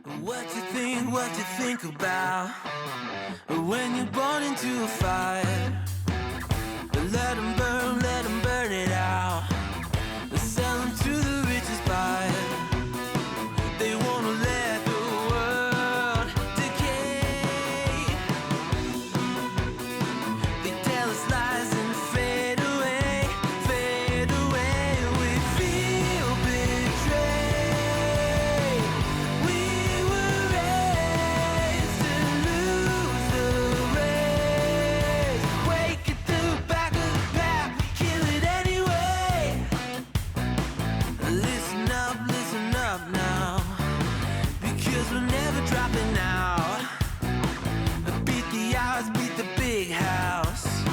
What you think about when you're born into a fire? Let them burn it out. Sell them to the richest buyer. They wanna let the world decay. They tell us lies and fade away, fade away. We feel betrayed. We were raised to lose the race. Wake at the back of the pack, kill it anyway. Listen up now, because we're never dropping out. Beat the odds, beat the big house.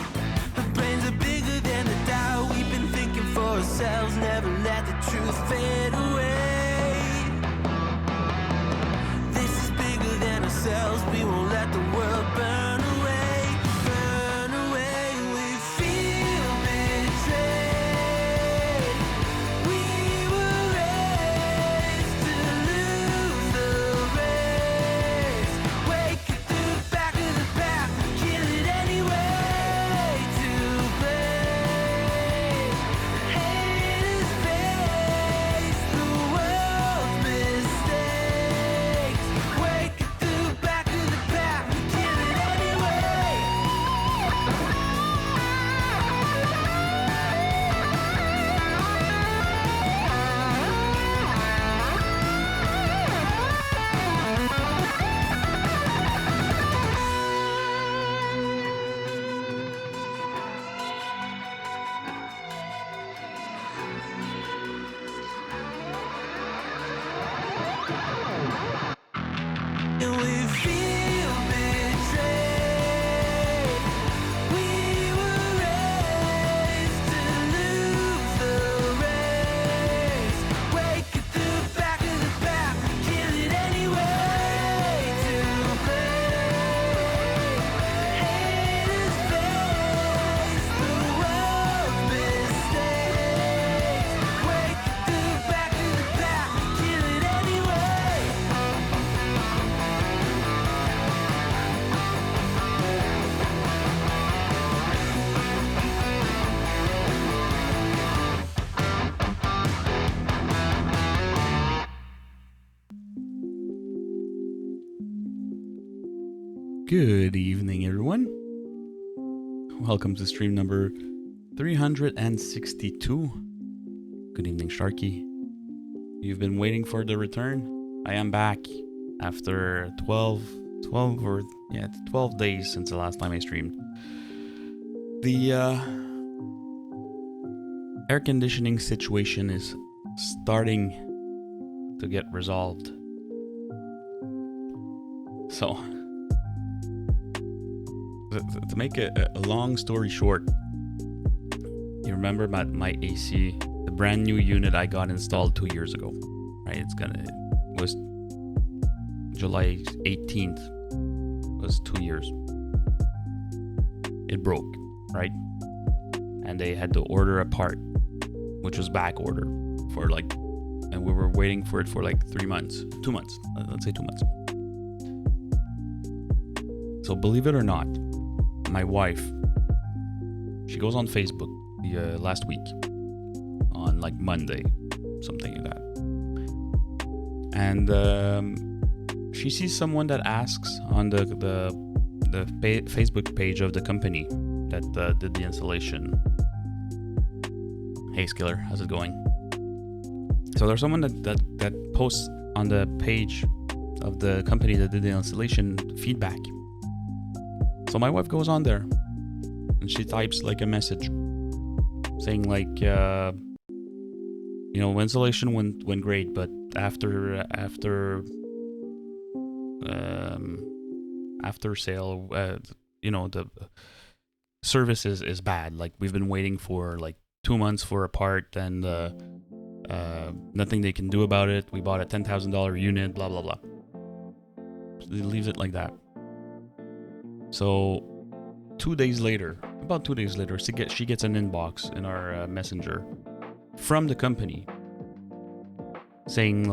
The brains are bigger than the doubt. We've been thinking for ourselves, never let the truth fade away. This is bigger than ourselves, we won't let the world burn away, burn away. We feel betrayed. We were raised to lose the race. Wake at the back of the pack, kill it anyway. To blame, haters face the world's mistakes. Wake at the back of the pack, kill it anyway. And we feel betrayed. We were raised to lose the race. Wake at the back of the pack, kill it anyway. To blame, haters face the world's mistakes. Wake at the back of the pack, kill it anyway. Good evening, everyone. Welcome to stream number 362. Good evening, Sharky. You've been waiting for the return. I am back after 12 days since the last time I streamed. The air conditioning situation is starting to get resolved. So, to make a long story short, you remember my AC, the brand new unit I got installed 2 years ago, right? It was July 18th, was 2 years. It broke, right? And they had to order a part, which was back order for and we were waiting for it for 2 months, let's say 2 months. So believe it or not, my wife, she goes on Facebook last week on Monday, something like that, and she sees someone that asks on the Facebook page of the company that did the installation, "Hey Skiller, how's it going?" So there's someone that posts on the page of the company that did the installation feedback. So my wife goes on there and she types a message saying installation went great, but after sale, the service is bad. We've been waiting for 2 months for a part, and nothing they can do about it. We bought a $10,000 unit, blah blah blah. It leaves it like that. So about 2 days later, she gets an inbox in our messenger from the company saying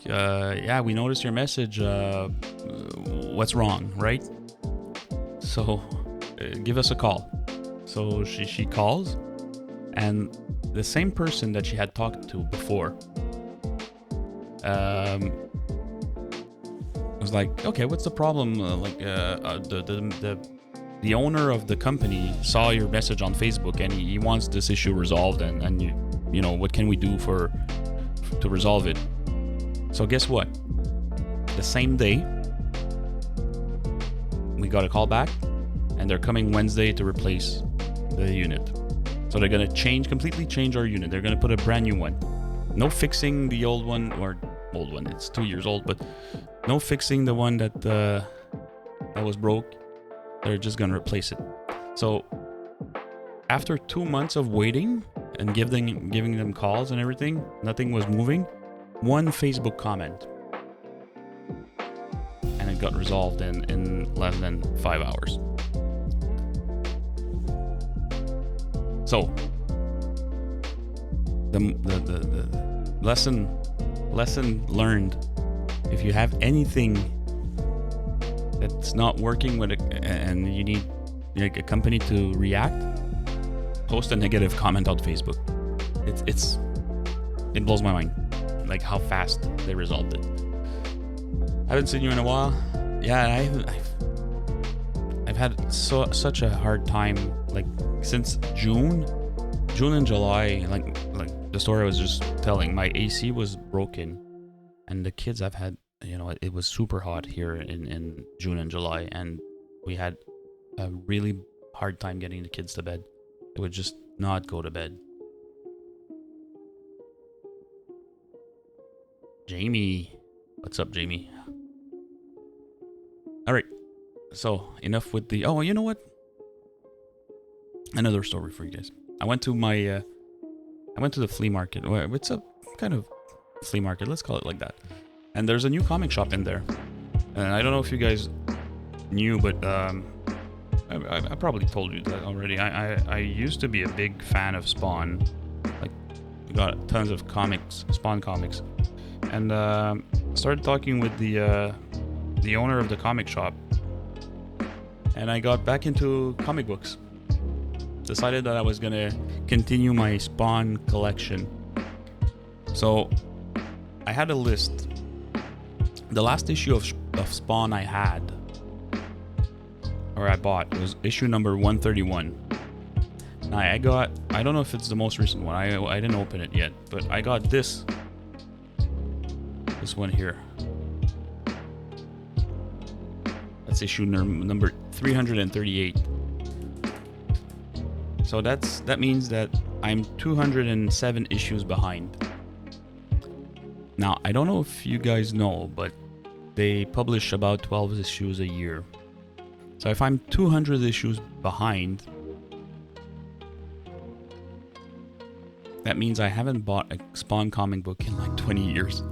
yeah, we noticed your message. What's wrong, right? So give us a call. So she calls, and the same person that she had talked to before was like, okay, what's the problem? The owner of the company saw your message on Facebook, and he wants this issue resolved, and you know, what can we do to resolve it? So guess what? The same day, we got a call back, and they're coming Wednesday to replace the unit. So they're gonna completely change our unit. They're gonna put a brand new one. No fixing the old one, or old one. It's 2 years old, but no fixing the one that was broke. They're just gonna replace it. So after 2 months of waiting and giving them calls and everything, nothing was moving. One Facebook comment, and it got resolved in less than 5 hours. So the lesson learned: if you have anything that's not working with it, and you need like a company to react, post a negative comment on Facebook. It blows my mind, like how fast they resolved it. I haven't seen you in a while. Yeah, I've had such a hard time, like since June and July. Like the story I was just telling, my AC was broken, and the kids I've had, you know, it was super hot here in June and July, and we had a really hard time getting the kids to bed. They would just not go to bed. Jamie, what's up, Jamie? All right, so enough with the. Oh, you know what? Another story for you guys. I went to the flea market. Well, it's a kind of flea market. Let's call it like that. And there's a new comic shop in there. And I don't know if you guys knew, but I probably told you that already. I used to be a big fan of Spawn. Like, we got tons of comics, Spawn comics. And started talking with the owner of the comic shop. And I got back into comic books. Decided that I was going to continue my Spawn collection. So I had a list. The last issue of Spawn I had, or I bought, was issue number 131. Now I don't know if it's the most recent one. I didn't open it yet, but I got this one here. That's issue number 338. So that means that I'm 207 issues behind. Now, I don't know if you guys know, but they publish about 12 issues a year. So if I'm 200 issues behind, that means I haven't bought a Spawn comic book in like 20 years.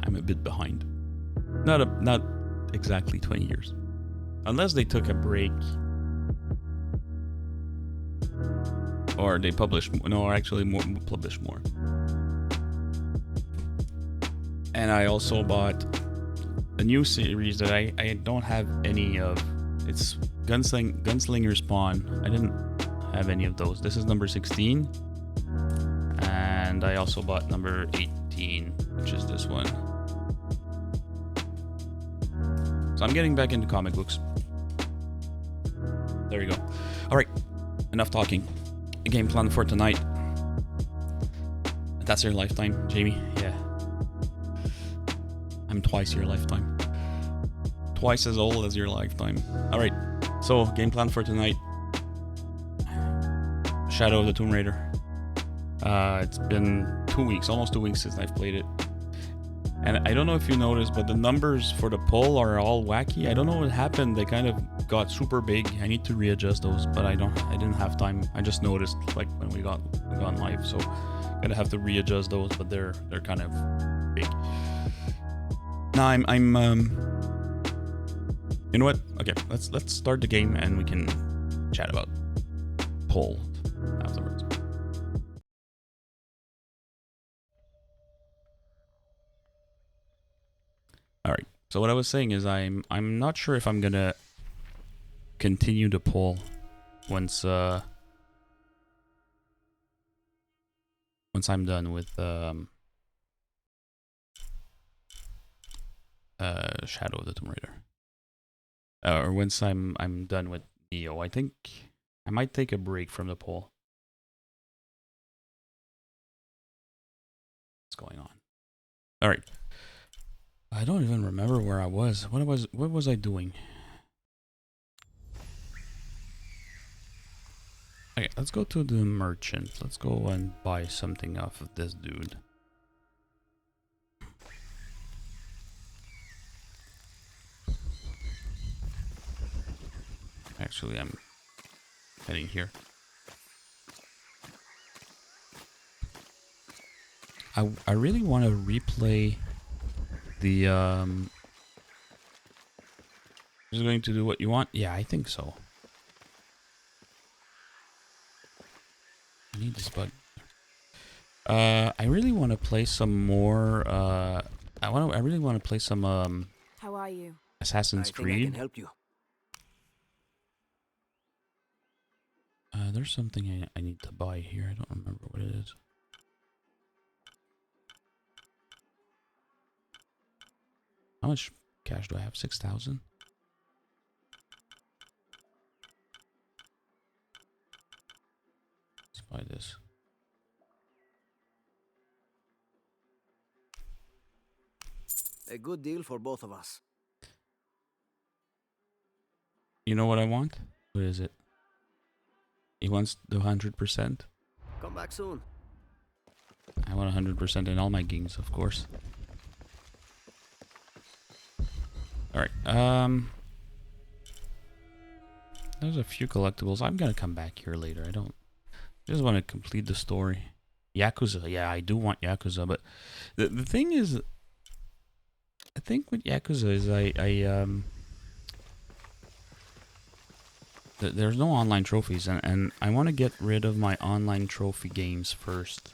I'm a bit behind. Not exactly 20 years. Unless they took a break. Or they publish more. No, actually publish more. And I also bought a new series that I don't have any of. It's Gunslinger Spawn. I didn't have any of those. This is number 16. And I also bought number 18, which is this one. So I'm getting back into comic books. There you go. All right, enough talking. A game plan for tonight. That's your lifetime, Jamie. Yeah. I'm twice your lifetime. Twice as old as your lifetime. All right. So game plan for tonight. Shadow of the Tomb Raider. It's been 2 weeks, almost 2 weeks since I've played it. And I don't know if you noticed, but the numbers for the poll are all wacky. I don't know what happened. They kind of got super big. I need to readjust those, but I didn't have time. I just noticed like when we got live, so gonna have to readjust those, but they're kind of big. Now I'm you know what? Okay, let's start the game and we can chat about poll afterwards. All right. So what I was saying is I'm not sure if I'm gonna continue to pull once I'm done with Shadow of the Tomb Raider. Or once I'm done with Neo. I think I might take a break from the poll. What's going on? All right. I don't even remember where I was. What was I doing? Okay, let's go to the merchant. Let's go and buy something off of this dude. Actually, I'm heading here. I really want to replay the is it going to do what you want? Yeah, I think so. I need this button. I really want to play some more I really want to play some How are you? Assassin's I think I Creed. can help you. There's something I need to buy here. I don't remember what it is. How much cash do I have? 6,000? Let's buy this. A good deal for both of us. You know what I want? What is it? He wants the 100%. Come back soon. I want 100% in all my games, of course. Alright, there's a few collectibles. I'm gonna come back here later. I just want to complete the story. Yakuza, yeah, I do want Yakuza, but the thing is, I think with Yakuza is there's no online trophies, and I want to get rid of my online trophy games first.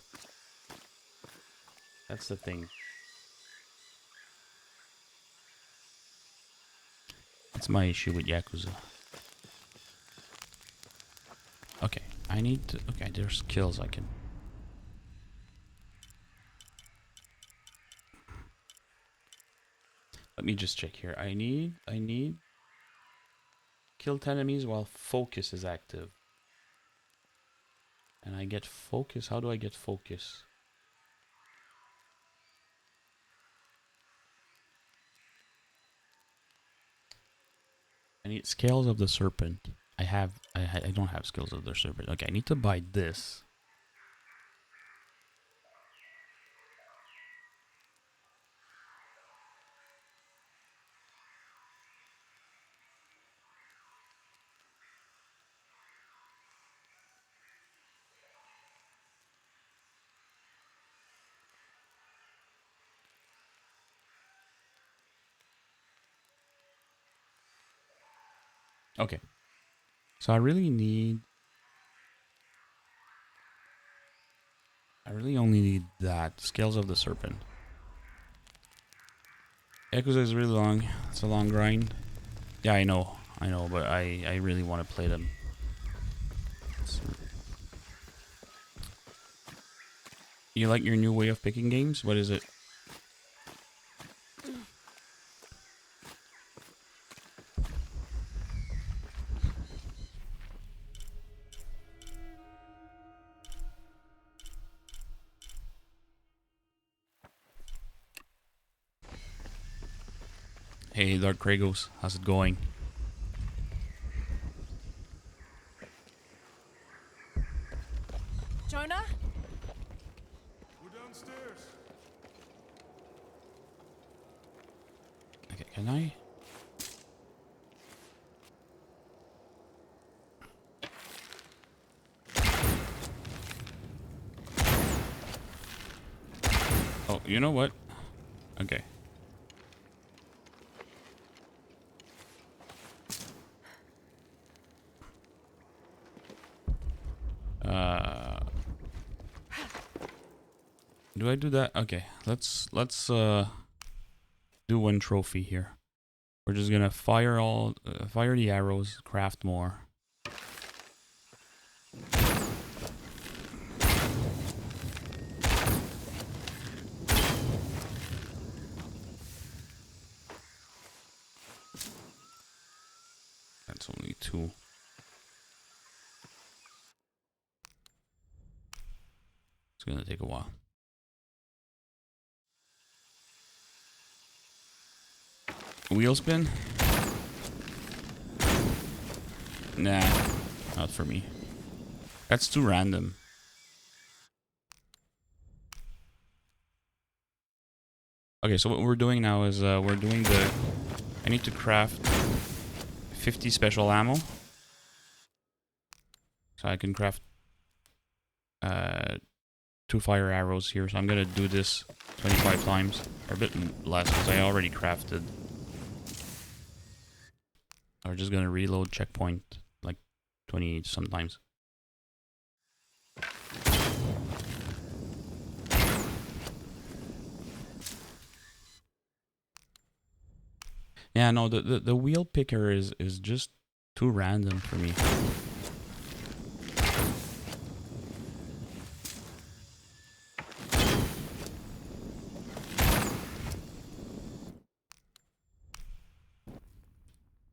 That's the thing. That's my issue with Yakuza. Okay, I need to... Okay, there's kills I can... Let me just check here. I need... Kill 10 enemies while focus is active. And I get focus. How do I get focus? I need Scales of the Serpent. I don't have Scales of the Serpent. Okay, I need to buy this. Okay. So I really only need that. Scales of the Serpent. Yakuza is really long. It's a long grind. Yeah, I know, but I really want to play them. You like your new way of picking games? What is it? Hey, Dark Kragos, how's it going? Jonah? We're downstairs. Okay, can I? Oh, you know what? Okay. Do I do that? Okay, let's do one trophy here. We're just gonna fire the arrows, craft more. That's only 2. It's gonna take a while. Wheel spin? Nah, not for me. That's too random. Okay, so what we're doing now is we're doing the... I need to craft 50 special ammo. So I can craft 2 fire arrows here. So I'm gonna do this 25 times. Or a bit less, because I already crafted. We're just gonna reload checkpoint like 20 sometimes. Yeah, no, the wheel picker is just too random for me.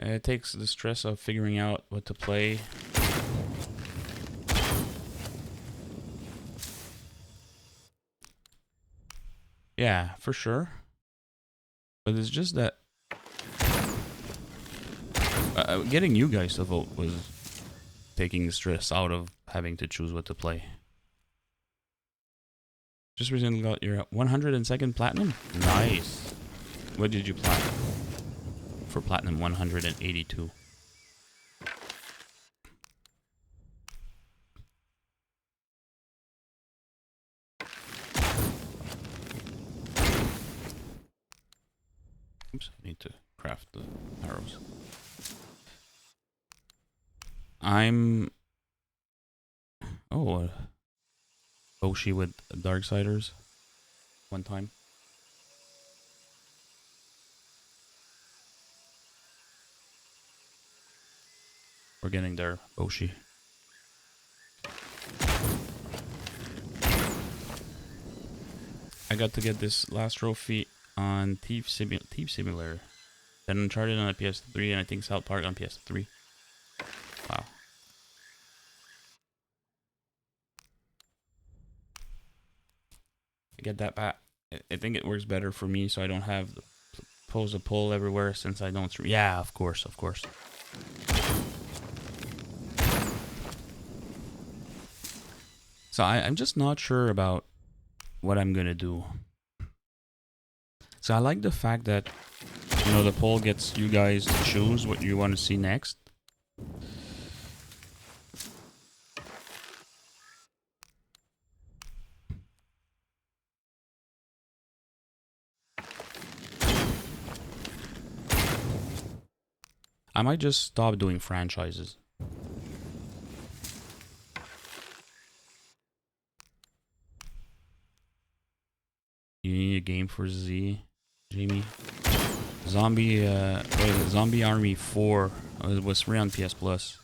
It takes the stress of figuring out what to play. Yeah, for sure. But it's just that getting you guys to vote was taking the stress out of having to choose what to play. Just recently got your 102nd platinum? Nice. What did you platinum? For platinum 182. Oops, I need to craft the arrows. I'm... Oh, Boshi with Darksiders. One time. We're getting there, Boshi. I got to get this last trophy on Thief Simulator. Then Uncharted on the PS3, and I think South Park on PS3. Wow. I get that back. I think it works better for me, so I don't have the pose a pull everywhere since I don't... Yeah, of course, of course. So I'm just not sure about what I'm gonna do. So I like the fact that, you know, the poll gets you guys to choose what you want to see next. I might just stop doing franchises. You need a game for Z, Jamie. Zombie Army 4 was free on PS Plus.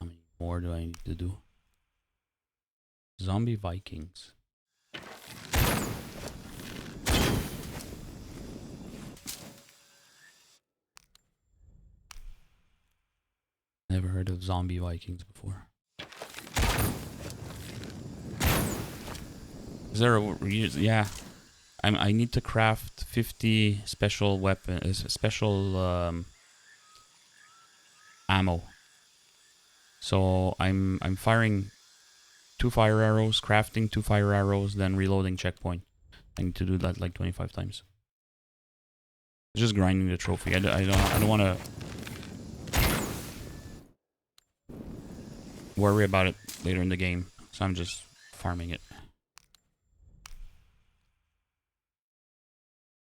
How many more do I need to do? Zombie Vikings. Never heard of Zombie Vikings before. Is there a... Yeah. I need to craft 50 special weapons, special ammo. So I'm firing 2 fire arrows, crafting 2 fire arrows, then reloading checkpoint. I need to do that like 25 times. It's just grinding the trophy. I don't want to worry about it later in the game, so I'm just farming it.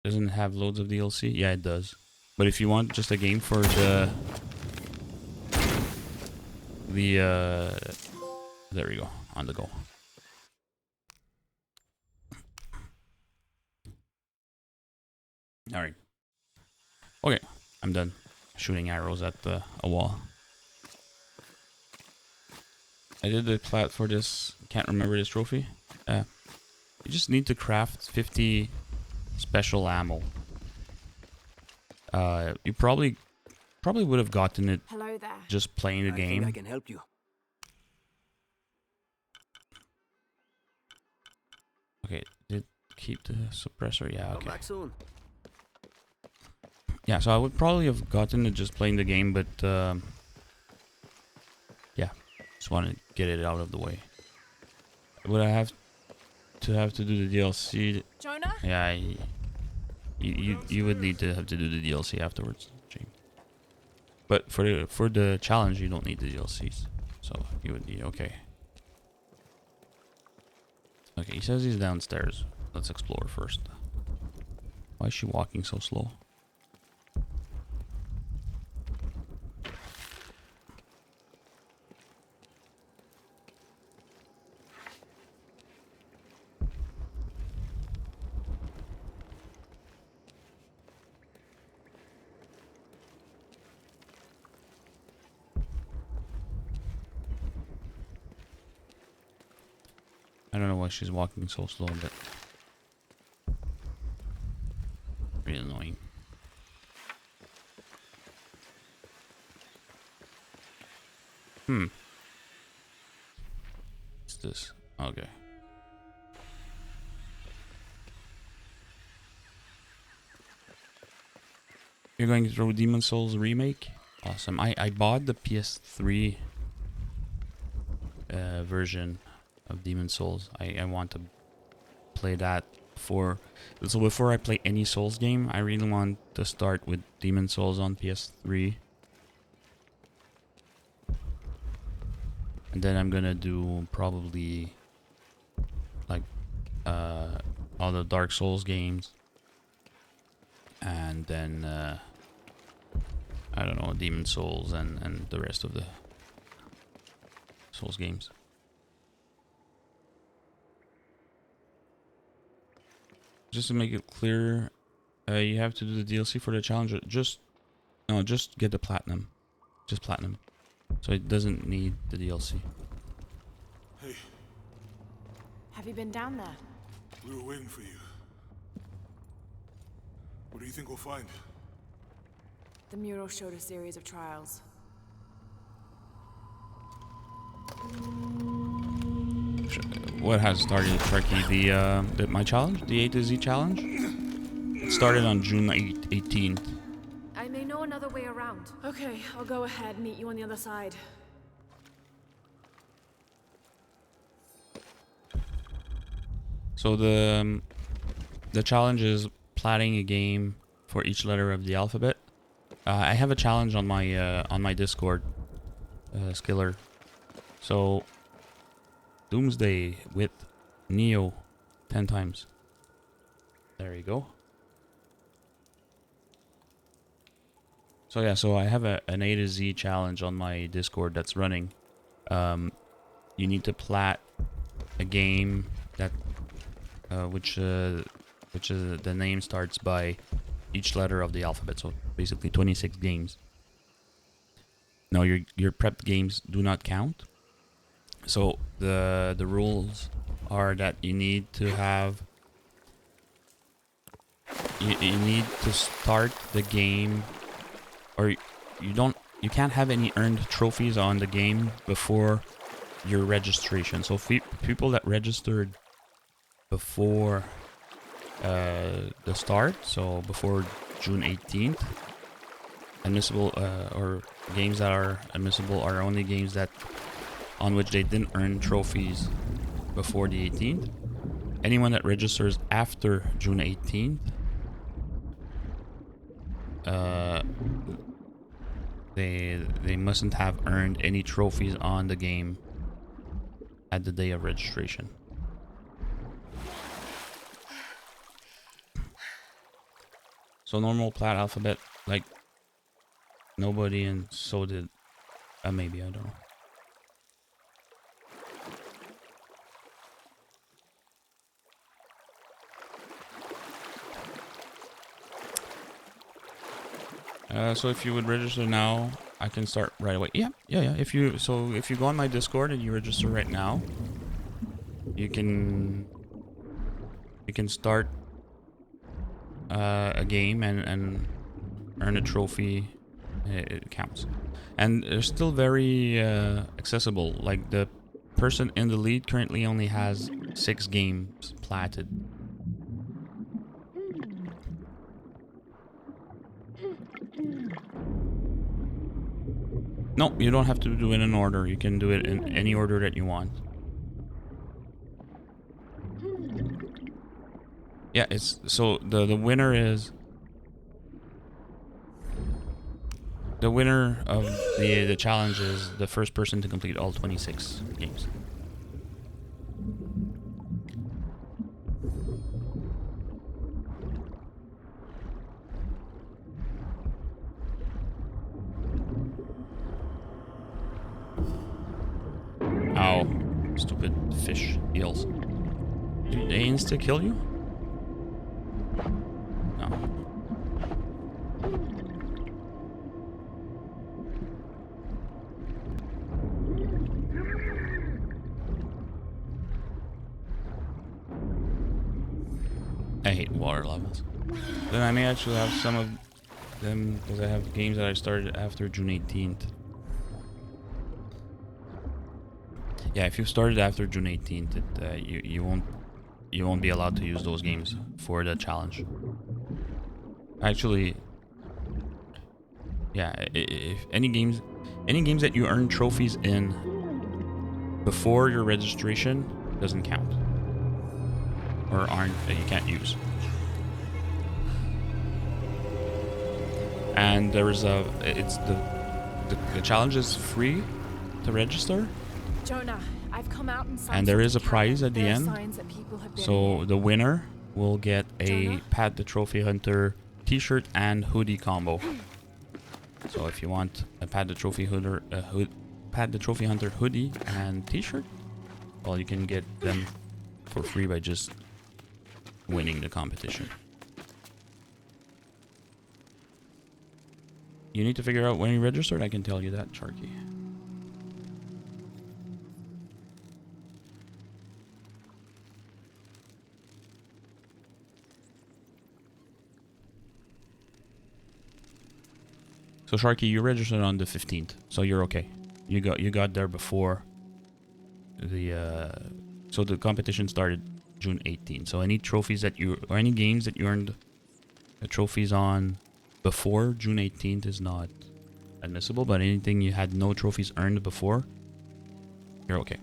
Doesn't it have loads of DLC? Yeah, it does. But if you want just a game for there we go, on the go. All right. Okay, I'm done shooting arrows at a wall. I did the plat for this. Can't remember this trophy. You just need to craft 50 special ammo. You probably would have gotten it Hello there. just playing the I game. think I can help you. Okay, did keep the suppressor? Yeah, Come okay. back soon. Yeah, so I would probably have gotten it just playing the game, but yeah, just want to get it out of the way. Would I have to do the DLC? Jonah? Yeah, you would need to have to do the DLC afterwards, James. But for the challenge, you don't need the DLCs, so you would need okay. Okay, he says he's downstairs. Let's explore first. Why is she walking so slow? I don't know why she's walking so slow, but really annoying. What's this? Okay. You're going through Demon Souls remake? Awesome. I bought the PS3 version of Demon Souls. I want to play that before I play any Souls game. I really want to start with Demon Souls on PS3, and then I'm gonna do probably like all the Dark Souls games, and then I don't know, Demon Souls and the rest of the Souls games. Just to make it clear, you have to do the DLC for the challenge. Just get the platinum. Just platinum. So it doesn't need the DLC. Hey, Have you been down there? we were waiting for you. What do you think we'll find? The mural showed a series of trials. What has started, Trekkie? My challenge? The A to Z challenge? It started on June 18th. I may know another way around. Okay, I'll go ahead and meet you on the other side. So the challenge is platting a game for each letter of the alphabet. I have a challenge on my Discord, Skiller. So Doomsday with Neo 10 times. There you go. So yeah, so I have an A to Z challenge on my Discord that's running. You need to plat a game that which is the name starts by each letter of the alphabet. So basically 26 games. No, your prepped games do not count. So the rules are that you need to have you need to start the game, or you can't have any earned trophies on the game before your registration. So people that registered before the start, so before June 18th, admissible or games that are admissible are only games that on which they didn't earn trophies before the 18th. Anyone that registers after June 18th, they mustn't have earned any trophies on the game at the day of registration. So normal plat alphabet like nobody, and so did maybe, I don't know. So if you would register now, I can start right away. Yeah. If you go on my Discord and you register right now, you can start a game and earn a trophy. It counts, and they're still very accessible. Like the person in the lead currently only has 6 games platted. No, you don't have to do it in order. You can do it in any order that you want. Yeah, it's so the winner is the winner of the challenge is the first person to complete all 26 games. Ow. Stupid fish eels. Do they insta kill you? No. I hate water levels. Then I may actually have some of them because I have games that I started after June 18th. Yeah, if you started after June 18th, you won't be allowed to use those games for the challenge. Actually, yeah, if any games that you earn trophies in before your registration doesn't count, or aren't you can't use. And there is the challenge is free to register. Jonah, I've come out And there is a prize at the end. So the winner will get a Pat the Trophy Hunter t-shirt and hoodie combo. So if you want a Pat the Trophy Hunter hoodie and t-shirt, well, you can get them for free by just winning the competition. You need to figure out when you registered. I can tell you that, Sharky. So Sharky, you registered on the 15th, so you're okay. You got there before the so the competition started June 18th. So any trophies that you or any games that you earned trophies on before June 18th is not admissible, but anything you had no trophies earned before, you're okay.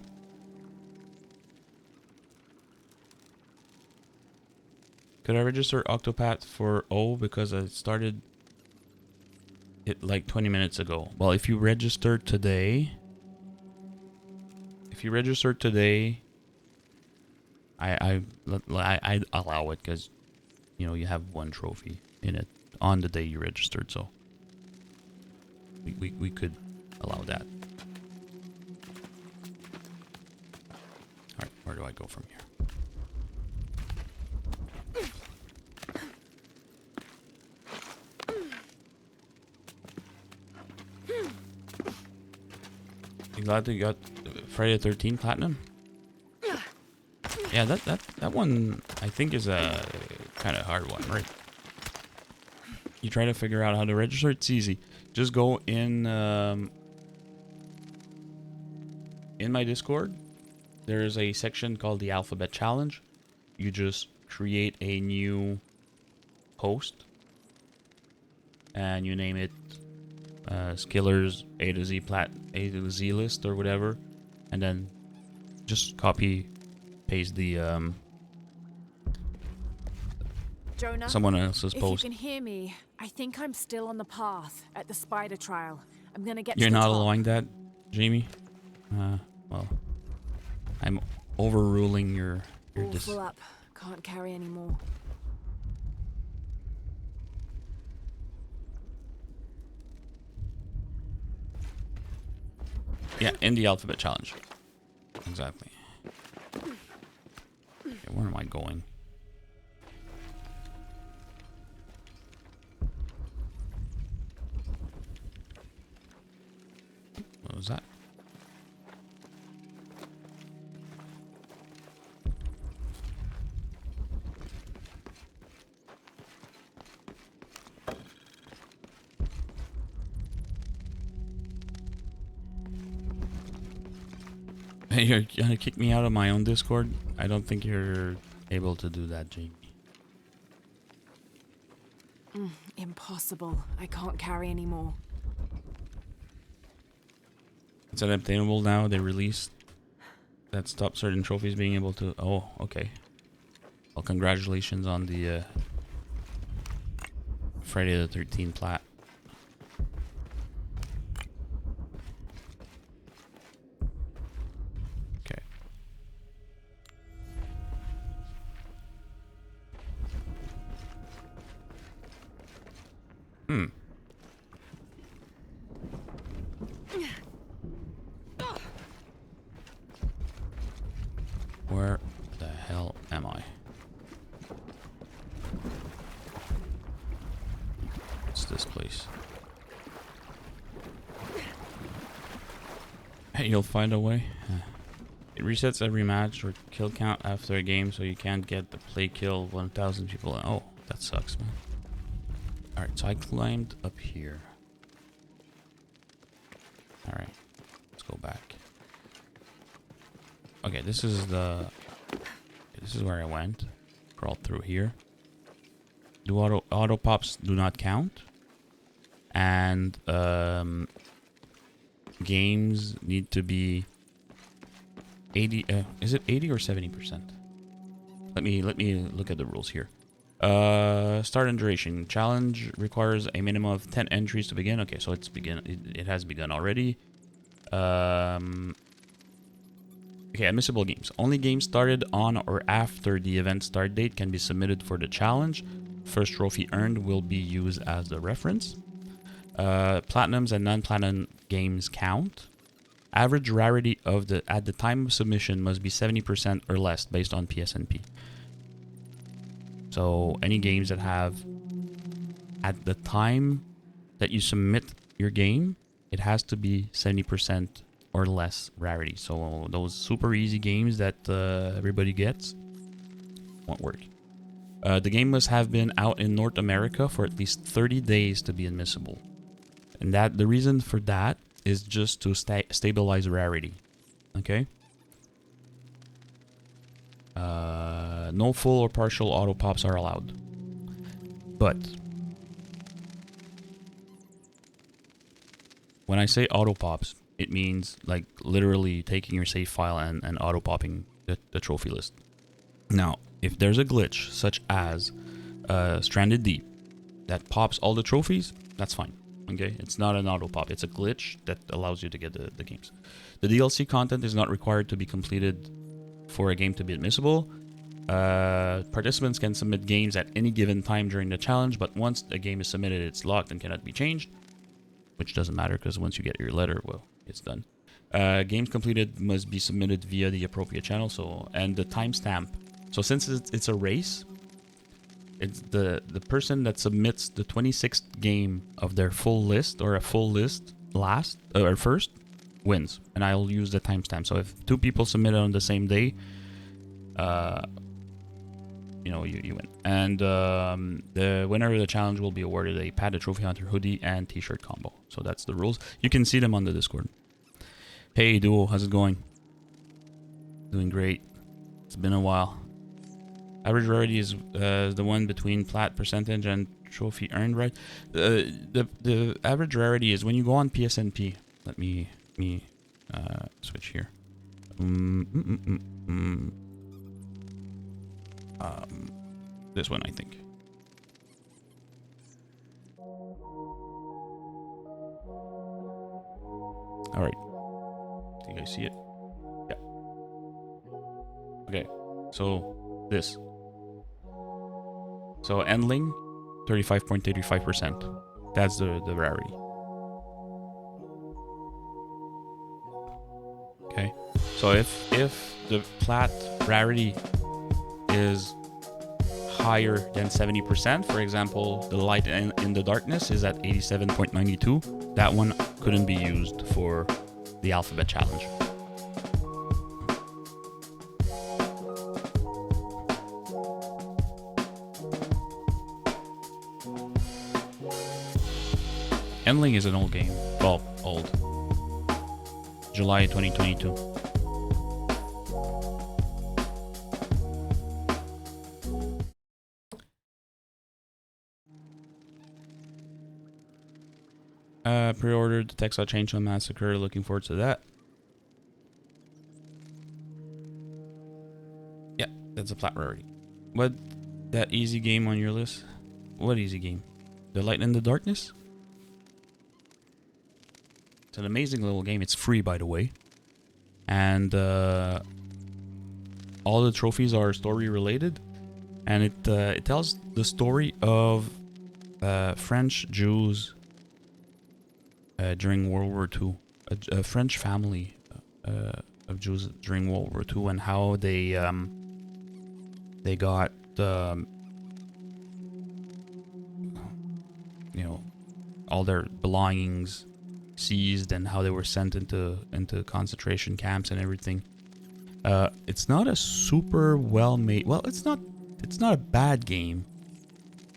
Could I register Octopath for O because I started it like 20 minutes ago? Well, if you register today, I allow it because you know you have 1 trophy in it on the day you registered, so we could allow that. All right, where do I go from here? You glad that you got Friday the 13th Platinum? Yeah, that one I think is a kind of hard one, right? You try to figure out how to register, it's easy. Just go in my Discord. There is a section called the Alphabet Challenge. You just create a new post and you name it Skillers A to Z list or whatever, and then just copy paste the Jonah, someone else's post. If you can hear me, I think I'm still on the path at the spider trial. I'm gonna get You're to the not top. allowing that, Jamie? Well, I'm overruling your All full up. Can't carry anymore. Yeah, in the alphabet challenge. Exactly. Okay, where am I going? What was that? Hey, you're gonna kick me out of my own Discord? I don't think you're able to do that, Jamie. Impossible. I can't carry anymore. It's unobtainable now. They released that stops certain trophies being able to... Oh, okay. Well, congratulations on the Friday the 13th plat. Okay. Hmm. Where the hell am I? What's this place? Hey, you'll find a way. It resets every match or kill count after a game, so you can't get the play kill 1,000 people. Oh, that sucks, man. Alright, so I climbed up here. Alright, let's go back. Okay, this is the... This is where I went. Crawled through here. Do auto pops do not count. And games need to be 80. Is it 80 or 70%? Let me look at the rules here. Start and duration. Challenge requires a minimum of 10 entries to begin. Okay, so it's it has begun already. Okay, admissible games. Only games started on or after the event start date can be submitted for the challenge. First trophy earned will be used as the reference. Platinums and non-platinum games count. Average rarity of at the time of submission must be 70% or less based on PSNP. So any games that have, at the time that you submit your game, it has to be 70% or less rarity. So those super easy games that everybody gets won't work. The game must have been out in North America for at least 30 days to be admissible. And that the reason for that is just to stabilize rarity. Okay? No full or partial auto pops are allowed. But when I say auto pops, it means like literally taking your save file and auto popping the trophy list. Now, if there's a glitch such as Stranded Deep that pops all the trophies, that's fine. Okay, it's not an auto pop, it's a glitch that allows you to get the games. The DLC content is not required to be completed for a game to be admissible. Participants can submit games at any given time during the challenge, but once a game is submitted, it's locked and cannot be changed, which doesn't matter because once you get your letter, well, it's done. Games completed must be submitted via the appropriate channel, and the timestamp. So since it's a race, it's the person that submits the 26th game of their full list or a full list last or first wins, and I'll use the timestamp. So if two people submit on the same day, you know, you win. And the winner of the challenge will be awarded a Pad the Trophy Hunter hoodie and t-shirt combo. So that's the rules. You can see them on the Discord. Hey Duo, how's it going? Doing great. It's been a while. Average rarity is the one between plat percentage and trophy earned, right? The average rarity is when you go on PSNP. Let me switch here. This one, I think. All right. Do you guys see it? Yeah. Okay. So this. So Endling, 35.35%. That's the rarity. So if the plat rarity is higher than 70%, for example, the light in the darkness is at 87.92, that one couldn't be used for the alphabet challenge. Endling is an old game. Well, old. July 2022. Pre-ordered the Texas Chainsaw Massacre. Looking forward to that. Yeah, that's a plat rarity. What? That easy game on your list? What easy game? The Light in the Darkness? It's an amazing little game. It's free, by the way. And all the trophies are story related. And it tells the story of French Jews during World War II. A French family of Jews during World War II, and how they got all their belongings seized, and how they were sent into concentration camps and everything. It's not a super well made. Well, it's not a bad game,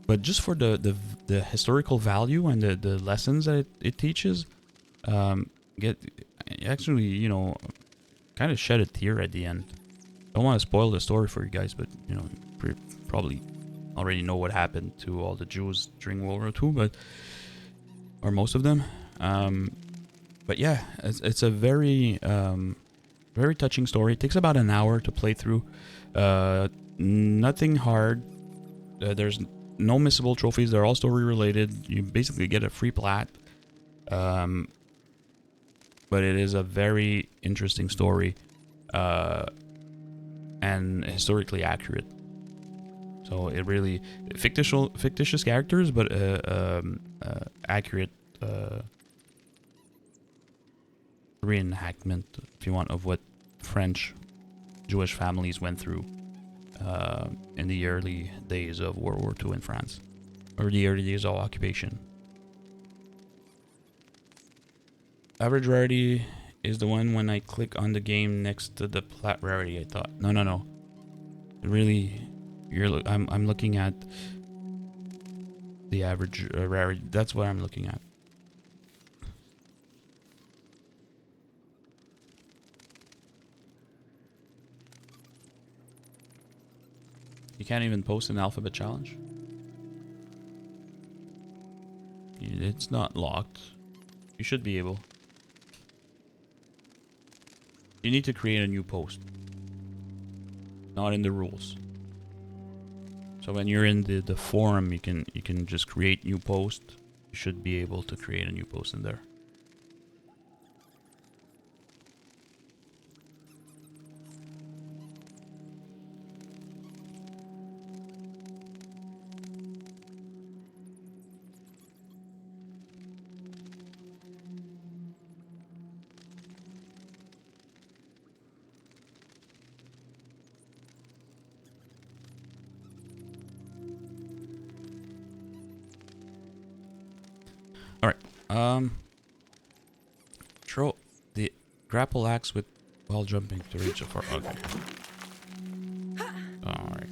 but just for the historical value and the lessons that it teaches, actually kind of shed a tear at the end. Don't want to spoil the story for you guys, but probably already know what happened to all the Jews during World War II, or most of them. But yeah, it's a very very touching story. It takes about an hour to play through. Nothing hard. There's no missable trophies. They're all story related. You basically get a free plat. But it is a very interesting story, and historically accurate. So it really fictitious characters, but accurate reenactment, if you want, of what French Jewish families went through in the early days of World War II in France, or the early days of occupation. Average rarity is the one when I click on the game next to the plat rarity. I thought, no. Really, I'm looking at the average rarity. That's what I'm looking at. You can't even post an alphabet challenge. It's not locked. You should be able. You need to create a new post. Not in the rules. So when you're in the forum, you can just create new post. You should be able to create a new post in there. Throw the grapple axe with while jumping to reach a far. Okay. Alright.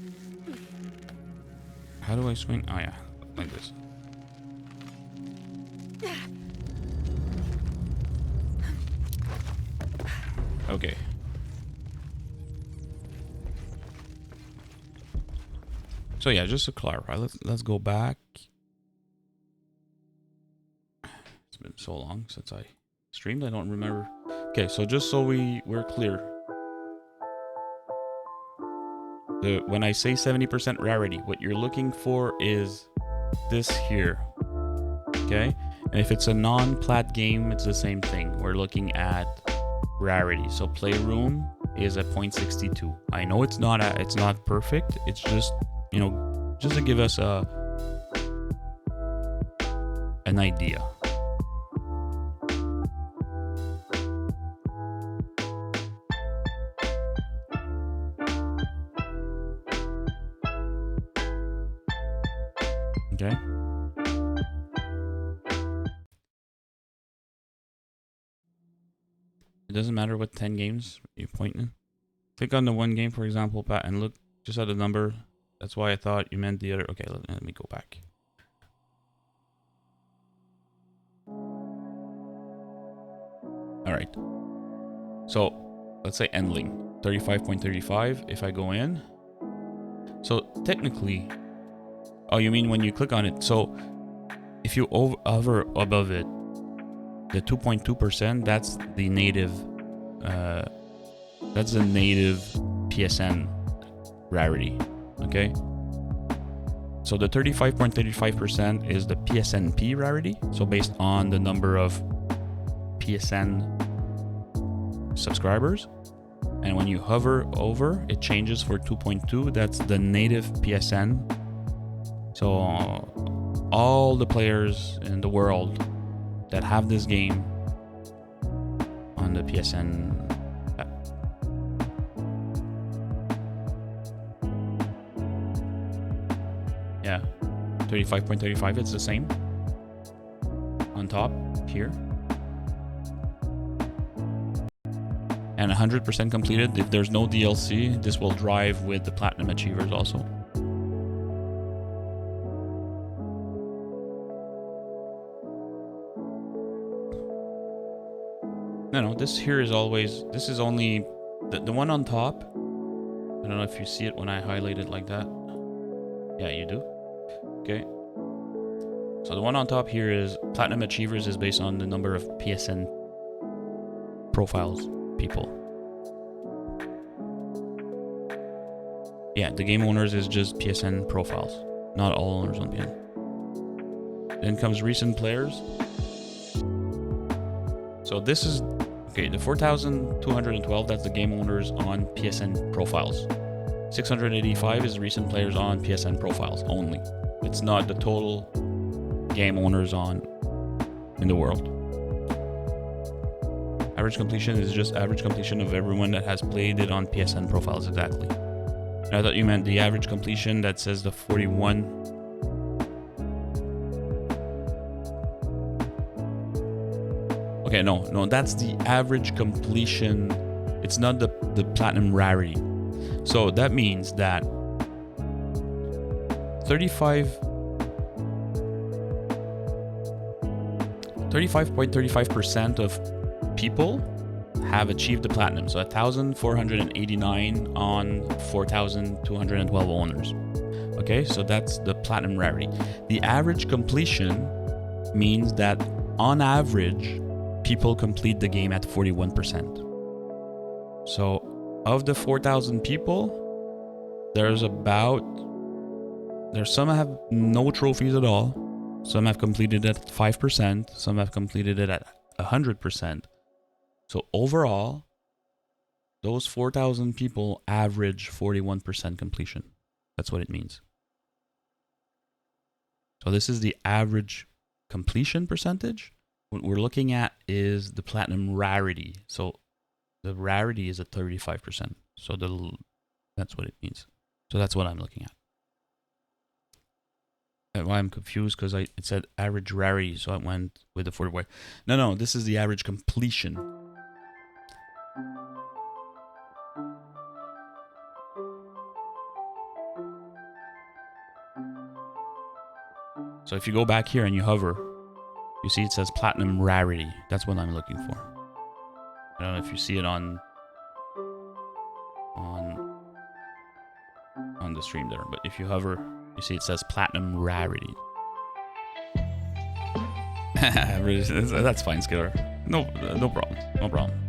How do I swing? Oh yeah, like this. Okay. So yeah, just to clarify, let's go back. It's been so long since I streamed, I don't remember. Okay, so just so we're clear. When I say 70% rarity, what you're looking for is this here. Okay? And if it's a non-plat game, it's the same thing. We're looking at rarity. So playroom is at 0.62. I know it's not perfect. It's just, just to give us an idea. Okay. It doesn't matter what 10 games you're pointing. Click on the one game, for example, Pat, and look just at the number. That's why I thought you meant the other. Okay, let me go back. All right. So let's say Endling 35.35. If I go in, so technically, oh, you mean when you click on it? So if you hover above it, the 2.2%, that's the native. That's the native PSN rarity. Okay. So the 35.35% is the PSNP rarity. So based on the number of PSN subscribers, and when you hover over, it changes for 2.2. That's the native PSN. So all the players in the world that have this game on the PSN app. Yeah, 35.35, it's the same on top here. And 100% completed. If there's no DLC, this will drive with the Platinum Achievers also. No, this here is always, this is only, the one on top, I don't know if you see it when I highlight it like that. Yeah, you do. Okay. So the one on top here is Platinum Achievers is based on the number of PSN profiles, people. Yeah, the game owners is just PSN profiles, not all owners on PSN. Then comes recent players. So this is, okay, the 4,212, that's the game owners on PSN profiles. 685 is recent players on PSN profiles only. It's not the total game owners on in the world. Average completion is just average completion of everyone that has played it on PSN profiles exactly. I thought you meant the average completion that says the 41. Okay, no, that's the average completion. It's not the platinum rarity. So that means that 35.35% of people have achieved the platinum. So 1,489 on 4,212 owners. Okay, so that's the platinum rarity. The average completion means that on average, people complete the game at 41%. So of the 4,000 people, there's some have no trophies at all. Some have completed it at 5%. Some have completed it at 100%. So overall, those 4,000 people average 41% completion. That's what it means. So this is the average completion percentage. What we're looking at is the platinum rarity. So the rarity is at 35%. So that's what it means. So that's what I'm looking at. And why I'm confused because it said average rarity, so I went with the 40. No, this is the average completion. So if you go back here and you hover, you see it says platinum rarity. That's what I'm looking for. I don't know if you see it on the stream there, but if you hover, you see it says platinum rarity. That's fine, Skiller. No problem. No problem.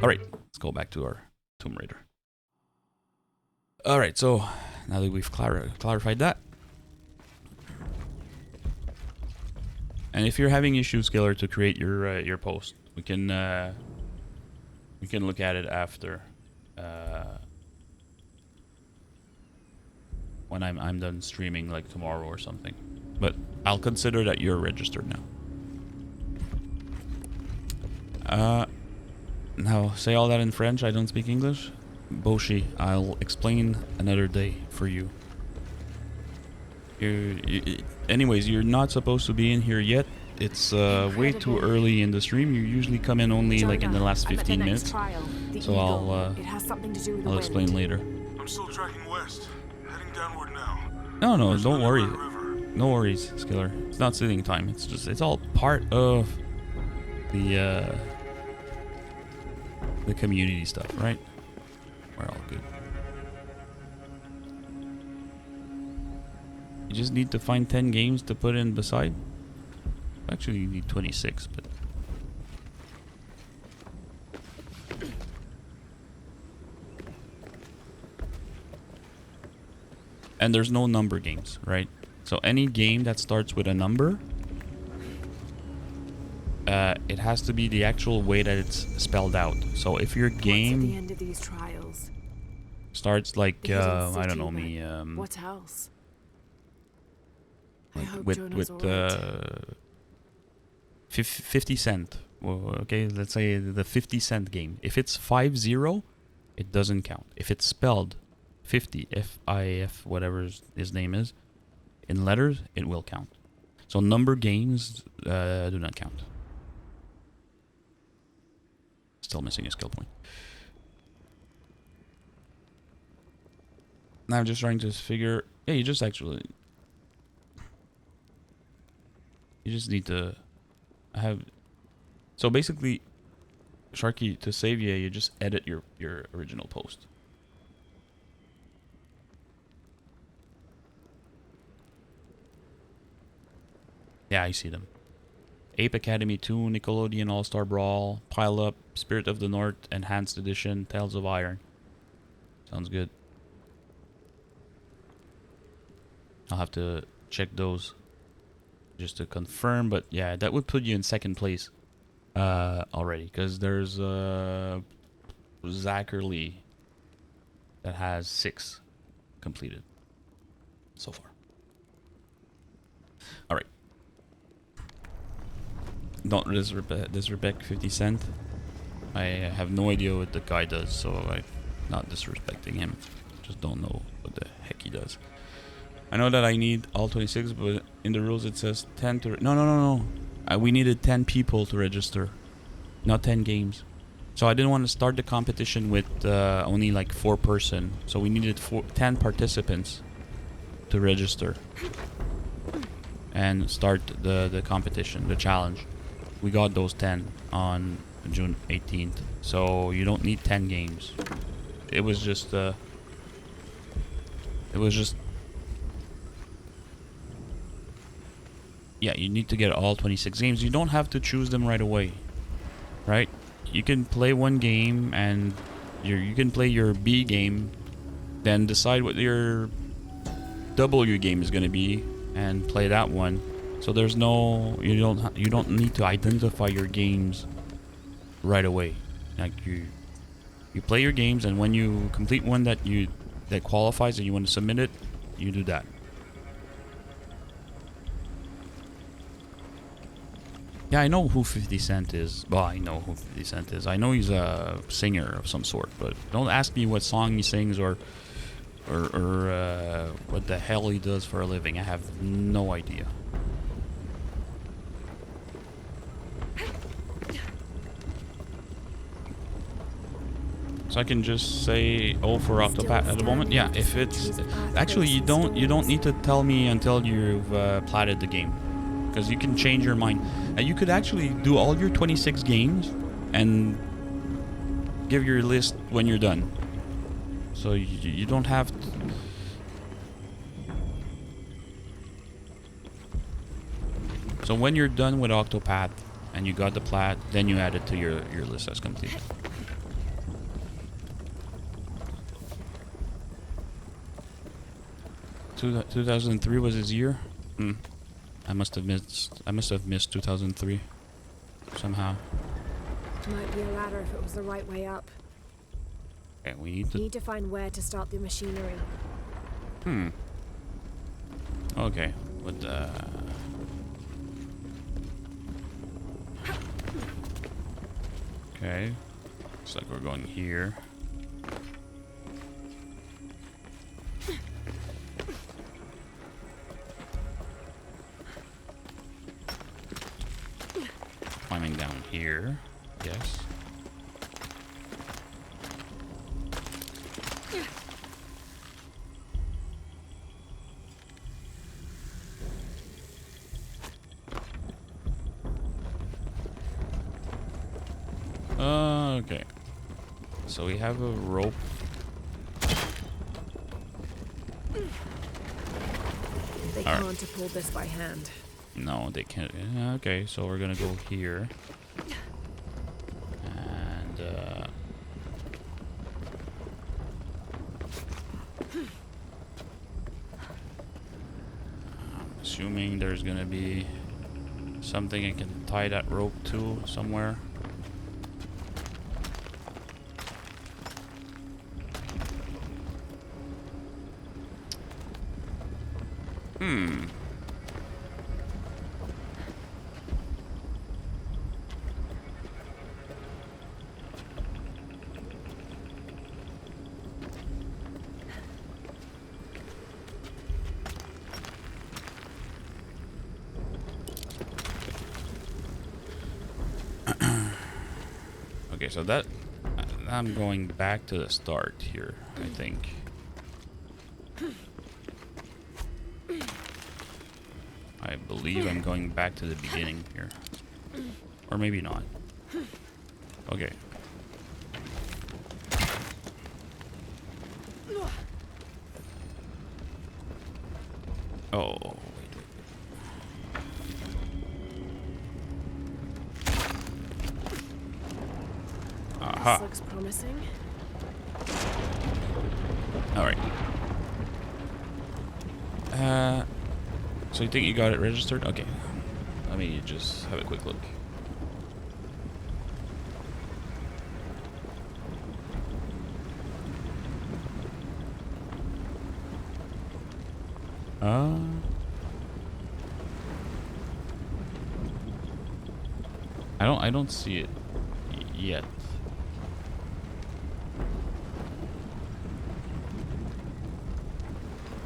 All right, let's go back to our Tomb Raider. All right, so now that we've clarified that, and if you're having issues, Skiller, to create your post, we can look at it after when I'm done streaming, like tomorrow or something. But I'll consider that you're registered now. Now say all that in French. I don't speak English. Boshi, I'll explain another day for you. Anyways, you're not supposed to be in here yet. It's way too early in the stream. You usually come in only like in the last 15 minutes. So I'll explain later. I'm still tracking west, heading downward now. No, There's don't the worry. River. No worries, Skiller. It's not sitting time. It's all part of the community stuff, right? We're all good. You just need to find 10 games to put in beside. Actually, you need 26, but and there's no number games, right? So any game that starts with a number, it has to be the actual way that it's spelled out. So if your What's at the game end of these trials? starts like The hidden I don't city, know but me What else? I like hope with Jonah's alright. 50 cent. Well, okay, let's say the 50 cent game. If it's 50, it doesn't count. If it's spelled 50 FIF whatever his name is in letters, it will count. So number games do not count. Still missing a skill point. Now I'm just trying to figure. Yeah, you just need to have. So basically, Sharky, to save you just edit your original post. Yeah, I see them. Ape Academy 2, Nickelodeon All-Star Brawl, Pile Up, Spirit of the North, Enhanced Edition, Tales of Iron. Sounds good. I'll have to check those just to confirm, but yeah, that would put you in second place already, because there's Zachary that has 6 completed so far. All right. Don't disrespect 50 Cent. I have no idea what the guy does, so I'm not disrespecting him. Just don't know what the heck he does. I know that I need all 26, but in the rules it says 10 to... No. We needed 10 people to register, not 10 games. So I didn't want to start the competition with only like 4 person. So we needed 10 participants to register and start the competition, the challenge. We got those 10 on June 18th. So you don't need 10 games. It was just... Yeah, you need to get all 26 games. You don't have to choose them right away, right? You can play one game and you can play your B game, then decide what your W game is going to be and play that one. So there's no, you don't need to identify your games right away. Like you play your games, and when you complete one that qualifies and you want to submit it, you do that. Yeah, I know who 50 Cent is. Well, I know who 50 Cent is. I know he's a singer of some sort, but don't ask me what song he sings or what the hell he does for a living. I have no idea. So I can just say for Octopath at the moment. Yeah, if it's actually you don't need to tell me until you've platted the game. Because you can change your mind. And you could actually do all your 26 games and give your list when you're done. So you don't have to... So when you're done with Octopath and you got the plat, then you add it to your list as complete. Two 2003 was his year? I must have missed 2003 somehow. Might be a ladder if it was the right way up. Okay, we need to find where to start the machinery. Okay, but okay. Looks like we're going here. here. Yes. Okay. So we have a rope. They can't have pulled this by hand. No, they can't. Okay, so we're gonna go here. And I'm assuming there's gonna be something I can tie that rope to somewhere. Okay, so that I'm going back to the start here, I think. I believe I'm going back to the beginning here. Or maybe not. Okay. Oh, wait. Aha. This looks promising. Alright. So you think you got it registered? Okay. Let me just have a quick look. I don't see it yet.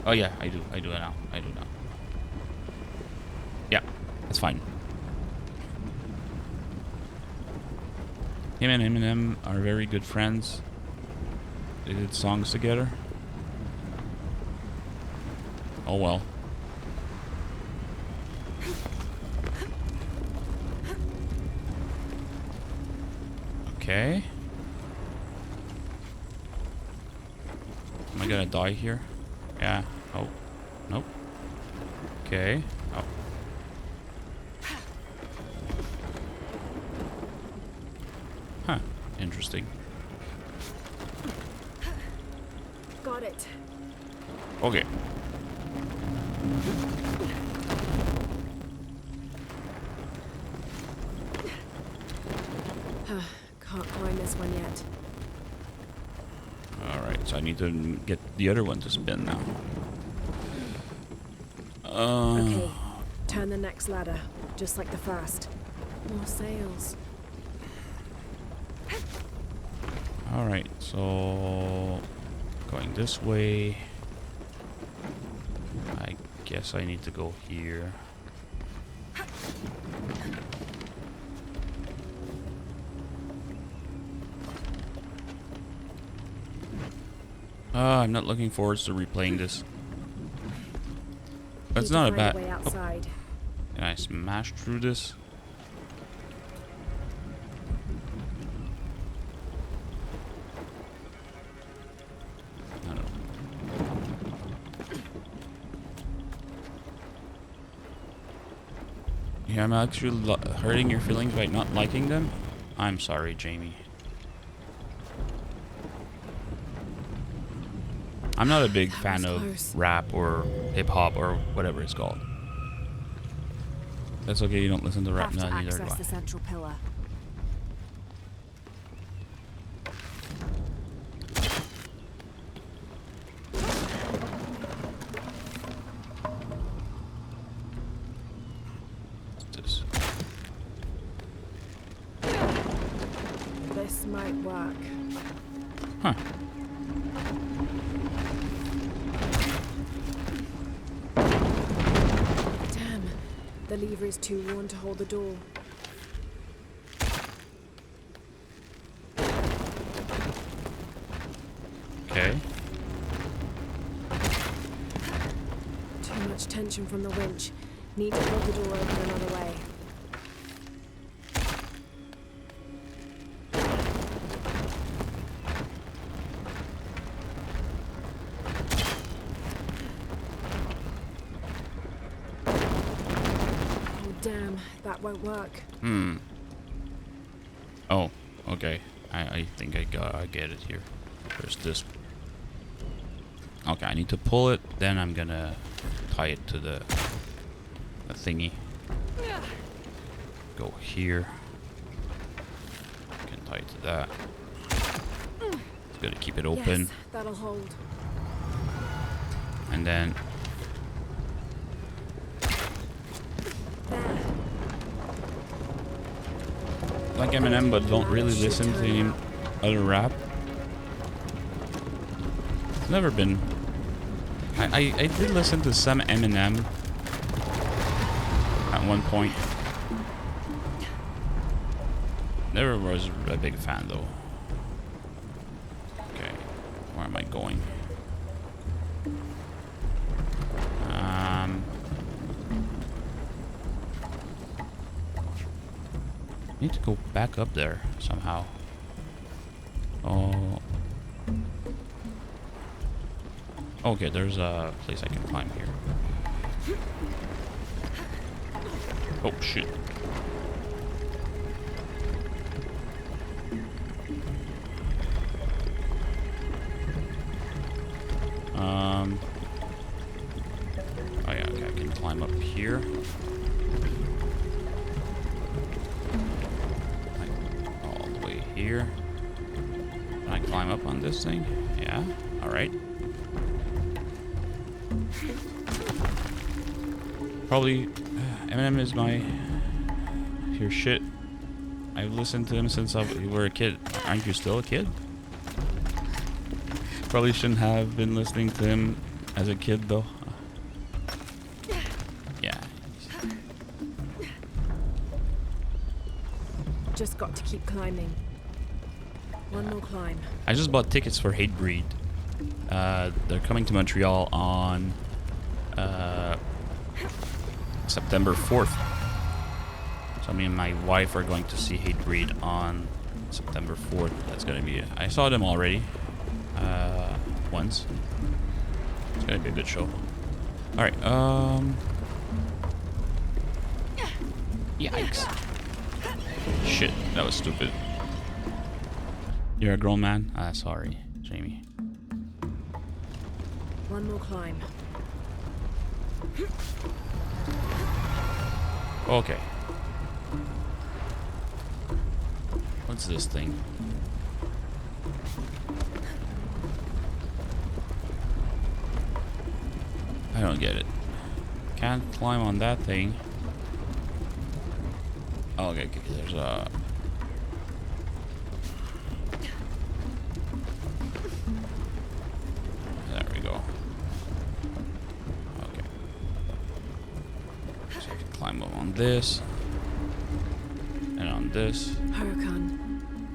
Oh yeah, I do now. I do now. Yeah, that's fine. Him and Eminem are very good friends. They did songs together. Oh well. Okay. Am I gonna die here? Yeah. Oh. Nope. Okay. Oh. Huh. Interesting. Got it. Okay. Can't climb this one yet. Alright, so I need to get the other one to spin now. Okay. Turn the next ladder, just like the first. More sails. Alright, so going this way. I guess I need to go here. I'm not looking forward to replaying this. That's Need to not a find bad. way outside. Can I smash through this? I don't know. Yeah, I'm actually hurting your feelings by not liking them. I'm sorry, Jamie. I'm not a big fan of close. rap or hip hop or whatever it's called. That's okay, you don't listen to rap, Have to no, neither do access I. the central pillar. What's this? This might work. Huh. Damn. The lever is too worn to hold the door. Too much tension from the winch. Need to hold the door open another way. Oh damn, that won't work. Oh, okay. I think I get it here. There's this. Okay, I need to pull it, then I'm gonna tie it to the thingy. Go here. Can tie it to that. It's gonna keep it open. Yes, that'll hold. And then There. like Eminem, but don't really listen to him other rap. It's never been. I did listen to some Eminem at one point. Never was a big fan though. Okay, where am I going? Need to go back up there somehow. Oh. Okay, there's a place I can climb here. Oh shit. Oh yeah, okay, I can climb up here. All the way here. Can I climb up on this thing? Yeah, alright. Probably Eminem is my pure shit. I've listened to him since we were a kid. Aren't you still a kid? Probably shouldn't have been listening to him as a kid though. Yeah. Just got to keep climbing. One more climb. I just bought tickets for Hatebreed. They're coming to Montreal on September 4th. So me and my wife are going to see Hatebreed on September 4th. That's gonna be. I saw them already. Once. It's gonna be a good show. All right. Yikes! Shit, that was stupid. You're a grown man. Sorry, Jamie. One more climb. Okay. What's this thing? I don't get it. Can't climb on that thing. Oh, okay, there's a... There we go. Okay. So I can climb up on this. And on this. Huracan,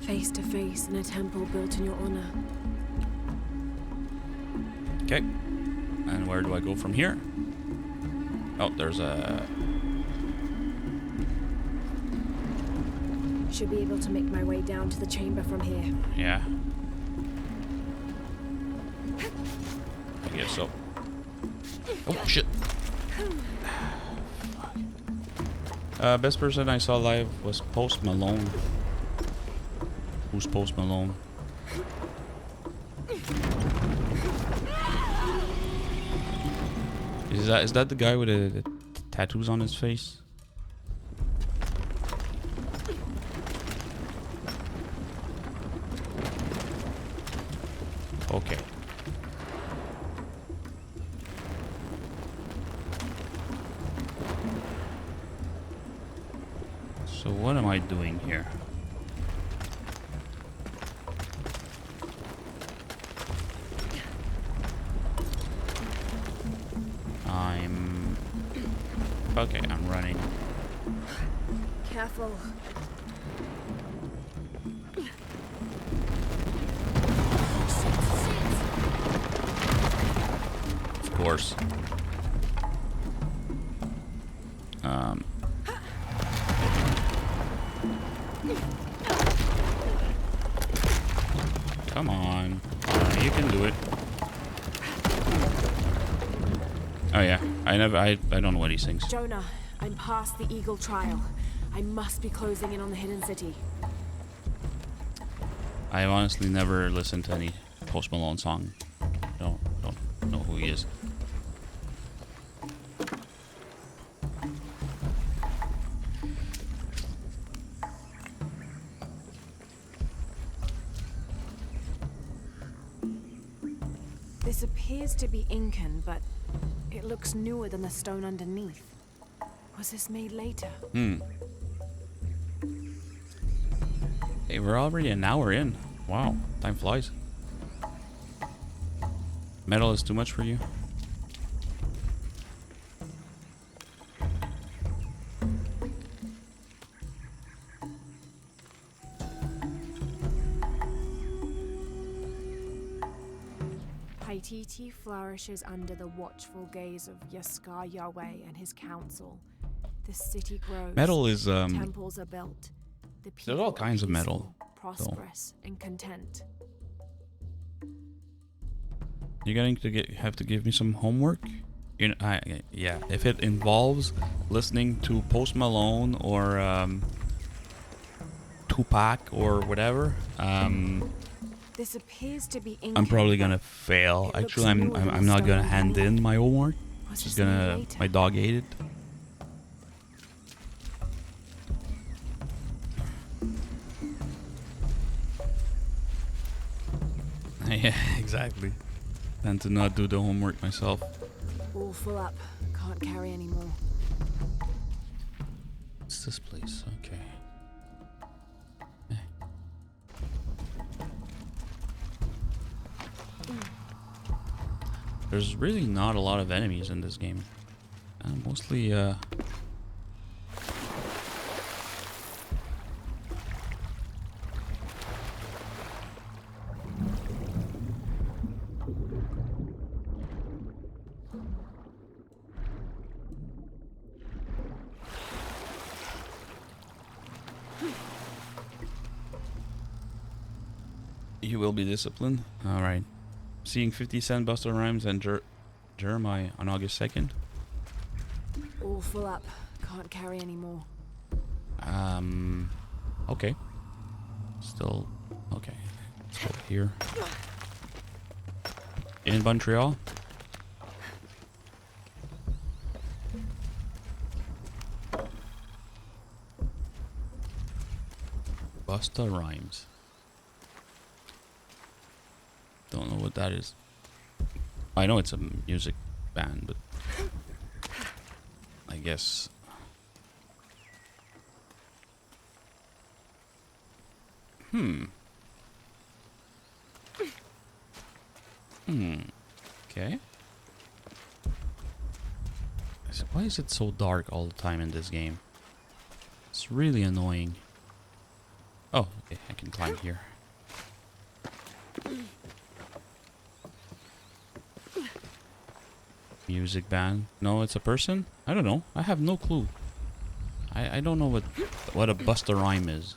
face to face in a temple built in your honor. Okay. And where do I go from here? Oh, there's a... Should be able to make my way down to the chamber from here. Yeah. I guess so. Oh, shit. Best person I saw live was Post Malone. Who's Post Malone? Is that the guy with the tattoos on his face? Okay. So what am I doing here? Okay, I'm running. Careful. Of course. Come on. You can do it. Oh yeah, I don't know what he sings. Jonah, I'm past the Eagle Trial. I must be closing in on the hidden city. I honestly never listened to any Post Malone song. Don't know who he is. This appears to be Incan, but it looks newer than the stone underneath. Was this made later? Hey, we're already an hour in. Wow, time flies. Metal is too much for you? Paititi flourishes under the watchful gaze of Yaskar Yahweh and his council. The city grows. Metal is Temples are built. The people there's all are kinds of metal. peaceful, prosperous, and content. You're going to have to give me some homework. You know, yeah. If it involves listening to Post Malone or Tupac or whatever, This appears to be Incan, I'm probably gonna but fail. it looks Actually, I'm newer than I'm the not stone gonna hand underneath. in my homework. Was Just this made gonna. later? My dog ate it. Yeah, exactly. Tend to not do the homework myself. All full up. Can't carry any more. What's this place? Okay. There's really not a lot of enemies in this game. Mostly, you will be disciplined. Alright. Seeing 50 Cent, Busta Rhymes, and Jeremiah on August 2nd. All full up. Can't carry any more. Okay. Still, okay. Let's go here. In Montreal. Busta Rhymes. Don't know what that is. I know it's a music band, but I guess. Okay. So why is it so dark all the time in this game? It's really annoying. Oh, okay, I can climb here. Music band. No, it's a person? I don't know. I have no clue. I don't know what a Busta Rhyme is.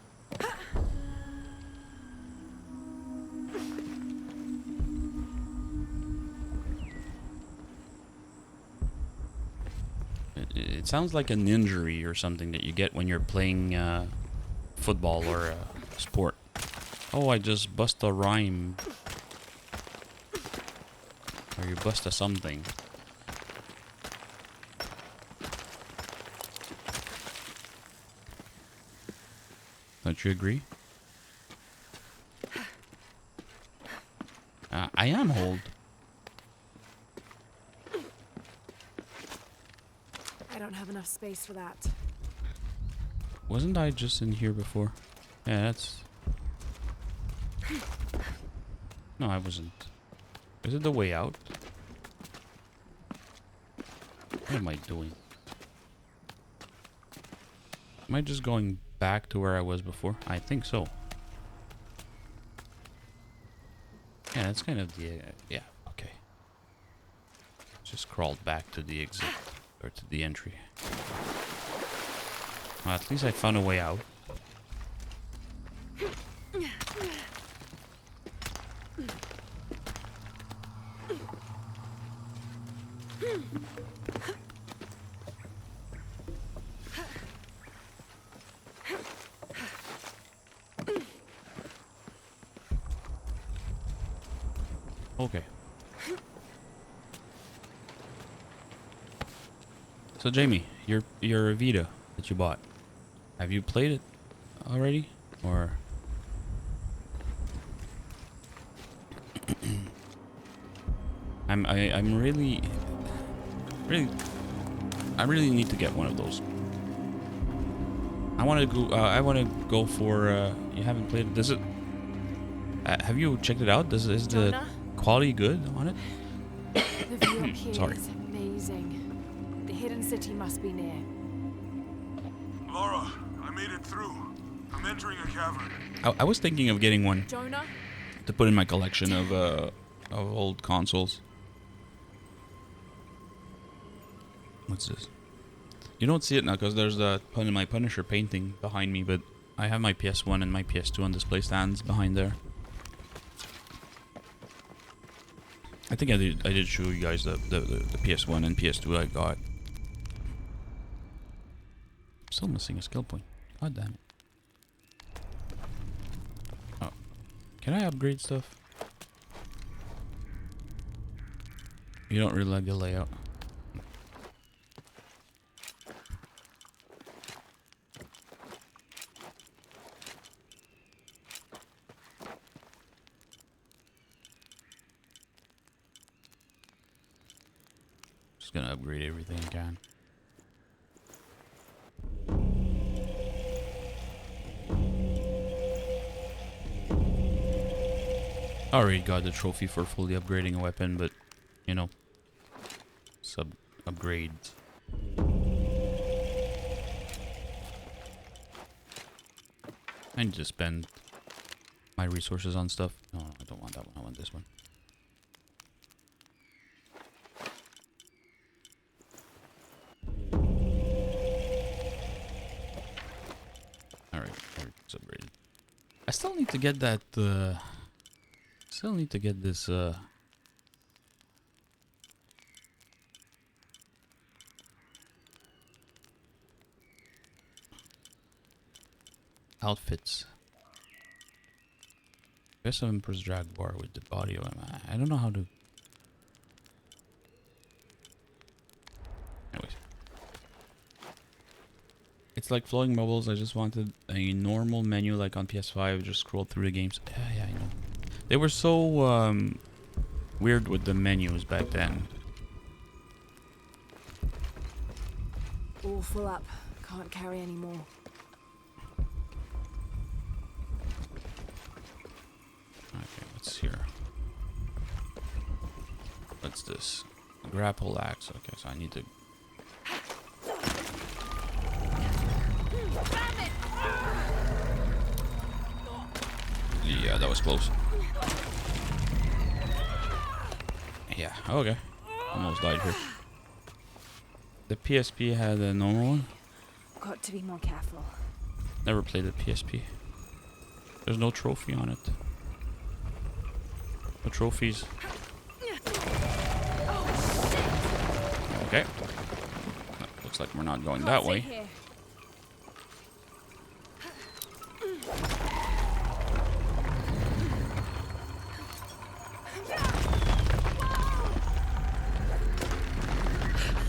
It sounds like an injury or something that you get when you're playing football or sport. Oh, I just bust a rhyme. Or you bust a something. Don't you agree? I am hold. I don't have enough space for that. Wasn't I just in here before? Yeah, that's... No, I wasn't. Is it the way out? What am I doing? Am I just going back to where I was before? I think so. Yeah, that's kind of the... yeah, okay. Just crawled back to the exit. Or to the entry. Well, at least I found a way out. Okay. So Jamie, your Vita that you bought, have you played it already, or? I'm really I really need to get one of those. I want to go for. You haven't played it. Does it? Have you checked it out? Is the Jonah? quality good on it? The view up here Sorry. is amazing. The hidden city must be near. Laura, I made it through. I'm entering a cavern. I was thinking of getting one Jonah? to put in my collection of old consoles. What's this? You don't see it now because there's my Punisher painting behind me, but I have my PS1 and my PS2 on display stands behind there. I think I did show you guys the PS1 and PS2 I got. Still missing a skill point. God damn it. Oh. Can I upgrade stuff? You don't really like the layout. Just gonna upgrade everything I can. I already got the trophy for fully upgrading a weapon, but you know, sub upgrades. I need to spend my resources on stuff. No, I don't want that one. I want this one. Alright, it's upgraded. I still need to get that, still need to get this, outfits. Best of Empress Jaguar with the body of him. I don't know how to. Anyways. It's like flowing bubbles. I just wanted a normal menu like on PS5. Just scroll through the games. Yeah, I know. They were so weird with the menus back then. All full up. Can't carry any more. Okay, what's here? What's this? Grapple axe. Okay, so I need to. Yeah, that was close. Yeah, okay. Almost died here. The PSP had a normal one. Got to be more careful. Never played the PSP. There's no trophy on it. No trophies. Okay. Looks like we're not going that way. Here.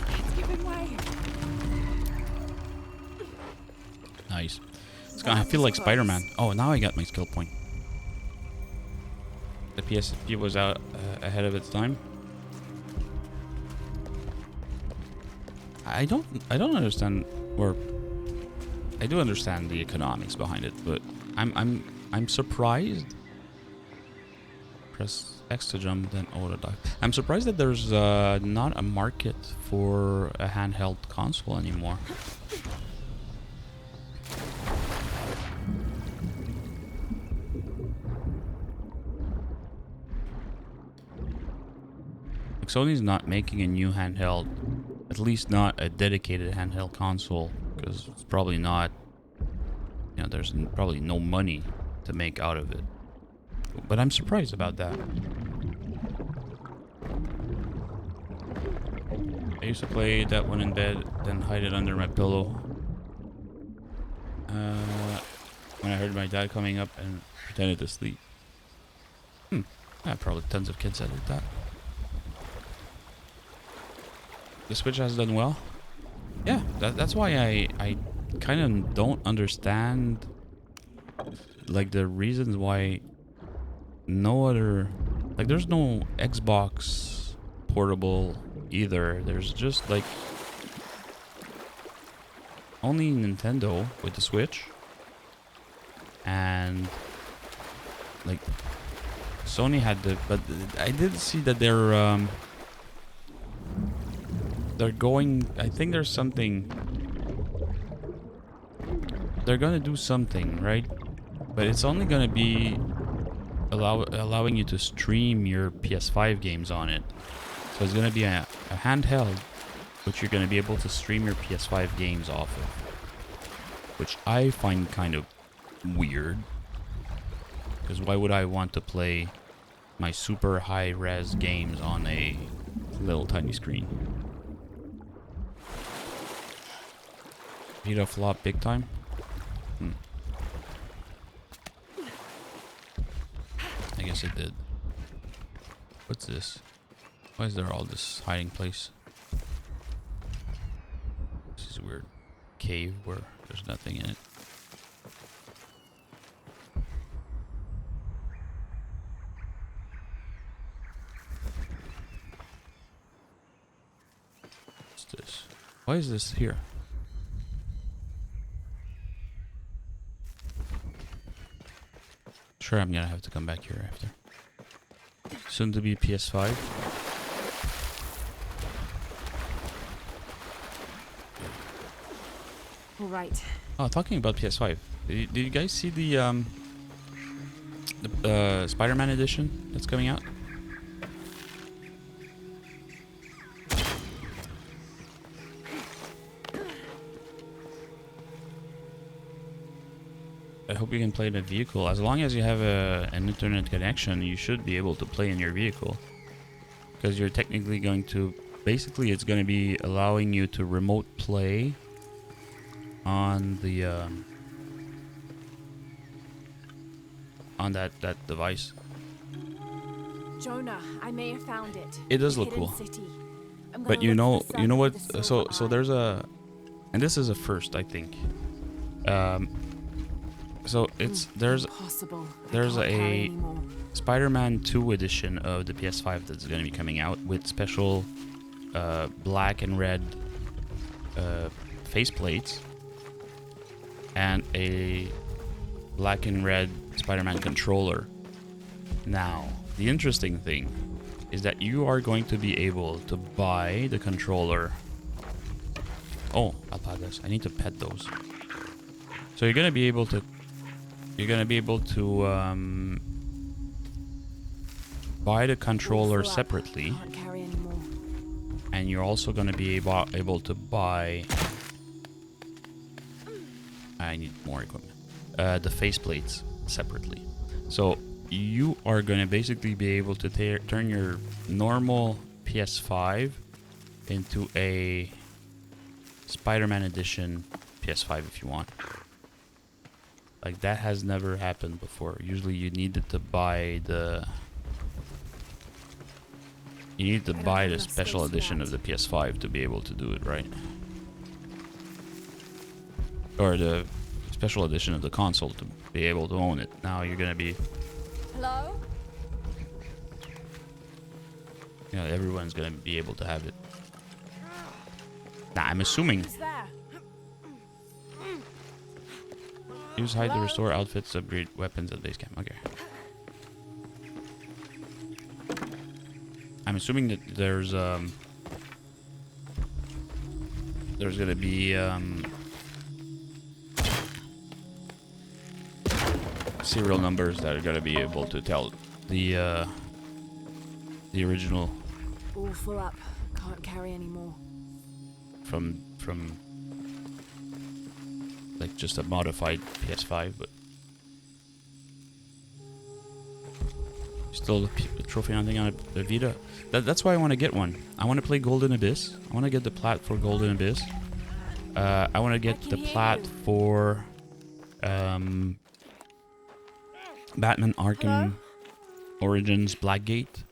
It's giving way. Nice. I feel like Spider-Man. Oh, now I got my skill point. The PSP was out ahead of its time. I don't understand, or I do understand the economics behind it, but I'm surprised. Press X to jump, then O to dive. I'm surprised that there's not a market for a handheld console anymore. Like Sony's not making a new handheld, at least not a dedicated handheld console because it's probably not, you know, there's probably no money to make out of it. But I'm surprised about that. I used to play that one in bed, then hide it under my pillow. When I heard my dad coming up and pretended to sleep. Yeah, probably tons of kids that did that. The Switch has done well. Yeah, that's why I kind of don't understand, like, the reasons why no other, like, there's no Xbox portable either. There's just like only Nintendo with the Switch, and like Sony had the, but I did see that they're going, I think there's something, they're gonna do something, right? But it's only gonna be allowing you to stream your PS5 games on it. So it's gonna be a handheld, but you're gonna be able to stream your PS5 games off of, which I find kind of weird. Because why would I want to play my super high-res games on a little tiny screen? Vita flop big time? I guess it did. What's this? Why is there all this hiding place? This is a weird cave where there's nothing in it. What's this? Why is this here? Sure, I'm gonna have to come back here after. Soon to be PS5. All right. Oh, talking about PS5, did you guys see the Spider-Man edition that's coming out? I hope you can play in a vehicle. As long as you have an internet connection, you should be able to play in your vehicle. Because you're technically going to... Basically, it's going to be allowing you to remote play on the... on that device. Jonah, I may have found it. It does The look hidden cool. city. I'm But gonna you look for know the what? circle with the So silver eye. there's a... And this is a first, I think. So there's Impossible. I there's can't carry a anymore. Spider-Man 2 edition of the PS5 that's going to be coming out with special black and red faceplates and a black and red Spider-Man controller. Now, the interesting thing is that you are going to be able to buy the controller. Oh, alpacas. I need to pet those. So you're going to be able to buy the controller Full up. separately, Can't carry anymore. and you're also going to be able to buy... I need more equipment. The faceplates separately. So you are going to basically be able to turn your normal PS5 into a Spider-Man edition PS5 if you want. Like, that has never happened before. Usually you needed to buy the... You need to I don't buy have the enough special space for edition that. of the PS5 to be able to do it, right? Or the special edition of the console to be able to own it. Now you're gonna be... Hello? You know, everyone's gonna be able to have it. Nah, I'm assuming... Who's there? Use hide to Hello? restore outfits, upgrade weapons at base camp. Okay. I'm assuming that there's gonna be serial numbers that are gonna be able to tell the original All full up. Can't carry anymore. from like just a modified PS5, but still a trophy hunting on a Vita. That's why I want to get one. I want to play Golden Abyss. I want to get the plat for Golden Abyss. I want to get the plat for Batman Arkham Origins Blackgate.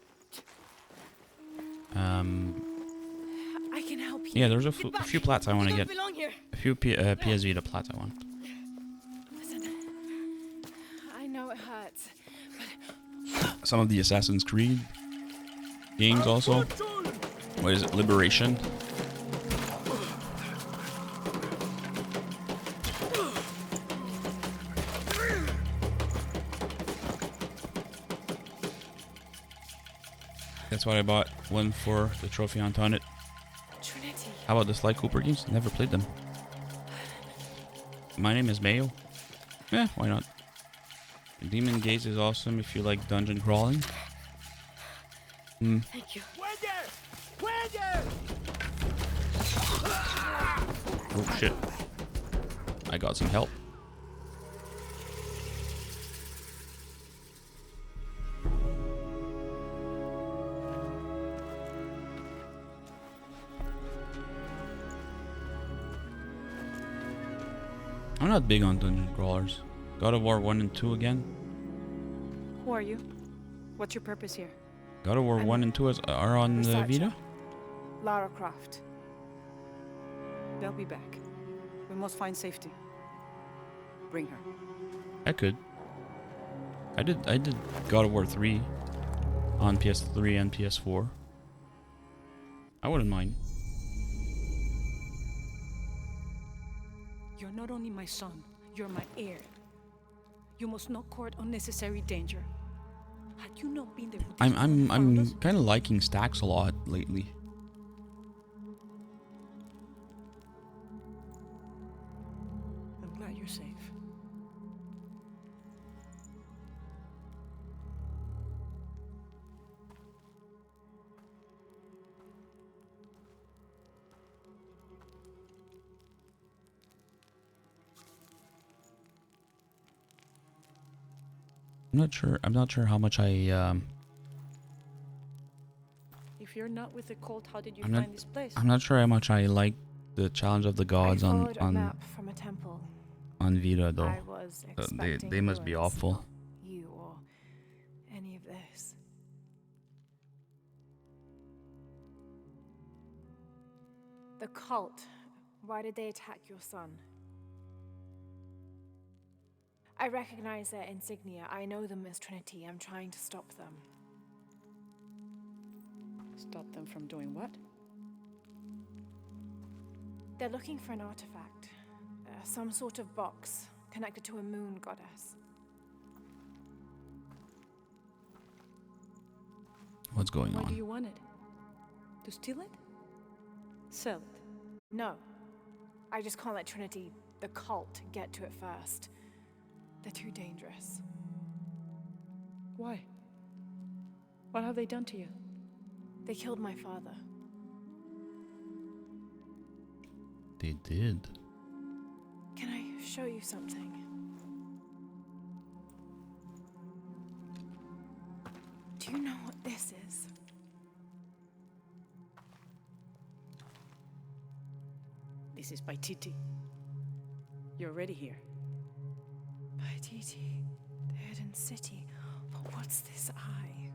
I can help you. Yeah, there's a few plats I want to get. Belong here. A few PS Vita plats I want. Listen, I know it hurts. Some of the Assassin's Creed games also. What is it? Liberation. That's what I bought. One for the trophy hunt on it. Trinity. How about the Sly Cooper games? Never played them. My Name is Mayo. Yeah, why not? Demon Gaze is awesome if you like dungeon crawling. Thank you. Oh shit. I got some help. I'm not big on dungeon crawlers. God of War 1 and 2 again. Who are you? What's your purpose here? God of War 1 and 2 are on the Vita? Lara Croft. They'll be back. We must find safety. Bring her. I could. I did God of War 3 on PS3 and PS4. I wouldn't mind. You're not only my son, you're my heir. You must not court unnecessary danger. Had you not been there, would these men harm us? I'm kind of liking Stax a lot lately. I'm glad you're safe. I'm not sure how much If you're not with the cult, how did you I'm not- find this place? I'm not sure how much I like the Challenge of the Gods I on followed a map from a temple. Vita though. I was expecting They must be ruins, awful. not you or any of this. The cult. Why did they attack your son? I recognize their insignia. I know them as Trinity. I'm trying to stop them. Stop them from doing what? They're looking for an artifact. Some sort of box connected to a moon goddess. What's going Why do on? you want it? To steal it? Sell it? No. I just can't let Trinity, the cult, get to it first. They're too dangerous. Why? What have they done to you? They killed my father. They did. Can I show you something? Do you know what this is? This is Paititi. You're already here. Paititi, the hidden city. But what's this eye?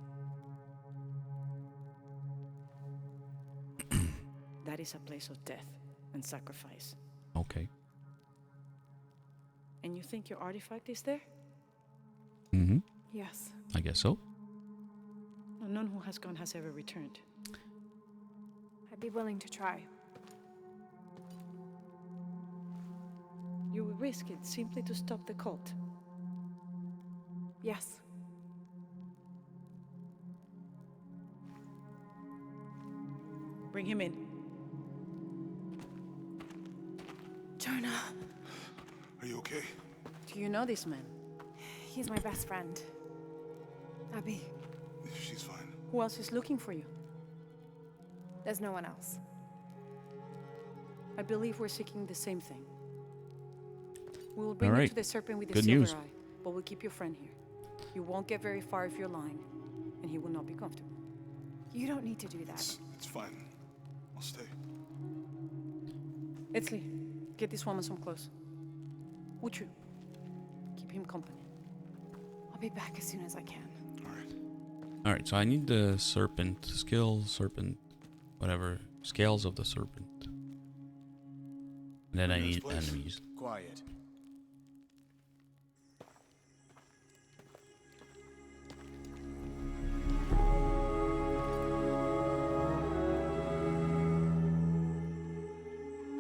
That is a place of death and sacrifice. Okay. And you think your artifact is there? Mm-hmm. Yes. I guess so. No, none who has gone has ever returned. I'd be willing to try. You would risk it simply to stop the cult. Yes. Bring him in. Jonah, Are you okay? Do you know this man? he's my best friend. Abby, She's fine. Who else is looking for you? there's no one else. I believe we're seeking the same thing. We'll bring you Alright. to the serpent with the Good silver news. eye, but we'll keep your friend here. You won't get very far if you're lying, and he will not be comfortable. You don't need to do that. It's fine. I'll stay. Etzli, get this woman some clothes. Uchu, keep him company. I'll be back as soon as I can. All right. Alright, so I need the serpent skill, serpent, whatever, scales of the serpent. And then I Nice need place. enemies. Quiet.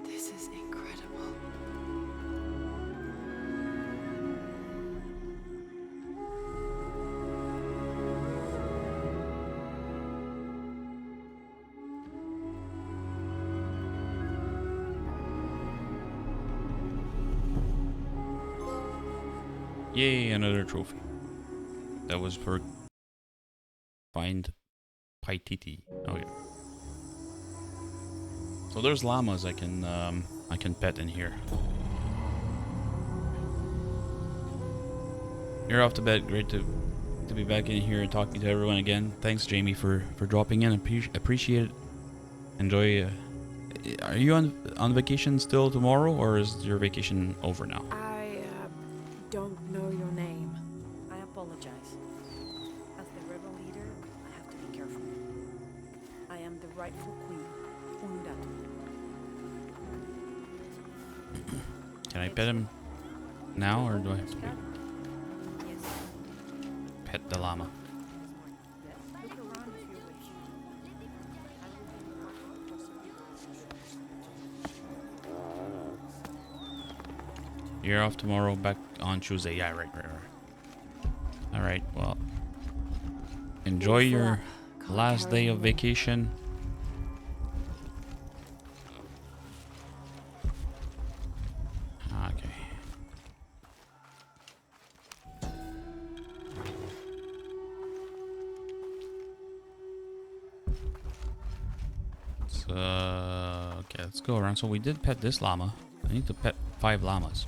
This is incredible. Yay, another trophy. That was for find Paititi. Oh yeah. So there's llamas I can pet in here. You're off to bed. Great to be back in here and talking to everyone again. Thanks, Jamie, for dropping in. Appreciate it. Enjoy. Are you on vacation still tomorrow, or is your vacation over now? I don't know your name. I apologize. As the rebel leader, I have to be careful. I am the rightful queen, Unuratu. Can I pet him now, or do I have to wait? Yes. Pet the llama? Look around if you wish. You're off tomorrow, back on Tuesday. Yeah, right. Alright, well. Enjoy Full your up. Can't last carry day of anymore. vacation. Okay. Okay, let's go around. So we did pet this llama. I need to pet 5 llamas.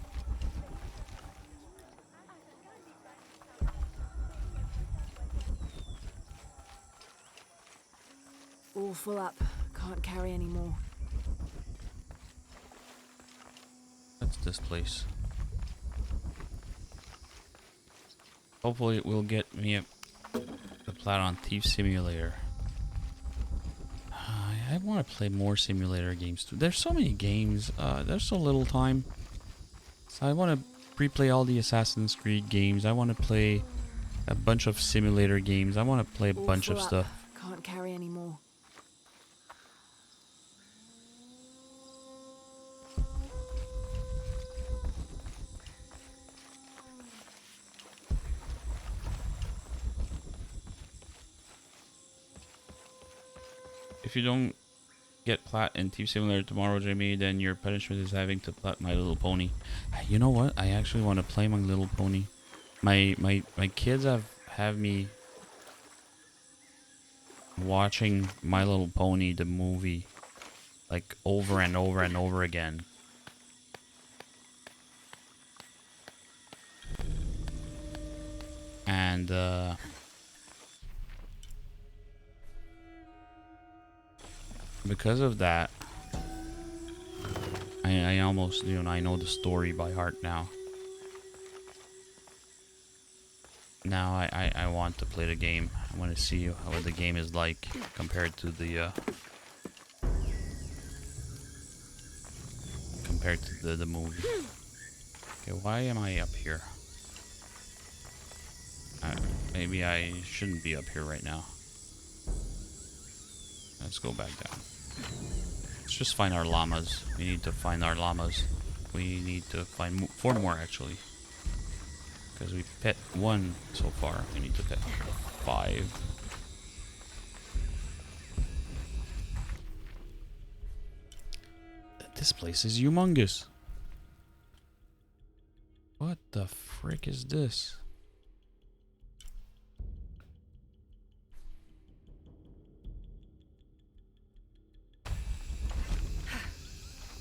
All full up. Can't carry anymore. That's this place. Hopefully it will get me the plat on Thief Simulator. I want to play more simulator games too. There's so many games. There's so little time. So I want to replay all the Assassin's Creed games. I want to play a bunch of simulator games. I want to play a All bunch of full up. stuff. Can't carry anymore. If you don't get plat in Thief Simulator tomorrow, Jamie, then your punishment is having to plat My Little Pony. You know what? I actually want to play My Little Pony. My kids have me watching My Little Pony the movie like over and over and over again. And because of that, I almost, I know the story by heart now. Now I want to play the game. I want to see what the game is like compared to the movie. Okay, why am I up here? Maybe I shouldn't be up here right now. Let's go back down. Let's just find our llamas. We need to find our llamas. We need to find 4 more actually. Because we pet 1 so far. We need to pet 5. This place is humongous. What the frick is this?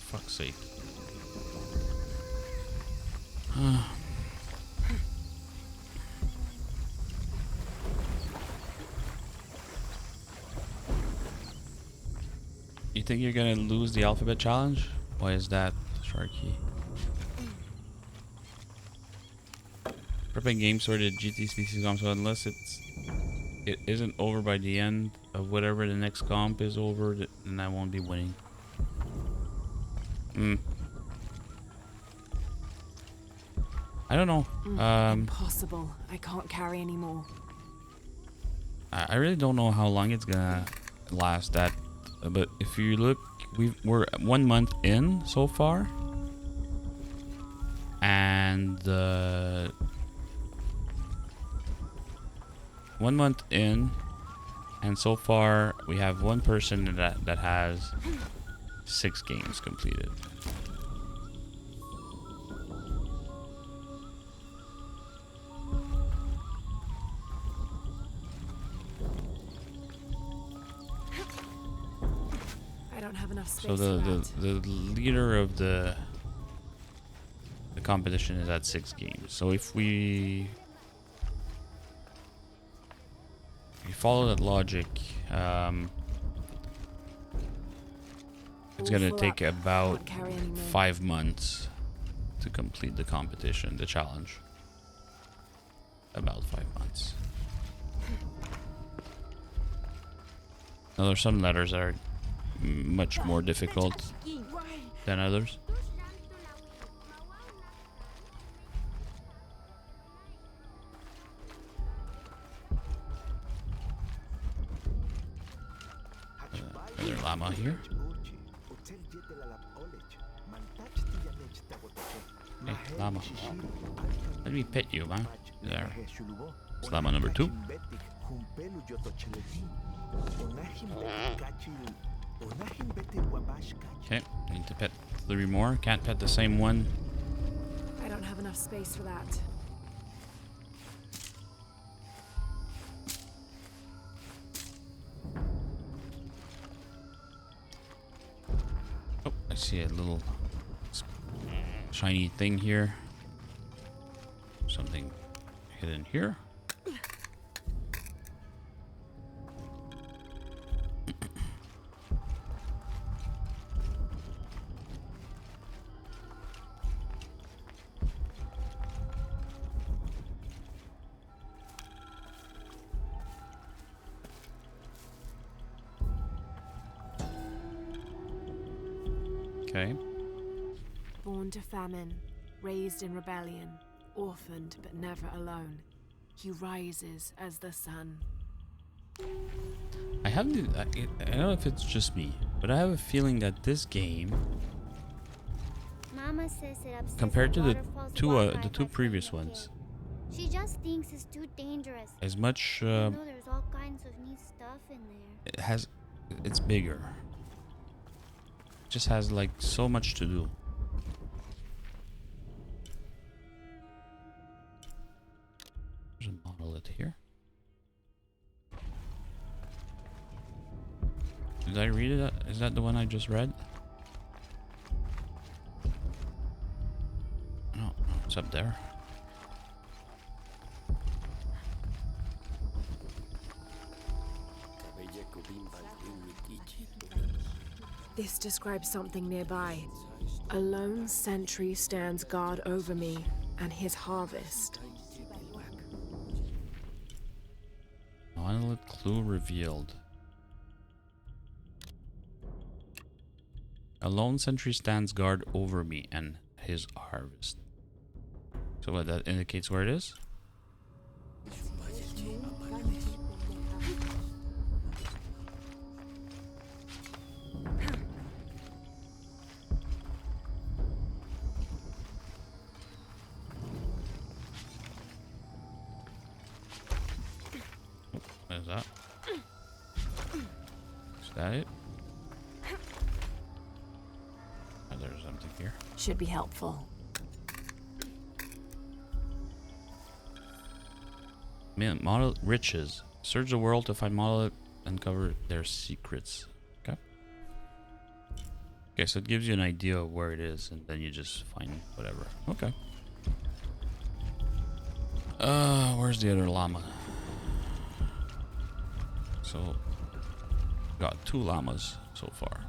Fuck's sake. You think you're gonna lose the alphabet challenge? Why is that, Sharky? Prepping games for the GT species comp, so unless it isn't over by the end of whatever the next comp is over, then I won't be winning. I don't know. Impossible. I can't carry anymore. I really don't know how long it's gonna last. That, but if you look, we're 1 month in so far, and 1 month in, and so far we have one person that has 6 games completed. I don't have enough space So for that. the leader of the competition is at 6 games. So if we follow that logic, it's gonna All take full up. about Can't carry anymore. 5 months to complete the competition, the challenge. About 5 months. Now there's some letters that are much more difficult than others. Another llama here. Hey, llama. Let me pet you, man. There. It's llama number 2. Okay, need to pet 3 more. Can't pet the same one. I don't have enough space for that. Oh, I see a little shiny thing here. Something hidden here. Okay. Born to famine, raised in rebellion, orphaned but never alone, he rises as the sun. I have the, I don't know if it's just me, but I have a feeling that this game, Mama says it upsets compared to the waterfall's two wildlife the two I've previous seen in the ones, cave. She just thinks it's too dangerous. is much. You know there's all kinds of neat stuff in there. It's bigger. It just has like so much to do. There's a monolith here. Did I read it? Is that the one I just read? No, it's up there. This describes something nearby. A lone sentry stands guard over me and his harvest. Monolith clue revealed. A lone sentry stands guard over me and his harvest. So what, that indicates where it is? What is that? Is that it? Oh, there's something here. Should be helpful. Man, Monolith riches. Search the world to find Monolith and uncover their secrets. Okay. Okay, so it gives you an idea of where it is, and then you just find whatever. Okay. Where's the other llama? So, got 2 llamas so far.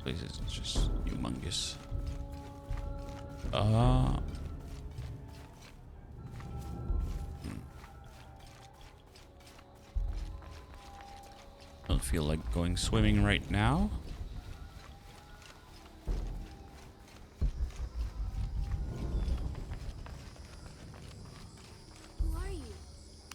Place is just humongous. Don't feel like going swimming right now. Who are you?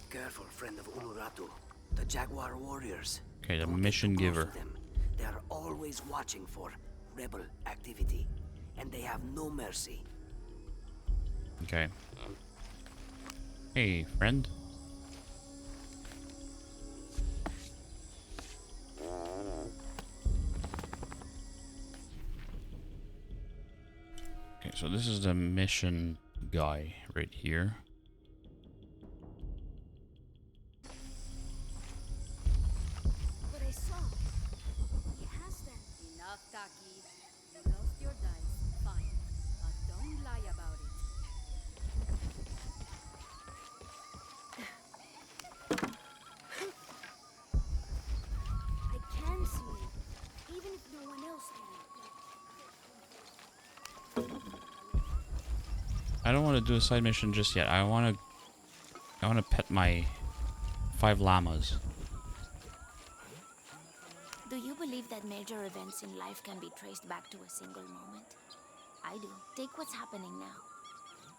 Careful, friend of Uluratu. The Jaguar warriors. Okay, the Don't get mission too close giver. to them. They are always watching for rebel activity, and they have no mercy. Okay. Hey, friend. Okay, so this is the mission guy right here. But I saw. He has them. Enough, Taki. You lost your dice. Fine. But don't lie about it. I can see it, even if no one else can. I don't want to do a side mission just yet. I want to pet my 5 llamas. Do you believe that major events in life can be traced back to a single moment? I do. Take what's happening now.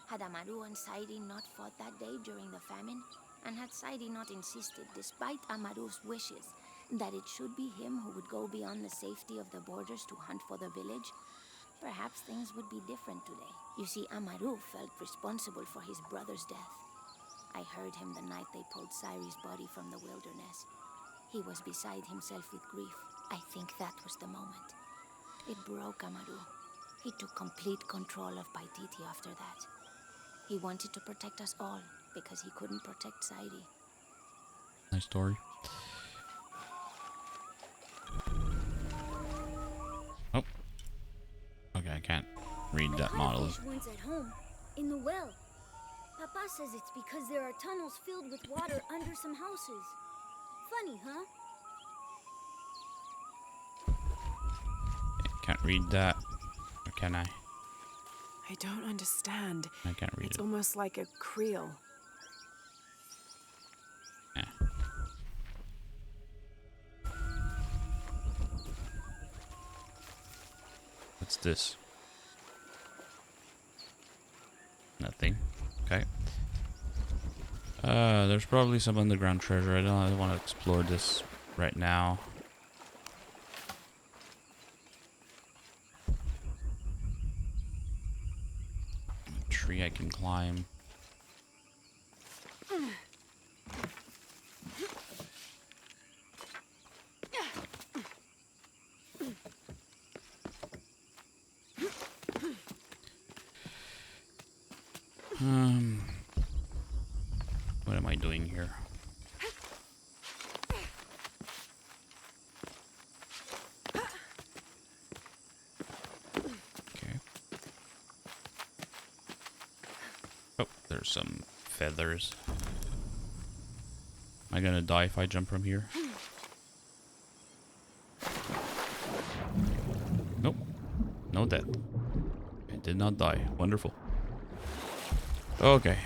Had Amaru and Saidi not fought that day during the famine, and had Saidi not insisted, despite Amaru's wishes, that it should be him who would go beyond the safety of the borders to hunt for the village, perhaps things would be different today. You see, Amaru felt responsible for his brother's death. I heard him the night they pulled Sairi's body from the wilderness. He was beside himself with grief. I think that was the moment. It broke Amaru. He took complete control of Paititi after that. He wanted to protect us all because he couldn't protect Sairi. Nice story. Oh. Okay, I can't read that model. Once at home, in the well. Papa says it's because there are tunnels filled with water under some houses. Funny, huh? Can't read that. Or can I? I don't understand. I can't read It's it. almost like a creel. Yeah. What's this? Nothing. Okay. There's probably some underground treasure. I don't want to explore this right now. A tree I can climb. What am I doing here? Okay. Oh, there's some feathers. Am I gonna die if I jump from here? Nope. No death. I did not die. Wonderful. Okay.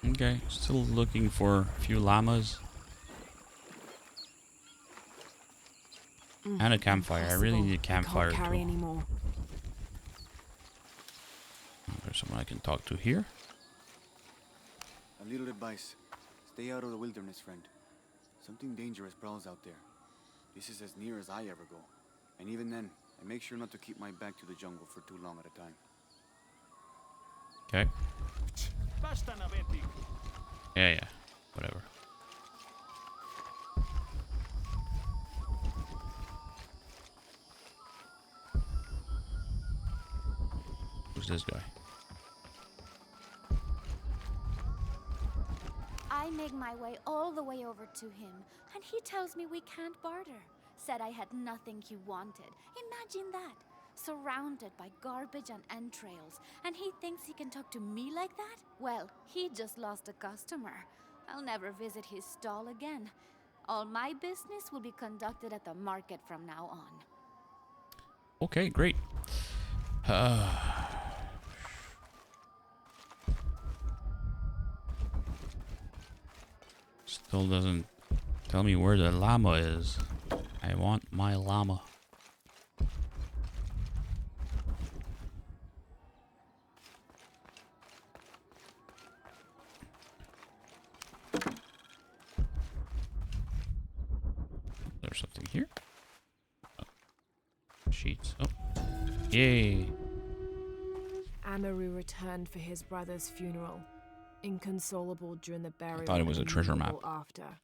Okay, still looking for a few llamas. And a campfire. I really need a campfire I can't carry too. anymore. There's someone I can talk to here. A little advice. Stay out of the wilderness, friend. Something dangerous prowls out there. This is as near as I ever go. And even then, I make sure not to keep my back to the jungle for too long at a time. Okay. Yeah, whatever. Who's this guy? I make my way all the way over to him, and he tells me we can't barter. Said I had nothing he wanted. Imagine that. Surrounded by garbage and entrails, and he thinks he can talk to me like that? Well, he just lost a customer. I'll never visit his stall again. All my business will be conducted at the market from now on. Okay, great. Still doesn't tell me where the llama is. I want my llama. There's something here. Oh. Sheets. Oh. Yay. Amaru returned for his brother's funeral, inconsolable during the burial. thought it was and a treasure map. immovable after.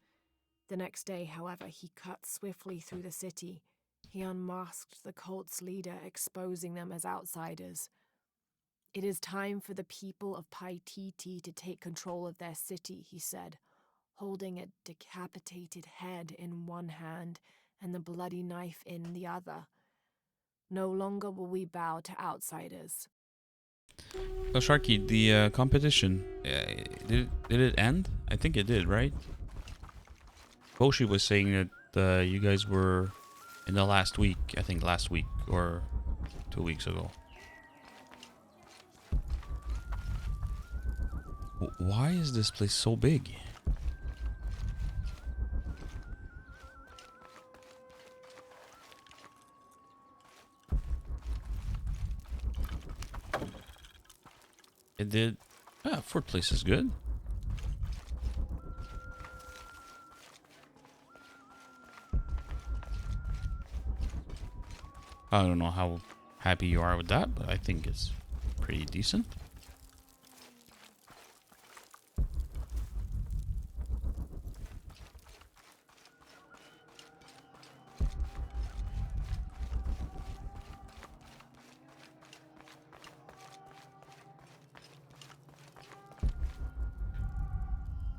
The next day, however, he cut swiftly through the city. He unmasked the cult's leader, exposing them as outsiders. It is time for the people of Paititi to take control of their city, he said, holding a decapitated head in one hand and the bloody knife in the other. No longer will we bow to outsiders. So Sharky, the competition, did it end? I think it did, right? Boshi was saying that you guys were in the last week. I think last week or 2 weeks ago. Why is this place so big? It did. Ah, Fort Place is good. I don't know how happy you are with that, but I think it's pretty decent.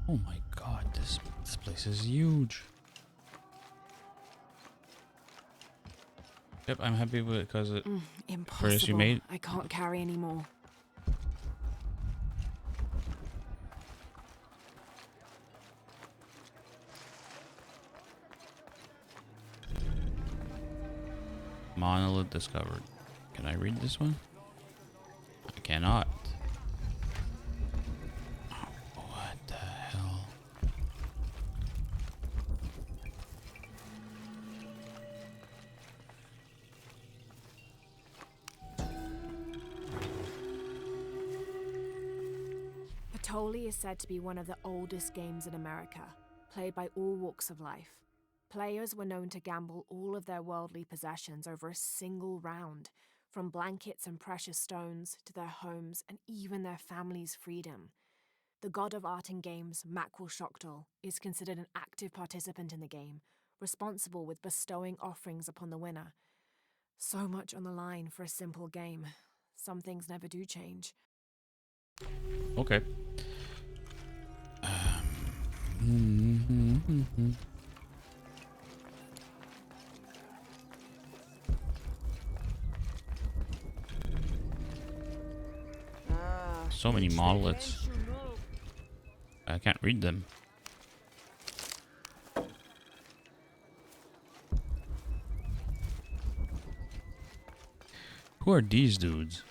Oh my god, this place is huge. Yep, I'm happy with it because it Impossible. you made. I can't carry anymore. Monolith discovered. Can I read this one? I cannot. What the hell? Patoli is said to be one of the oldest games in America, played by all walks of life. Players were known to gamble all of their worldly possessions over a single round, from blankets and precious stones to their homes and even their family's freedom. The god of art and games, Makwul Shokdal, is considered an active participant in the game, responsible with bestowing offerings upon the winner. So much on the line for a simple game. Some things never do change. Okay. So many monoliths. I can't read them. Who are these dudes?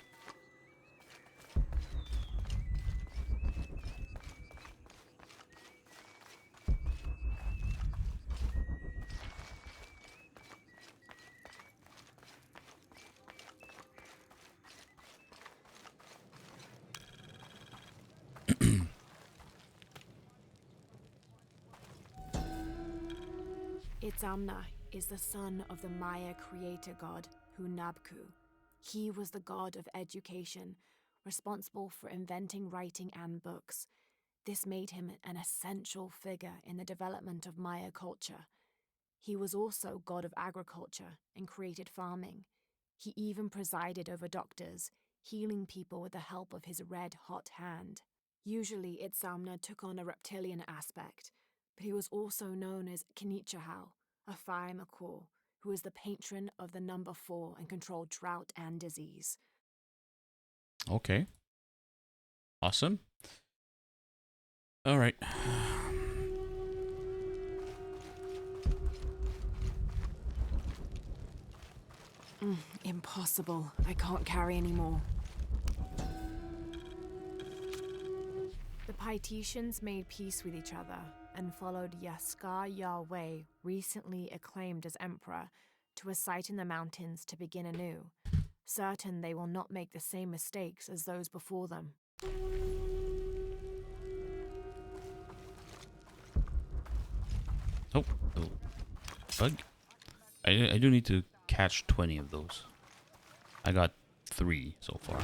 Itzamna is the son of the Maya creator god, Hunabku. He was the god of education, responsible for inventing writing and books. This made him an essential figure in the development of Maya culture. He was also god of agriculture and created farming. He even presided over doctors, healing people with the help of his red-hot hand. Usually, Itzamna took on a reptilian aspect, but he was also known as Kinichahau, a fire Macaw, who was the patron of the number 4 and controlled drought and disease. Okay. Awesome. All right. Impossible. I can't carry anymore. The Paititians made peace with each other and followed Yaskar Yahweh, recently acclaimed as emperor, to a site in the mountains to begin anew, certain they will not make the same mistakes as those before them. Oh, bug. I do need to catch 20 of those. I got 3 so far.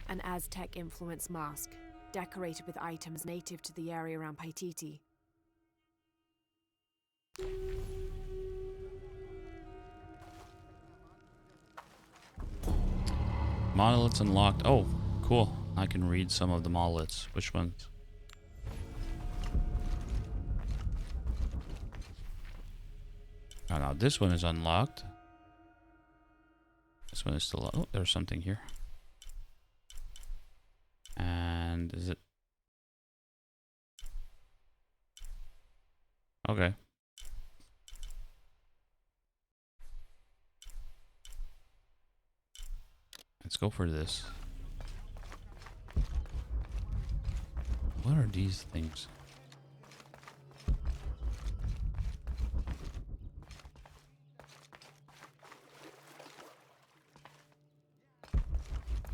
An Aztec-influenced mask, decorated with items native to the area around Paititi. Monoliths unlocked. Oh, cool. I can read some of the monoliths. Which ones? Oh, now this one is unlocked. This one is still... Oh, there's something here. And is it... Okay. Let's go for this. What are these things?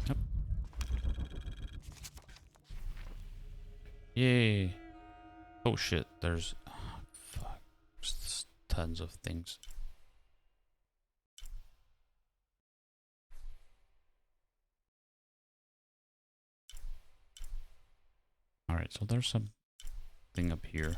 Yep. Yay. Oh shit, there's... fuck. There's tons of things. Alright, so there's something up here.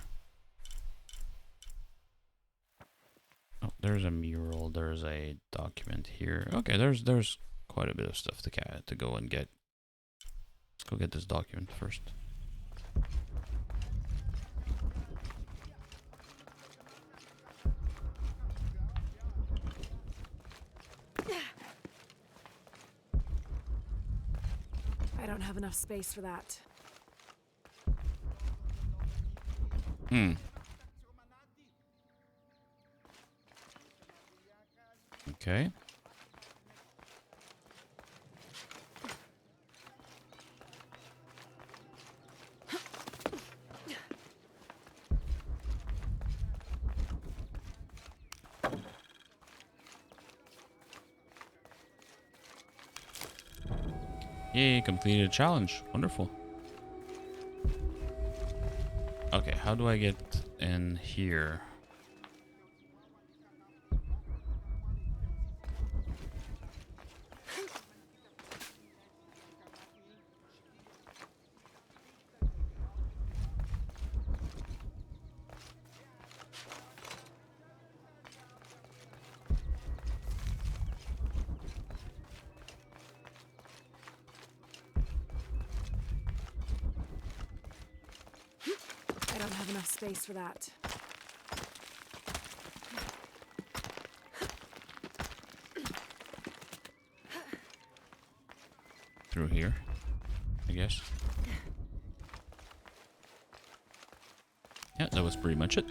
Oh, there's a mural, there's a document here. Okay, there's quite a bit of stuff to go and get. Let's go get this document first. I don't have enough space for that. Okay. Yay, completed a challenge. Wonderful. Okay, how do I get in here? I don't have enough space for that. Through here, I guess. Yeah, that was pretty much it.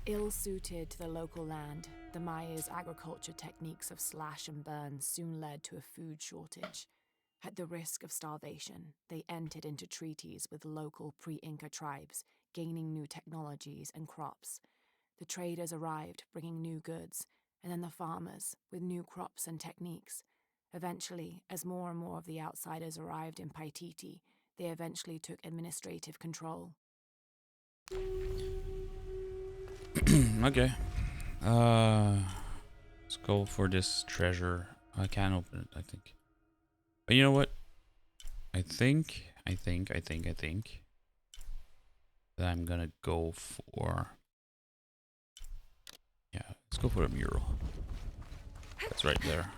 Ill-suited to the local land, the Mayas' agriculture techniques of slash and burn soon led to a food shortage. At the risk of starvation, they entered into treaties with local pre-Inca tribes, gaining new technologies and crops. The traders arrived, bringing new goods, and then the farmers, with new crops and techniques. Eventually, as more and more of the outsiders arrived in Paititi, they eventually took administrative control. Okay. Let's go for this treasure. I can't open it, I think. But you know what? I think that I'm gonna go for... Yeah, let's go for a mural. That's right there.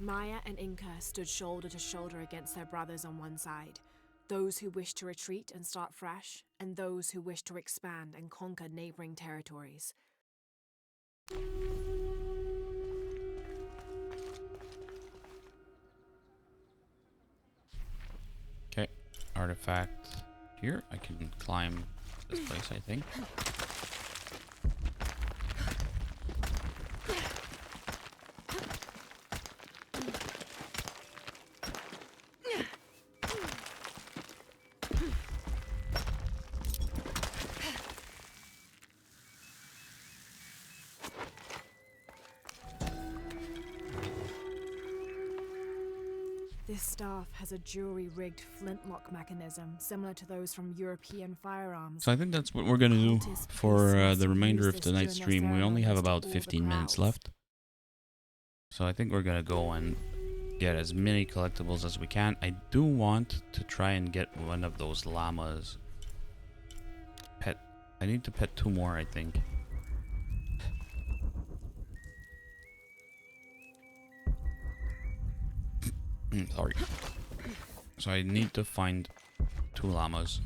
Maya and Inca stood shoulder to shoulder against their brothers on one side. Those who wished to retreat and start fresh, and those who wished to expand and conquer neighboring territories. Okay, artifact here. I can climb this place, I think. This staff has a jury-rigged flintlock mechanism similar to those from European firearms. So I think that's what we're gonna do for the remainder of tonight's stream. We only have about 15 minutes left. So I think we're gonna go and get as many collectibles as we can. I do want to try and get one of those llamas. Pet. I need to pet 2 more, I think. Sorry. So I need to find 2 llamas.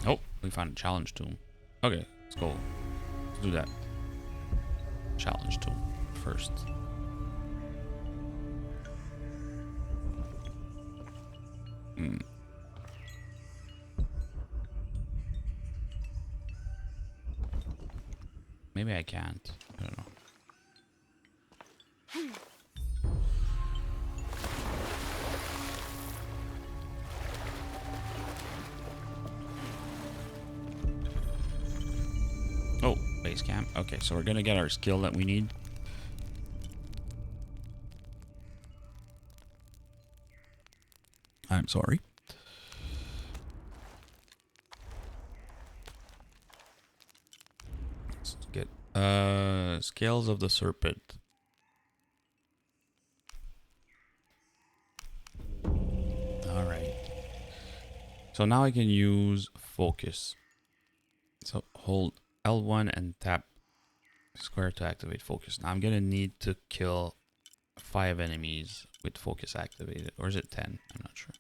Oh, we found a challenge tomb. Okay, let's go. Let's do that. Challenge tomb first. Maybe I can't. I don't know. Oh, base camp. Okay, so we're gonna get our skill that we need. I'm sorry. Let's get Scales of the Serpent. Alright. So now I can use focus. So hold L1 and tap square to activate focus. Now I'm gonna need to kill 5 enemies with focus activated. Or is it 10? I'm not sure.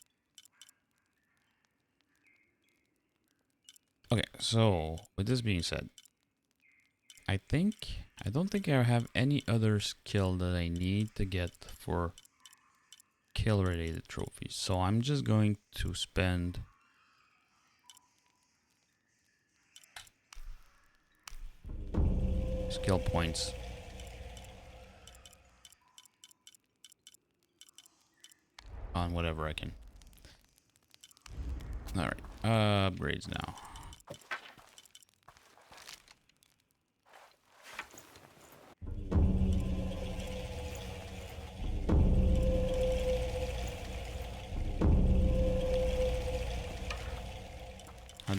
Okay, so with this being said, I don't think I have any other skill that I need to get for kill related trophies. So I'm just going to spend skill points on whatever I can. Alright, upgrades now.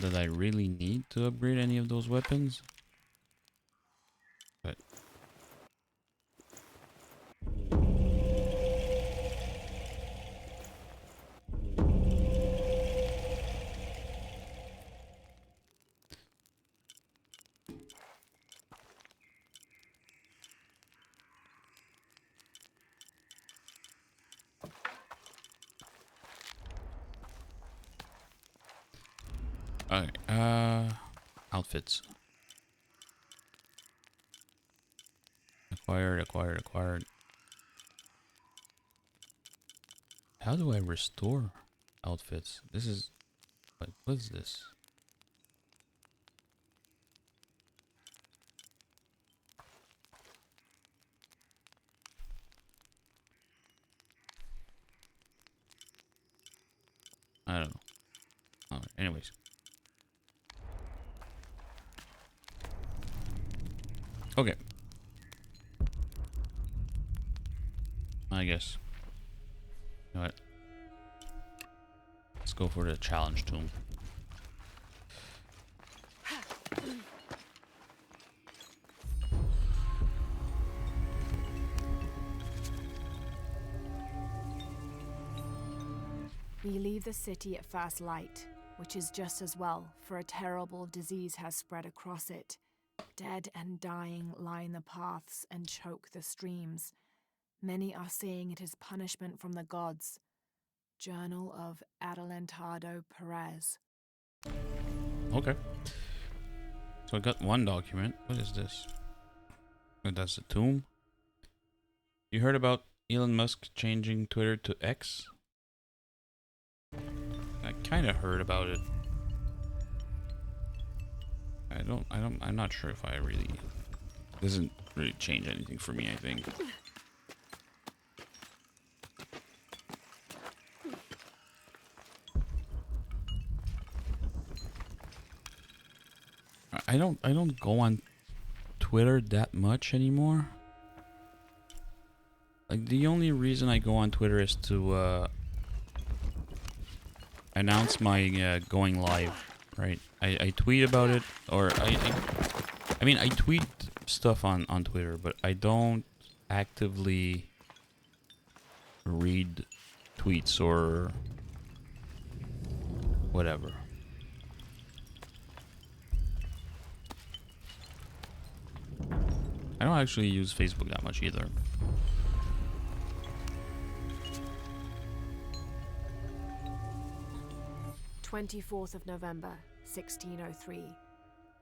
Did I really need to upgrade any of those weapons? But okay, outfits. Acquired. How do I restore outfits? This is like, what is this? I don't know. Alright, anyways. Okay. I guess. You know what? Let's go for the challenge tomb. We leave the city at first light, which is just as well, for a terrible disease has spread across it. Dead and dying line the paths and choke the streams. Many are saying it is punishment from the gods. Journal of Adelantado Perez. Okay. So I got one document. What is this? Oh, that's the tomb. You heard about Elon Musk changing Twitter to X? I kind of heard about it. I'm not sure if I really... Doesn't really change anything for me, I think. I don't go on Twitter that much anymore. Like, the only reason I go on Twitter is to announce my going live, right? I tweet about it, or I mean I tweet stuff on Twitter, but I don't actively read tweets or whatever. I don't actually use Facebook that much either. November 1603.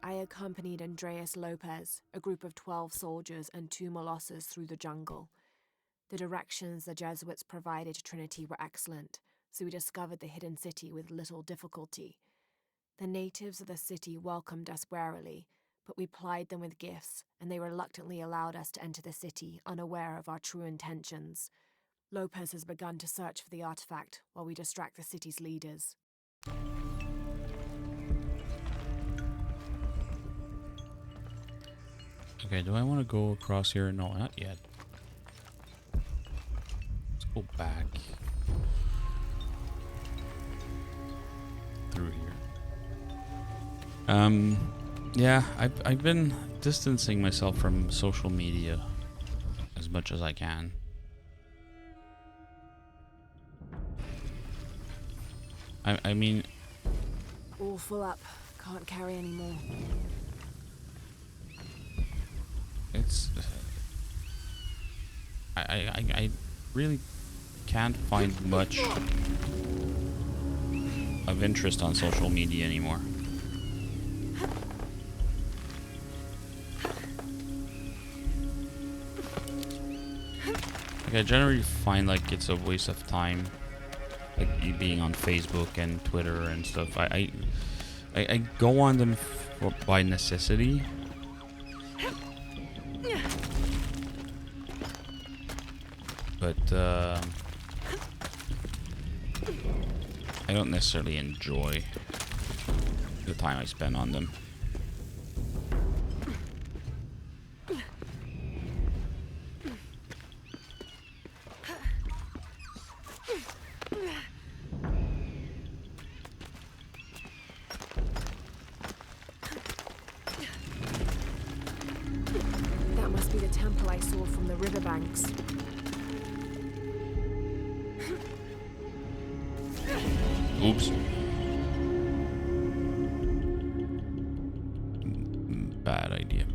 I accompanied Andreas Lopez, a group of 12 soldiers and 2 Molosses through the jungle. The directions the Jesuits provided to Trinity were excellent, so we discovered the hidden city with little difficulty. The natives of the city welcomed us warily, but we plied them with gifts, and they reluctantly allowed us to enter the city, unaware of our true intentions. Lopez has begun to search for the artifact while we distract the city's leaders. Okay, do I want to go across here? No, not yet. Let's go back through here. Yeah, I've been distancing myself from social media as much as I can. I mean, All full up. Can't carry any more. it's I really can't find much of interest on social media anymore. Like, I generally find like it's a waste of time, like you being on Facebook and Twitter and stuff. I go on them by necessity. But I don't necessarily enjoy the time I spend on them. That must be the temple I saw from the riverbanks. Oops. Bad idea.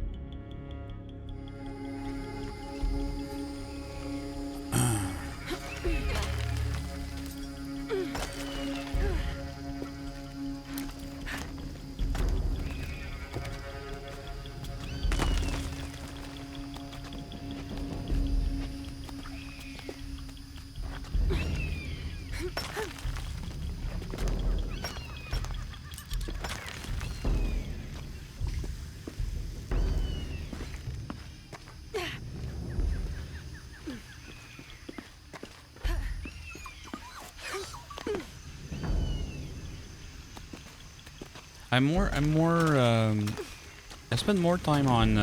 I spend more time on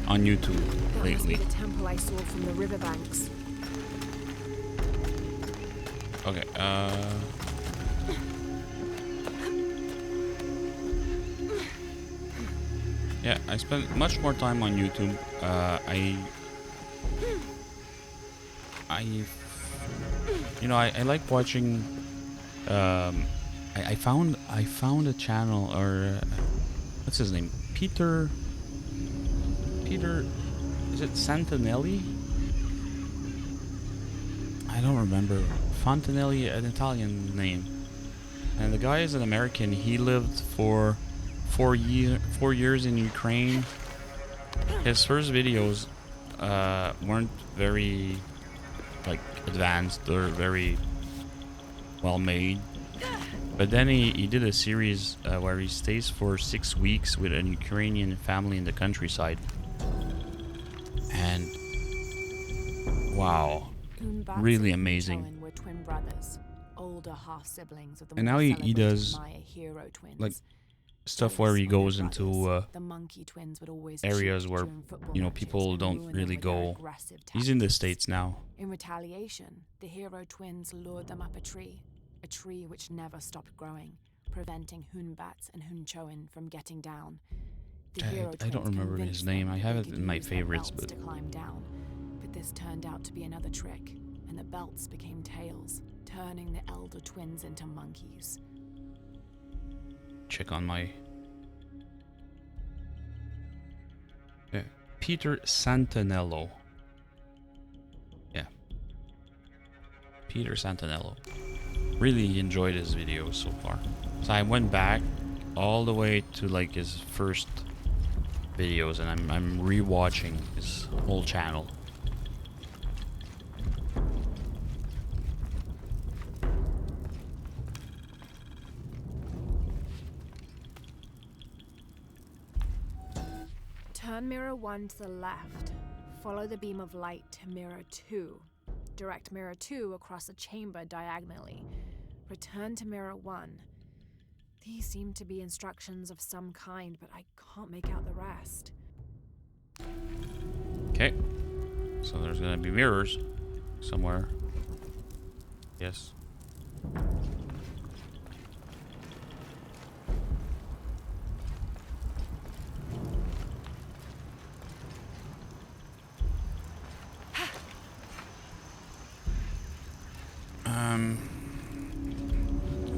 YouTube That must lately. be the temple I saw from the riverbanks. Okay, yeah, I spend much more time on YouTube. I like watching I found a channel, or what's his name? Peter, is it Santinelli? I don't remember. Fontanelli, an Italian name. And the guy is an American. He lived for 4 years in Ukraine. His first videos weren't very like advanced or very well made. But then he did a series where he stays for 6 weeks with an Ukrainian family in the countryside. And wow, Hunbats really and amazing. Hunchoin were twin brothers, older half siblings of the And more now he celebrated does, Maya hero twins. like, stuff Jealous where he of their goes brothers, into the monkey twins would always areas cheat where, during football you know, matches people and don't ruin them really with their go. aggressive He's in the tactics. States now. In retaliation, the hero twins lured them up a tree which never stopped growing, preventing Hunbats and Hunchoin from getting down. The hero I don't twins remember his convinced name. them I that have they it could in my use their favorites, belts but to climb down. But this turned out to be another trick, and the belts became tails, turning the elder twins into monkeys. check on my Peter Santinello. Yeah, Peter Santinello. Really enjoyed his videos so far. So I went back all the way to like his first videos, and I'm rewatching his whole channel. Turn mirror 1 to the left. Follow the beam of light to mirror 2. Direct mirror 2 across the chamber diagonally. Return to mirror 1. These seem to be instructions of some kind, but I can't make out the rest. Okay, so there's gonna be mirrors somewhere. Yes.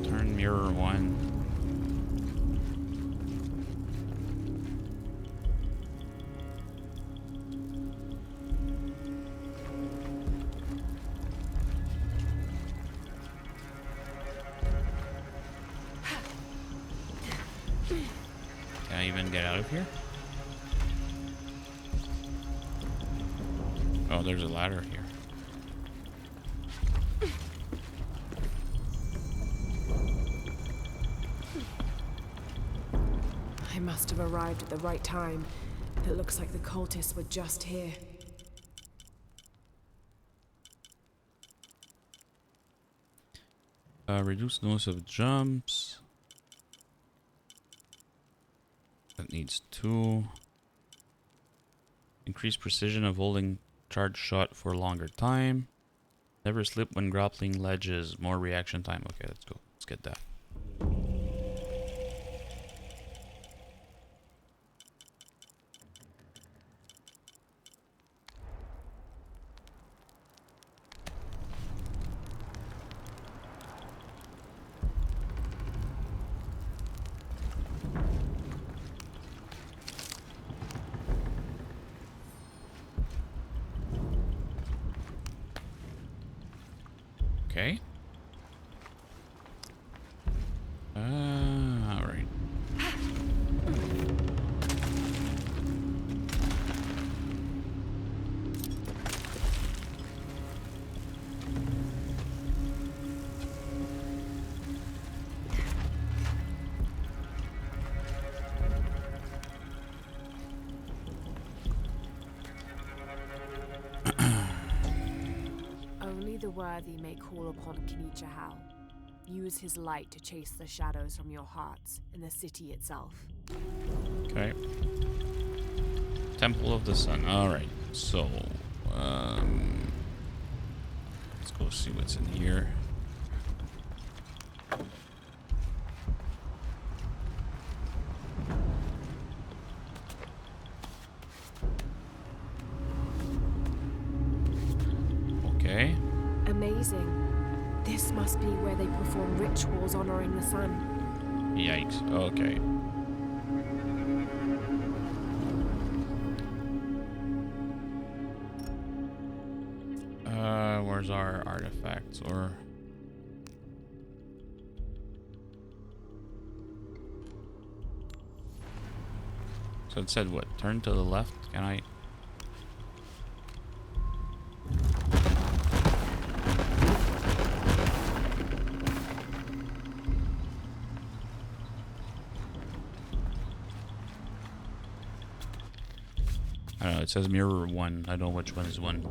Turn mirror 1. Can I even get out of here? Oh, there's a ladder here. I must have arrived at the right time. It looks like the cultists were just here. Reduce noise of jumps. That needs 2. Increase precision of holding charge shot for a longer time. Never slip when grappling ledges. More reaction time. Okay, let's go. Let's get that. Okay. All right. Only the worthy may call upon Kinichahal. Use his light to chase the shadows from your hearts in the city itself. Okay. Temple of the Sun. All right. So, let's go see what's in here. Okay. Amazing. The This must be where they perform rituals honoring the sun. Yikes. Okay. Where's our artifacts? Or so it said what? Turn to the left? Can I? I don't know, it says mirror 1. I don't know which one is 1.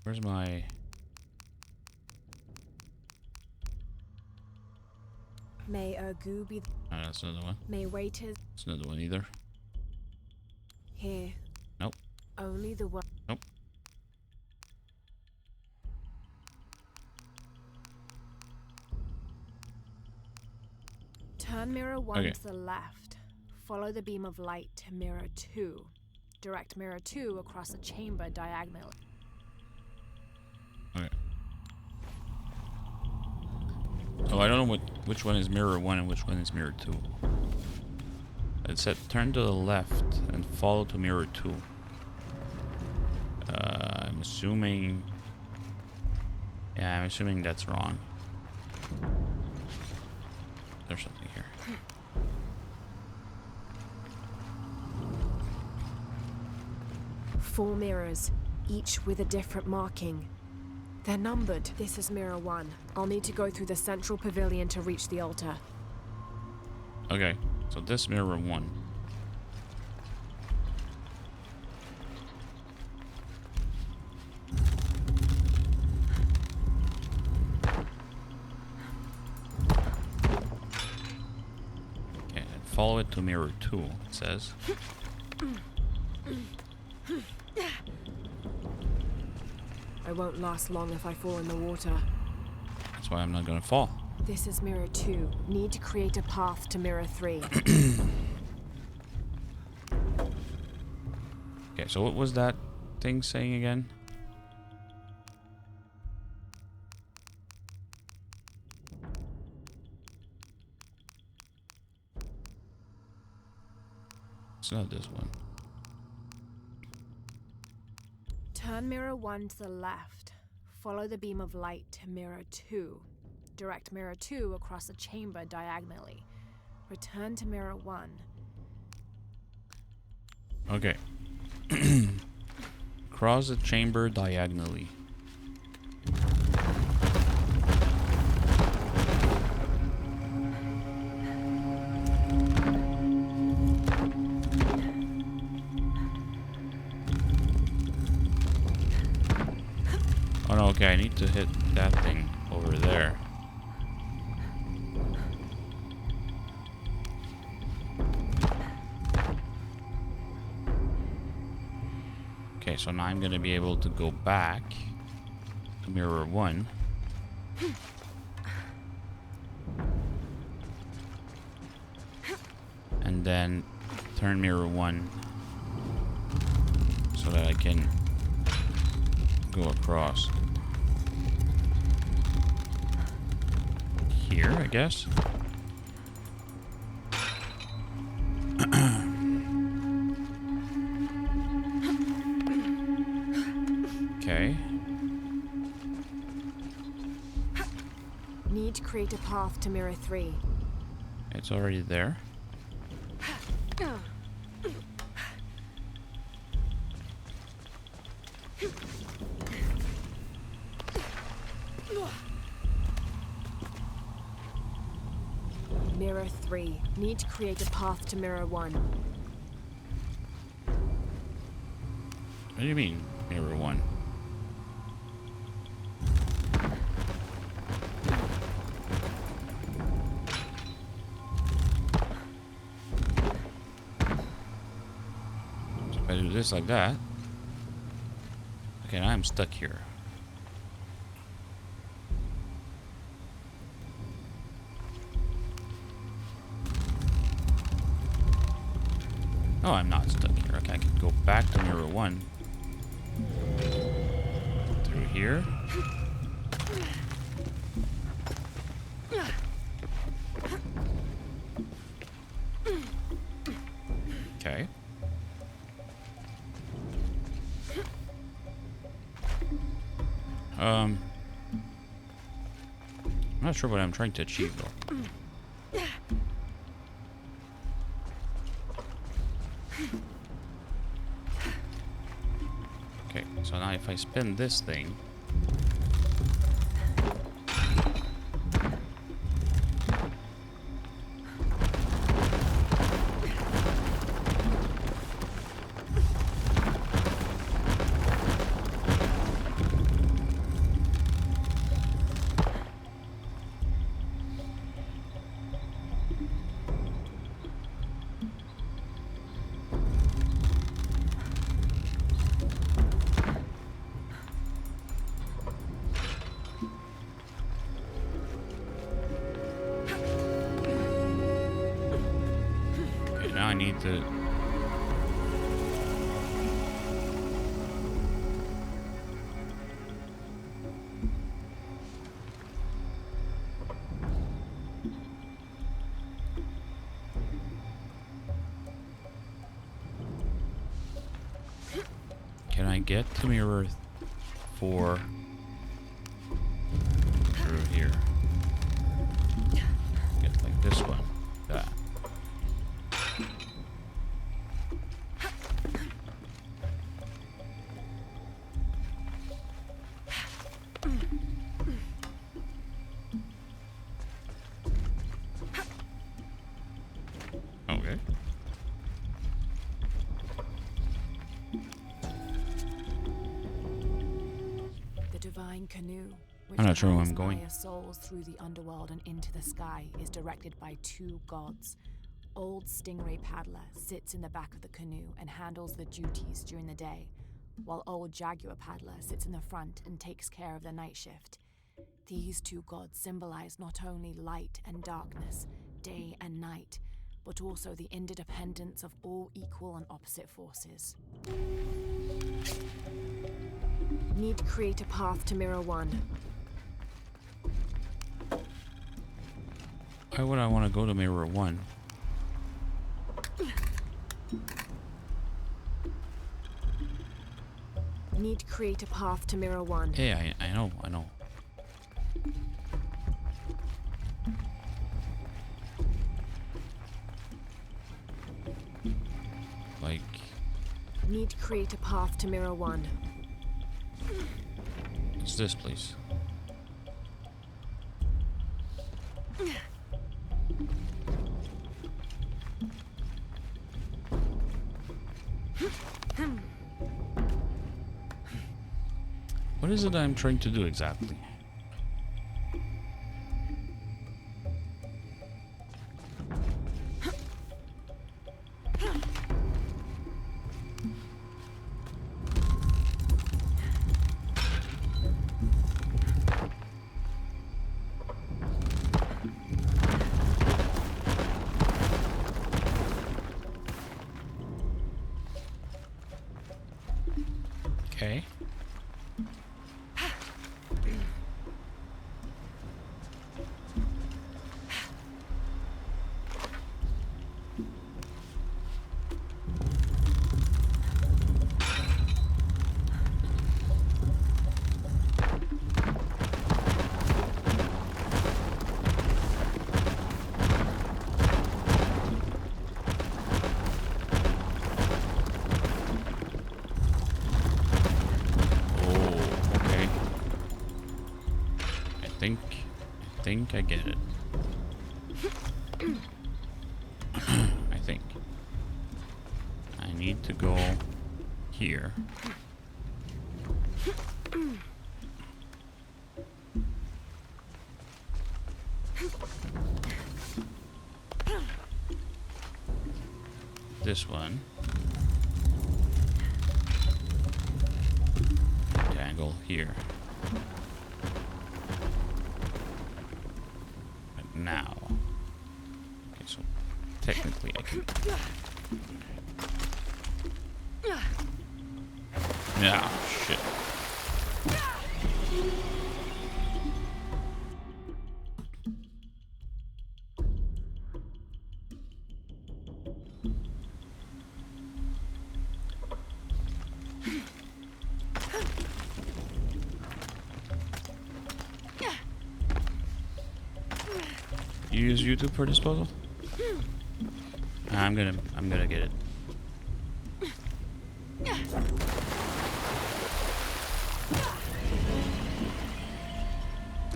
Where's my... May Ergu be... Oh, that's another one. May waiters... That's another one either. Here. Nope. Only the one... Nope. Turn mirror 1 Okay. to the left. Follow the beam of light to mirror 2. Direct mirror 2 across the chamber diagonally. Okay. Oh, I don't know which one is mirror 1 and which one is mirror 2. It said turn to the left and follow to mirror 2. I'm assuming... Yeah, I'm assuming that's wrong. There's something here. Four mirrors, each with a different marking. They're numbered. This is mirror 1. I'll need to go through the central pavilion to reach the altar. Okay, so this mirror 1. Okay, and follow it to mirror 2, it says. I won't last long if I fall in the water. That's why I'm not gonna fall. This is mirror 2. Need to create a path to mirror 3. Okay, so what was that thing saying again? It's not this one. Turn mirror 1 to the left. Follow the beam of light to mirror 2. Direct mirror 2 across the chamber diagonally. Return to mirror 1. Okay. Cross the chamber diagonally. Oh no, okay, I need to hit that thing over there. Okay, so now I'm gonna be able to go back to mirror 1. And then turn mirror 1 so that I can go across. Here, I guess. Okay. Need to create a path to mirror 3. It's already there. Mirror 3. Need to create a path to mirror 1. What do you mean, mirror 1? If I do this like that. Okay, now I'm stuck here. Oh, I'm not stuck here. Okay, I can go back to mirror 1. Through here. Okay. I'm not sure what I'm trying to achieve though. Okay, so now if I spin this thing. Now I need to... Can I get to mirror 4 through here? Get like this one. That. Okay. The divine canoe, which I'm not sure where carries I'm going. Maya souls through the underworld and into the sky, is directed by 2 gods. Old Stingray Paddler sits in the back of the canoe and handles the duties during the day, while Old Jaguar Paddler sits in the front and takes care of the night shift. These 2 gods symbolize not only light and darkness, day and night, but also the interdependence of all equal and opposite forces. Need to create a path to Mirror 1. Why would I want to go to mirror 1? Need to create a path to Mirror 1. Yeah, I know. Like... Need to create a path to Mirror 1. It's this place. What is it I'm trying to do exactly? Okay. I think I get it. I think. I need to go here. This one. here. But now. Okay, so technically I can. Yeah, shit. You use YouTube for this puzzle? I'm gonna get it.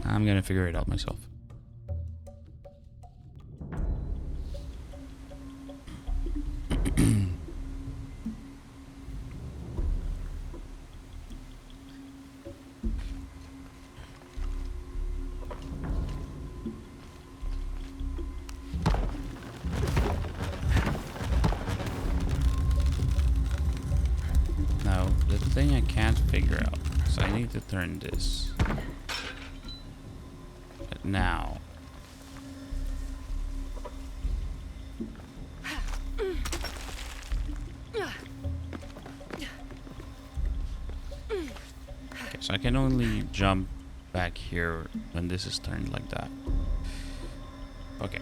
I'm gonna figure it out myself. Now, the thing I can't figure out is I need to turn this. But now. Okay, so I can only jump back here when this is turned like that. Okay.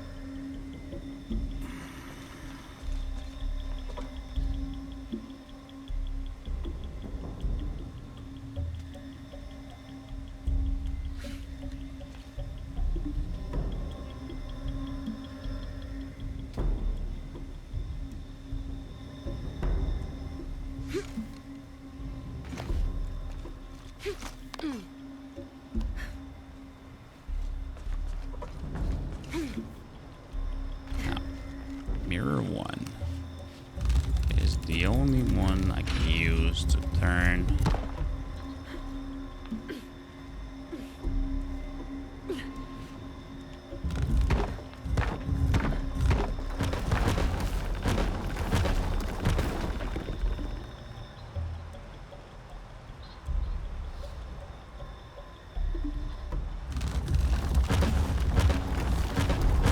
Mirror 1 is the only one I can use to turn.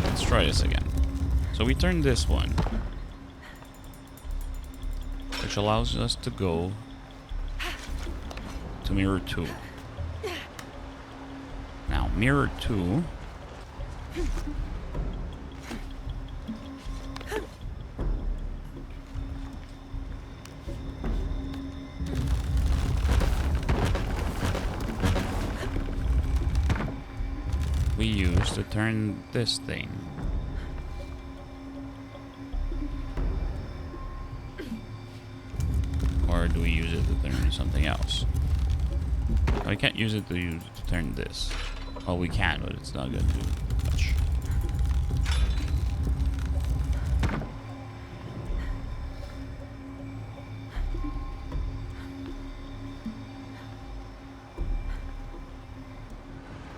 Let's try this again. So we turn this one, which allows us to go to mirror 2. Now, mirror 2 we use to turn this thing. Or do we use it to turn something else? I can't use it to turn this. Well, we can, but it's not going to do much.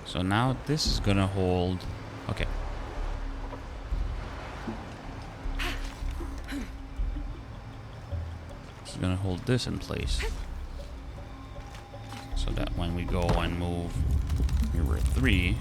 So now this is going to hold... Okay. Gonna hold this in place so that when we go and move mirror 3,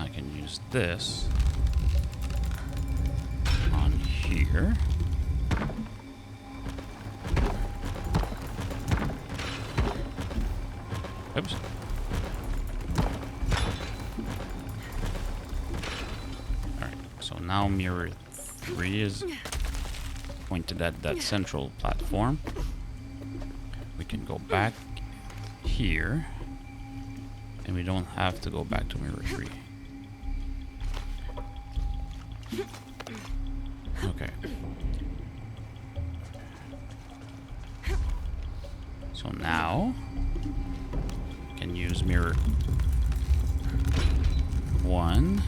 I can use this on here. Oops. Alright, so now mirror 3 is pointed at that central platform. We can go back here, and we don't have to go back to mirror 3. Okay. now I can use mirror 1.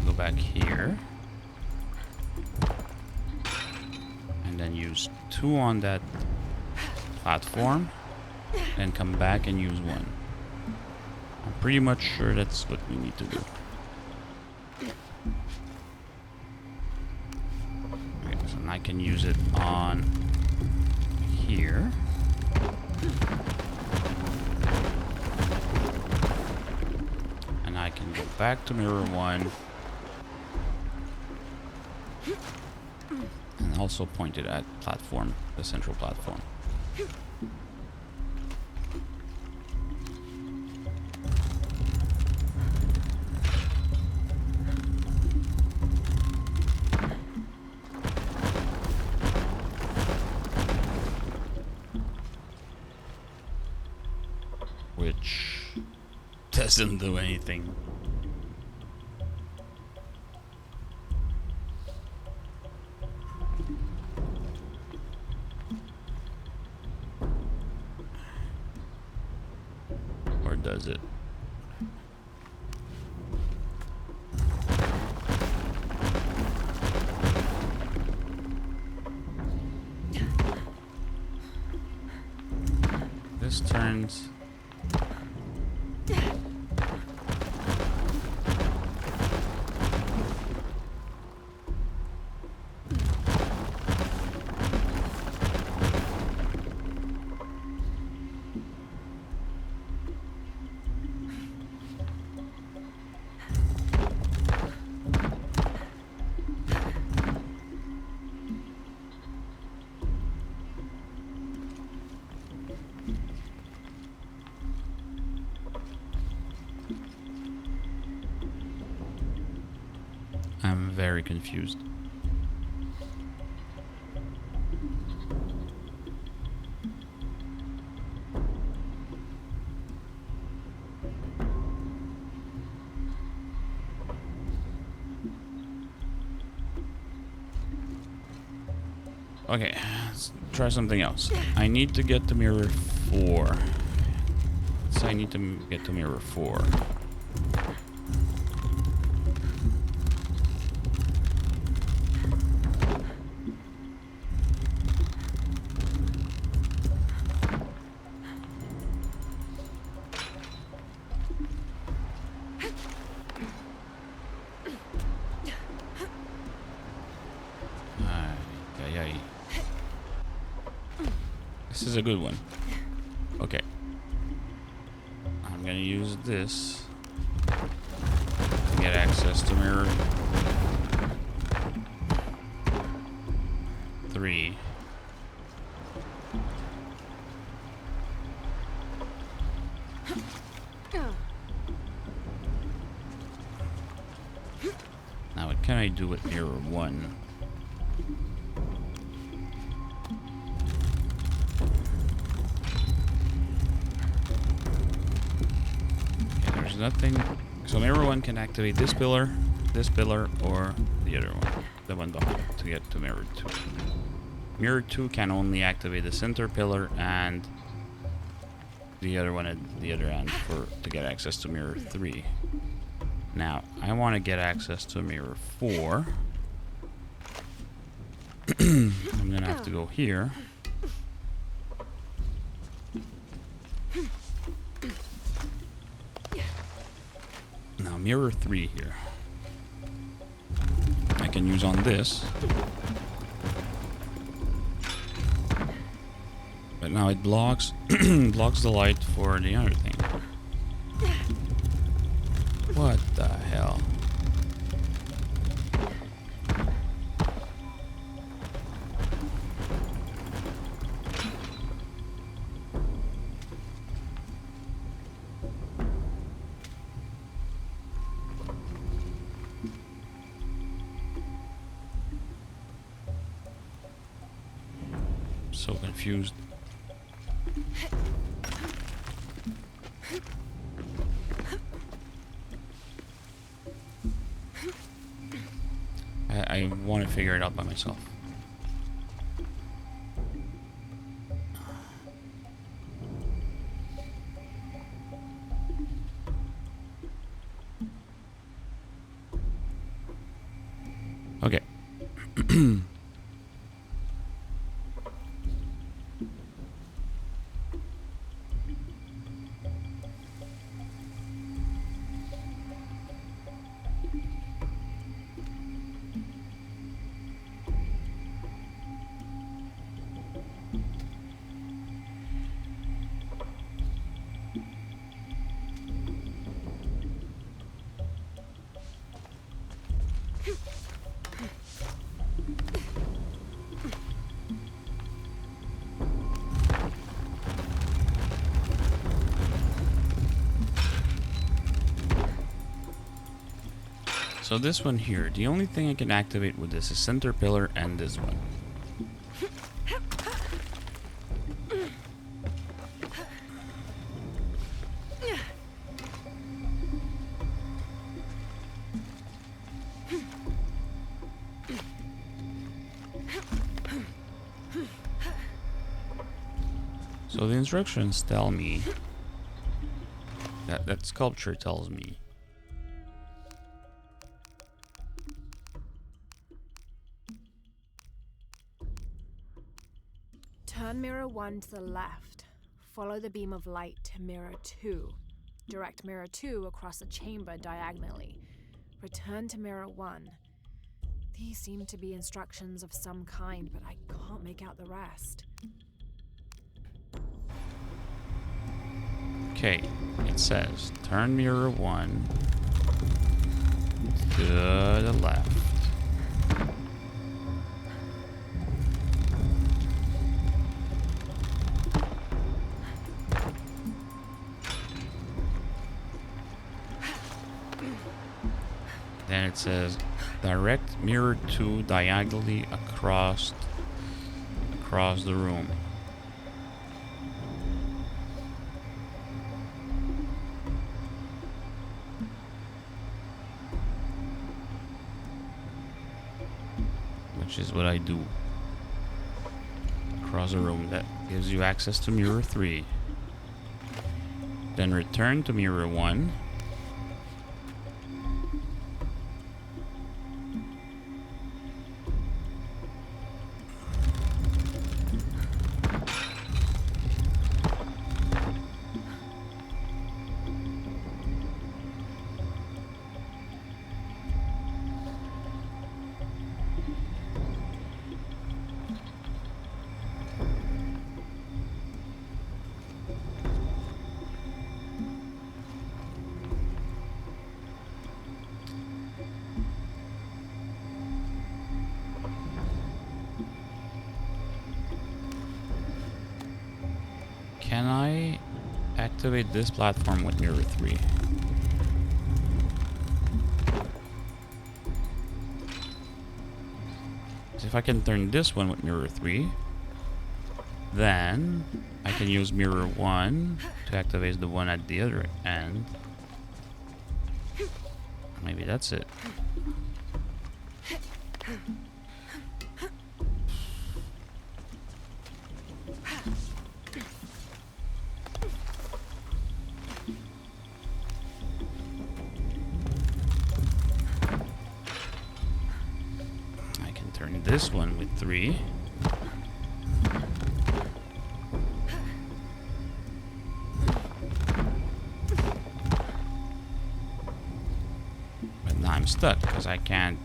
Go back here. And then use 2 on that platform. And come back and use 1. I'm pretty much sure that's what we need to do. Okay, so now I can use it on here. And I can go back to mirror 1. And also point it at platform, the central platform. Which doesn't do anything. Or does it? This turns. I'm very confused. Okay, let's try something else. I need to get to mirror 4. So I need to get to mirror 4. This is a good one. Okay. I'm gonna use this to get access to mirror 3. Now what can I do with mirror 1? Nothing. So mirror 1 can activate this pillar, or the other one, the one behind, to get to mirror 2. Mirror 2 can only activate the center pillar and the other one at the other end to get access to mirror 3. Now I want to get access to mirror 4. I'm gonna have to go here. Now mirror 3 here. I can use on this. But now it blocks blocks the light for the other thing. What the hell? So confused. I want to figure it out by myself. So this one here, the only thing I can activate with this is center pillar and this one. So the instructions tell me that sculpture tells me turn mirror 1 to the left. Follow the beam of light to mirror 2. Direct mirror 2 across the chamber diagonally. Return to mirror 1. These seem to be instructions of some kind, but I can't make out the rest. Okay, it says turn mirror 1 to the left. Then it says direct mirror 2 diagonally across the room. Which is what I do. Across a room that gives you access to mirror 3. Then return to mirror 1. Can I activate this platform with mirror 3? So if I can turn this one with mirror 3, then I can use mirror 1 to activate the one at the other end. Maybe that's it. Turn this one with 3. But now I'm stuck because I can't.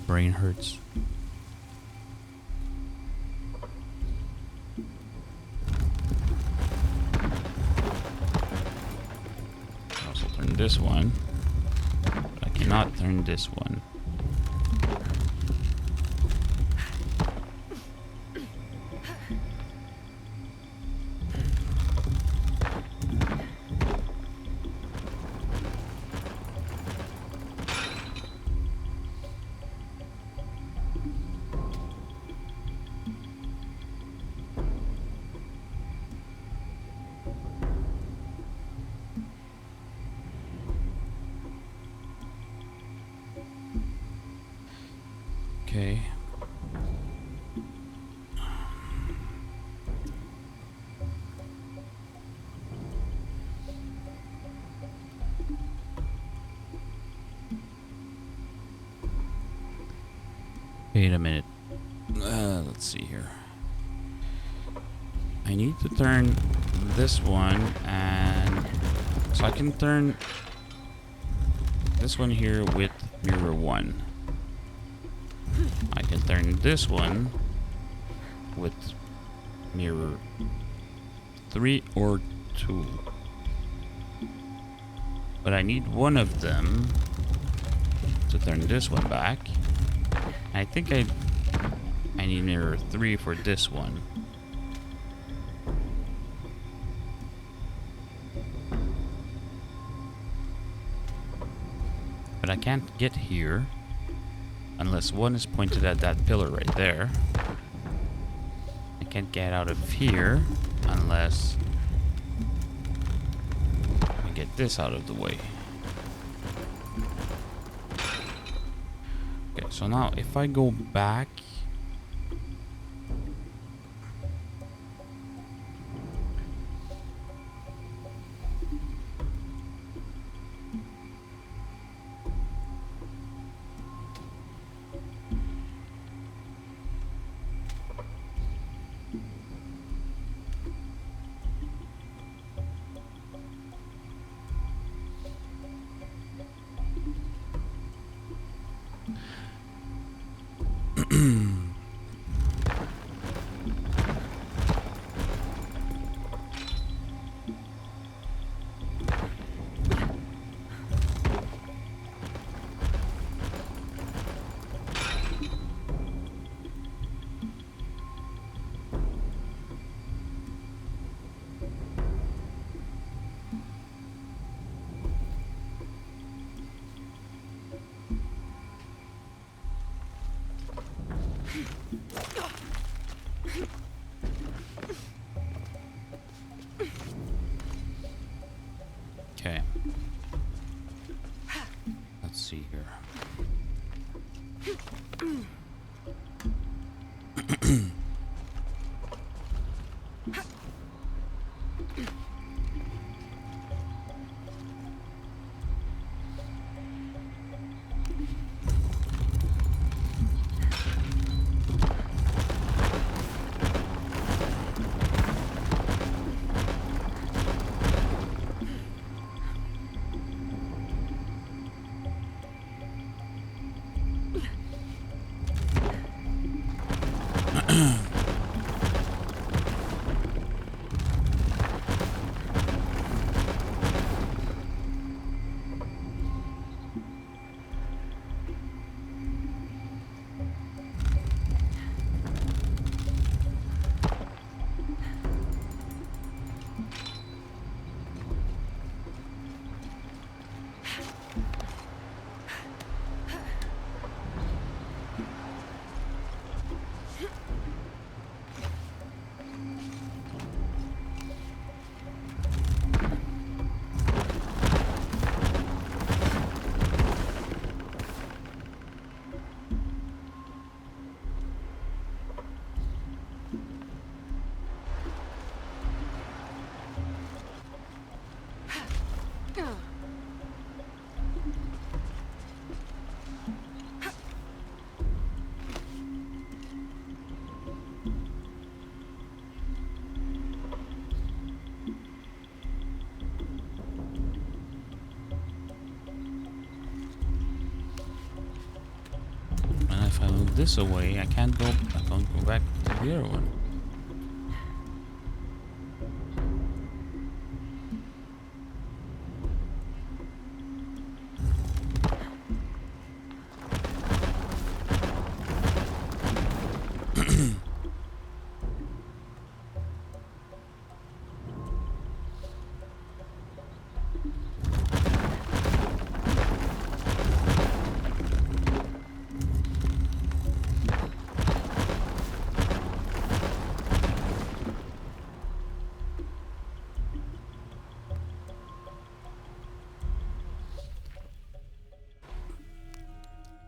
Brain hurts. I also turn this one, but I cannot turn this one. Okay. Wait a minute. Let's see here. I need to turn this one, and so I can turn this one here with mirror 1. I can turn this one with mirror 3 or 2. But I need one of them to turn this one back. I think I need mirror 3 for this one. But I can't get here unless one is pointed at that pillar right there. I can't get out of here unless I get this out of the way. Okay, so now if I go back, okay. Let's see here. If I move this away, I can't go back to the other one.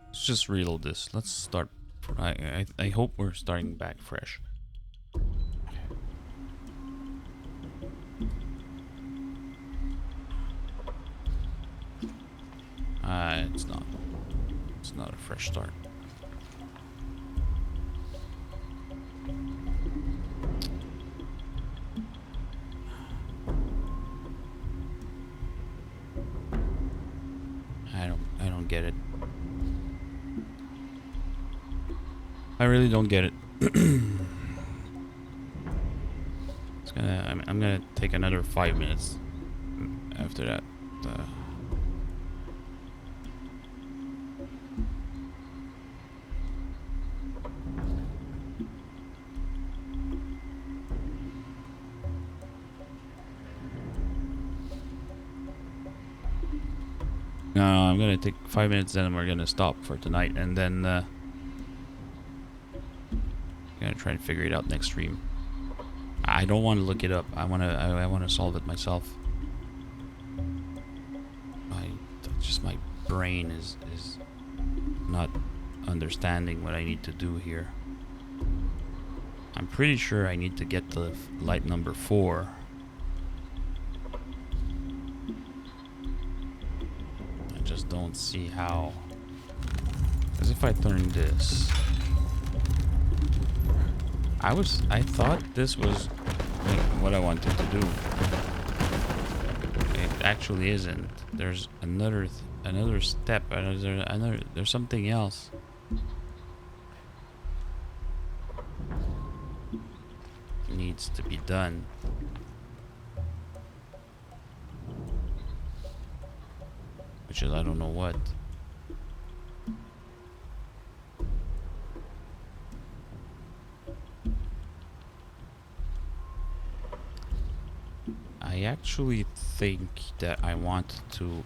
Let's just reload this. Let's start I hope we're starting back fresh. It's not. It's not a fresh start. I don't get it. I really don't get it. I'm gonna take another 5 minutes after that. No, I'm gonna take 5 minutes, then we're gonna stop for tonight, and then I'm gonna try and figure it out next stream. I don't want to look it up. I wanna solve it myself. My brain is not understanding what I need to do here. I'm pretty sure I need to get to light number 4. I just don't see how. Because if I turn this, I thought this was like what I wanted to do. It actually isn't. There's another step. There's something else. Needs to be done. Which is I don't know what. I actually think that I want to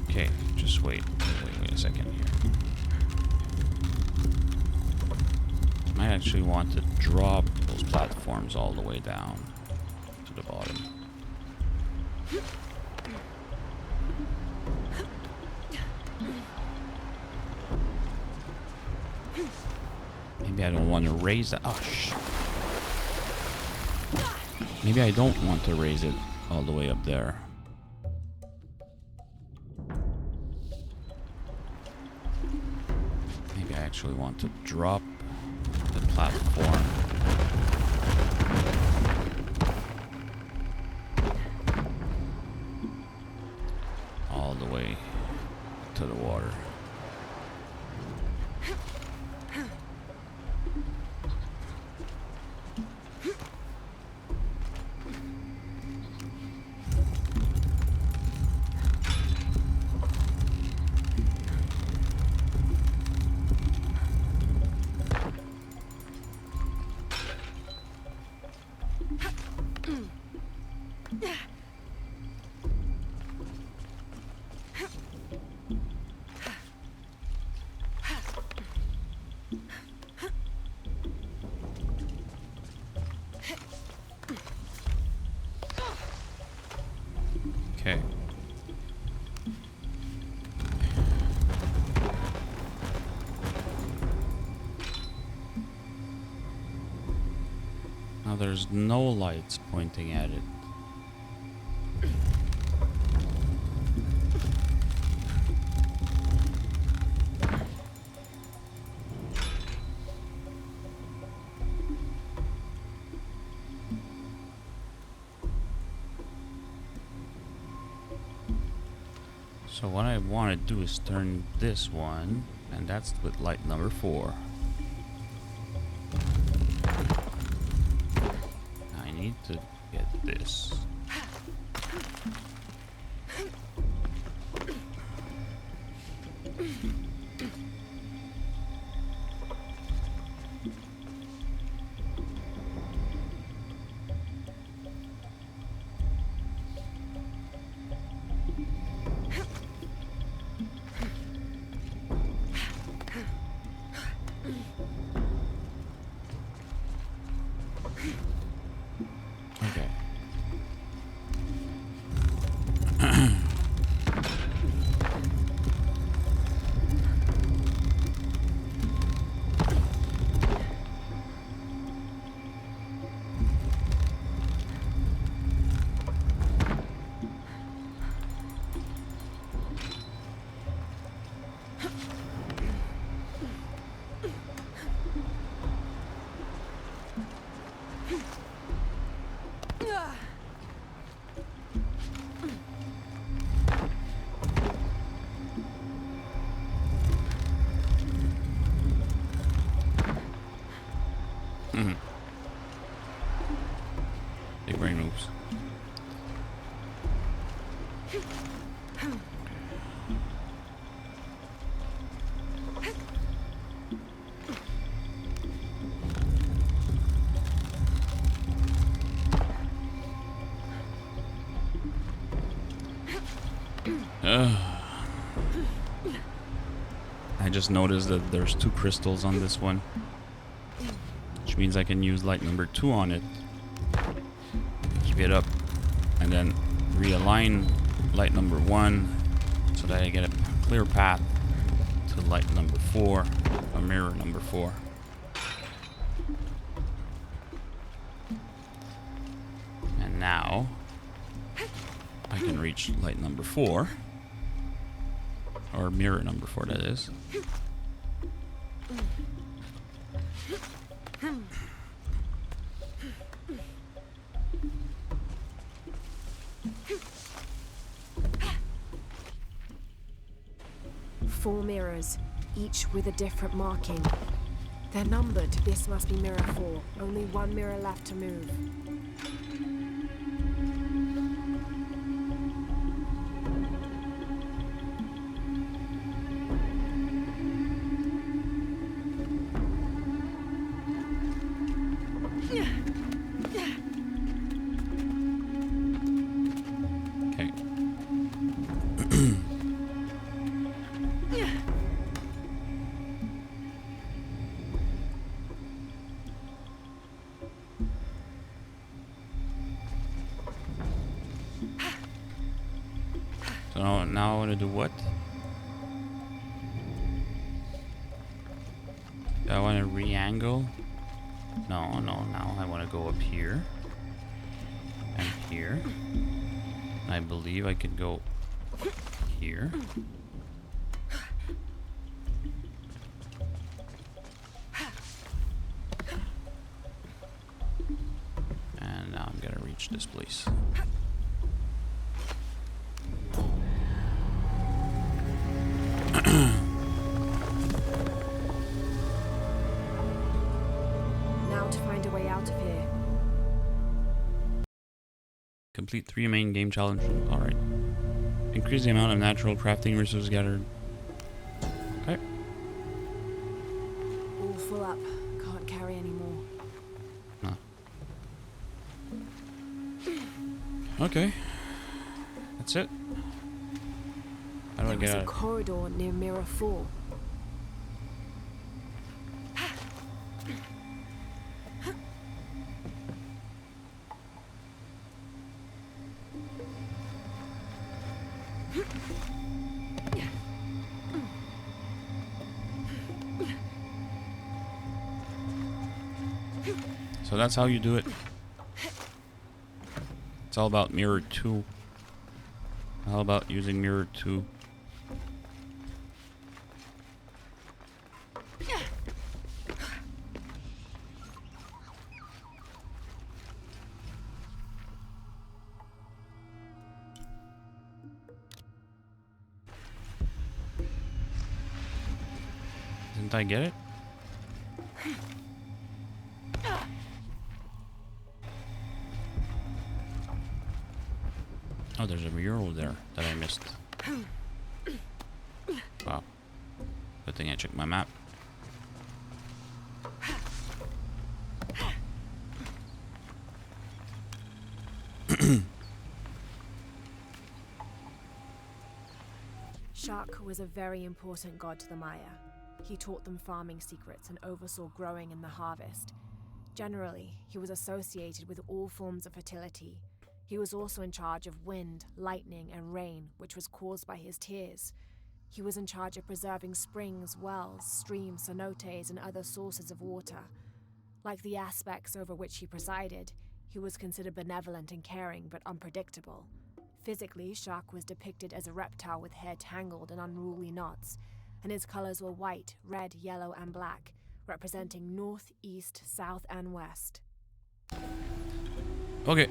okay, just wait a second here. I actually want to drop those platforms all the way down to the bottom. Maybe I don't want to raise that. Oh, maybe I don't want to raise it all the way up there. Maybe I actually want to drop the platform. All the way to the water. Okay. Now there's no lights pointing at it. So what I want to do is turn this one, and that's with light number 4. I need to get this. Big brain moves. I just noticed that there's 2 crystals on this one, which means I can use light number 2 on it, keep it up, and then realign light number 1 so that I get a clear path to light number 4, or mirror number 4. And now I can reach light number 4, or mirror number 4, that is. Four mirrors, each with a different marking. They're numbered. This must be mirror 4. Only one mirror left to move. Okay. So now I want to do what? Do I want to re-angle? No, now I want to go up here. And here. I believe I could go here. And now I'm gonna reach this place. Now to find a way out of here. Complete 3 main game challenges. Alright. Increase the amount of natural crafting resources gathered. Okay. All full up. Can't carry any more. No. Okay. That's it. How do I There get was out a of corridor near mirror 4. So that's how you do it. It's all about mirror 2. All about using mirror 2. Didn't I get it? Oh, there's a mural there that I missed. Wow. Good thing I checked my map. Shak was a very important god to the Maya. He taught them farming secrets and oversaw growing and the harvest. Generally, he was associated with all forms of fertility. He was also in charge of wind, lightning, and rain, which was caused by his tears. He was in charge of preserving springs, wells, streams, cenotes, and other sources of water. Like the aspects over which he presided, he was considered benevolent and caring, but unpredictable. Physically, Shak was depicted as a reptile with hair tangled in unruly knots, and his colors were white, red, yellow, and black, representing north, east, south, and west. Okay.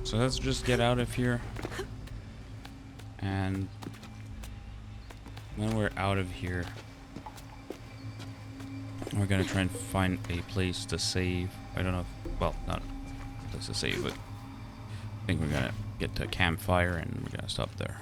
So let's just get out of here. And when we're out of here, we're gonna try and find a place to save. I don't know if, well, not a place to save, but I think we're gonna get to a campfire and we're gonna stop there.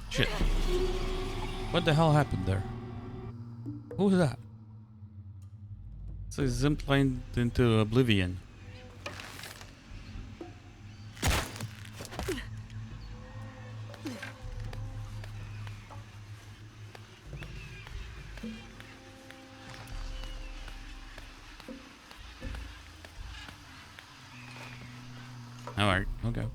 Shit. What the hell happened there? Who was that? It's like ziplined into oblivion. Alright, okay.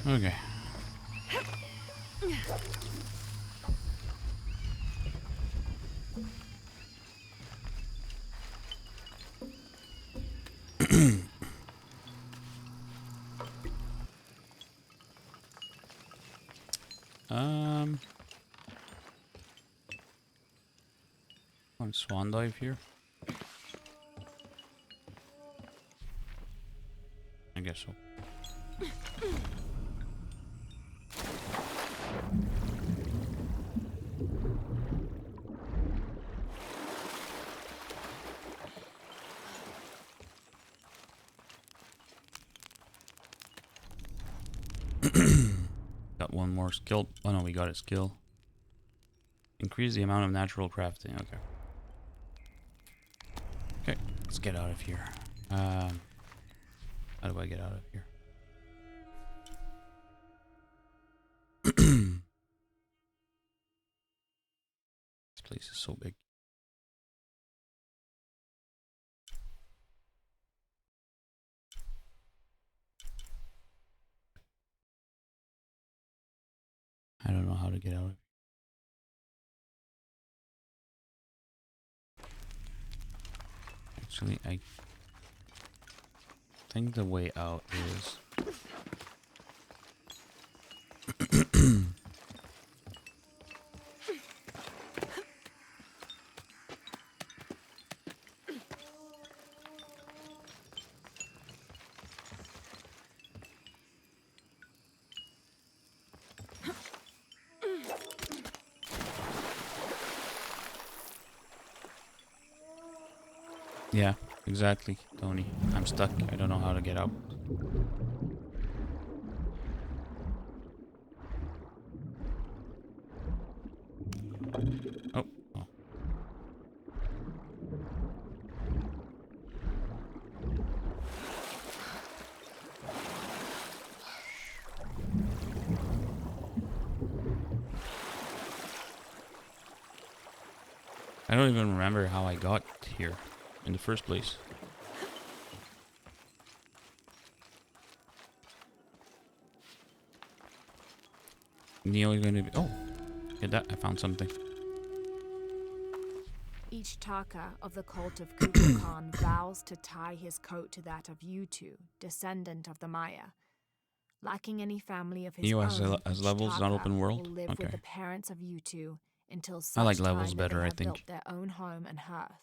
Okay. On swan dive here. I guess so. Got one more skill. Oh no, we got a skill. Increase the amount of natural crafting. Okay. Okay, let's get out of here. How do I get out of here? This place is so big. I don't know how to get out of here. Actually, I think the way out is... Yeah, exactly, Tony. I'm stuck. I don't know how to get out. Oh. Oh. I don't even remember how I got here in the first place. Neil, you're gonna be... Oh! Get that, I found something. Each Taka of the cult of Kukulkan vows to tie his coat to that of Yutu, descendant of the Maya. Lacking any family of his Neo own, has each levels, not Taka open world? will live Okay. with the parents of Yutu until such I like time levels that better, they I have think. built their own home and hearth.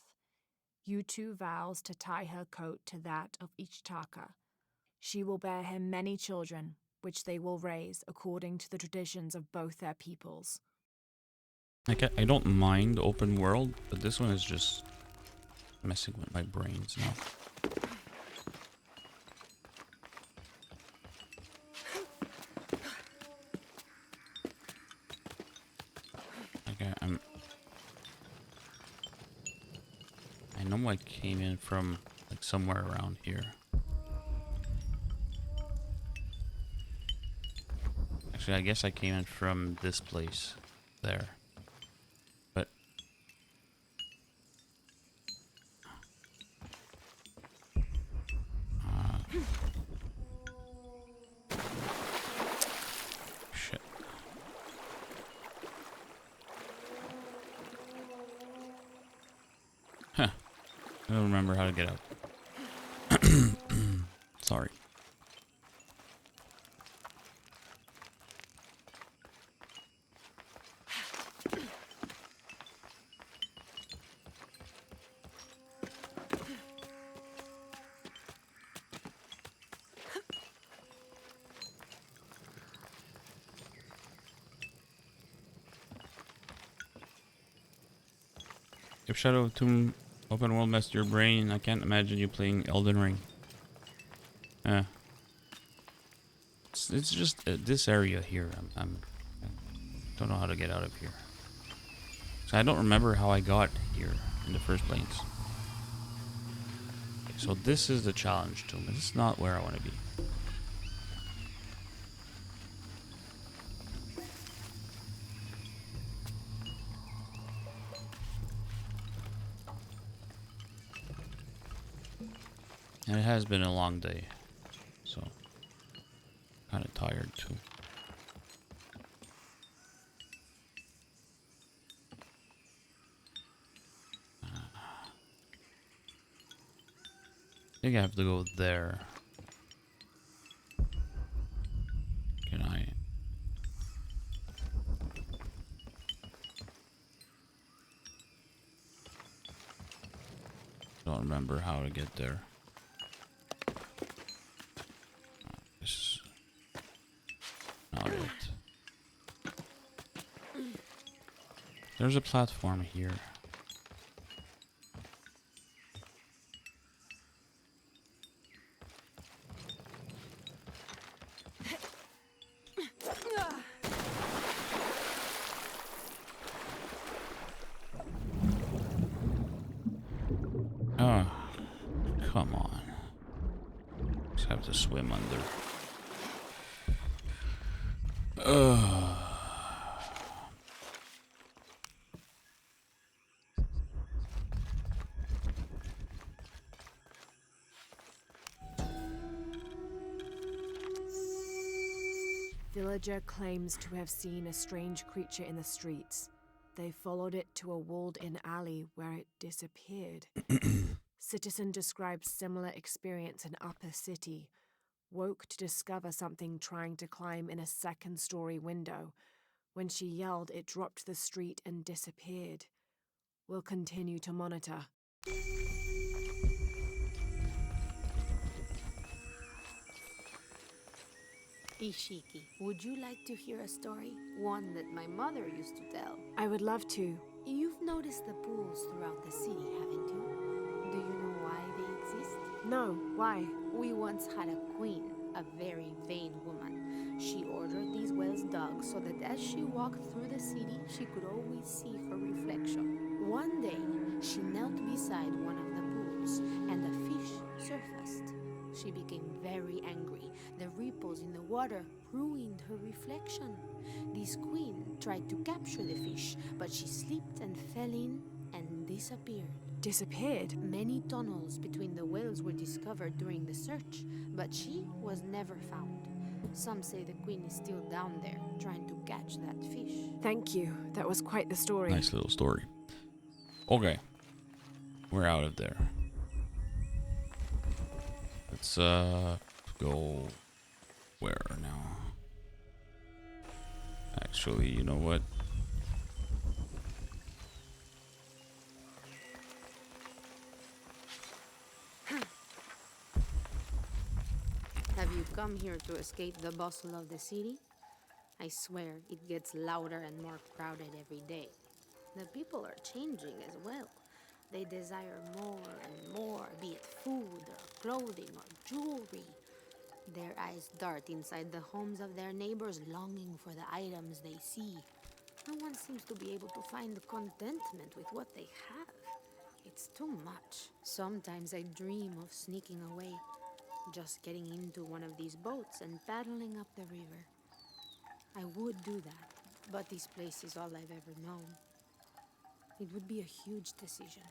Yutu vows to tie her coat to that of each Taka. She will bear him many children, which they will raise according to the traditions of both their peoples. I don't mind open world, but this one is just messing with my brains now. know I came in from like somewhere around here. Actually, I guess I came in from this place there. But shit. Huh. I don't remember how to get out. Sorry. If Shadow of Tomb open world messed your brain, I can't imagine you playing Elden Ring. It's just this area here. I don't know how to get out of here. So I don't remember how I got here in the first place. Okay, so this is the challenge tomb. This is not where I want to be. And it has been a long day, so kind of tired too. I think I have to go there. Can I? Don't remember how to get there. This is not it. There's a platform here. Oh, come on. Just have to swim under. Villager claims to have seen a strange creature in the streets. They followed it to a walled-in alley where it disappeared. Citizen describes similar experience in Upper City. Woke to discover something trying to climb in a second-story window. When she yelled, it dropped to the street and disappeared. We'll continue to monitor. Ishiki, would you like to hear a story? One that my mother used to tell. I would love to. You've noticed the pools throughout the city, haven't you? Do you know why they exist? No, why? We once had a queen, a very vain woman. She ordered these wells dug so that as she walked through the city, she could always see her reflection. One day, she knelt beside one of the pools, and a fish surfaced. She became very angry. The ripples in the water ruined her reflection. This queen tried to capture the fish, but she slipped and fell in and disappeared. Disappeared? Many tunnels between the wells were discovered during the search, but she was never found. Some say the queen is still down there, trying to catch that fish. Thank you. That was quite the story. Nice little story. Okay. We're out of there. Let's go where now? Actually, you know what? Have you come here to escape the bustle of the city? I swear, it gets louder and more crowded every day. The people are changing as well. They desire more and more, be it food or clothing or jewelry. Their eyes dart inside the homes of their neighbors, longing for the items they see. No one seems to be able to find contentment with what they have. It It's too much. Sometimes I dream of sneaking away, just getting into one of these boats and paddling up the river. I would do that, but this place is all I've ever known. It would be a huge decision.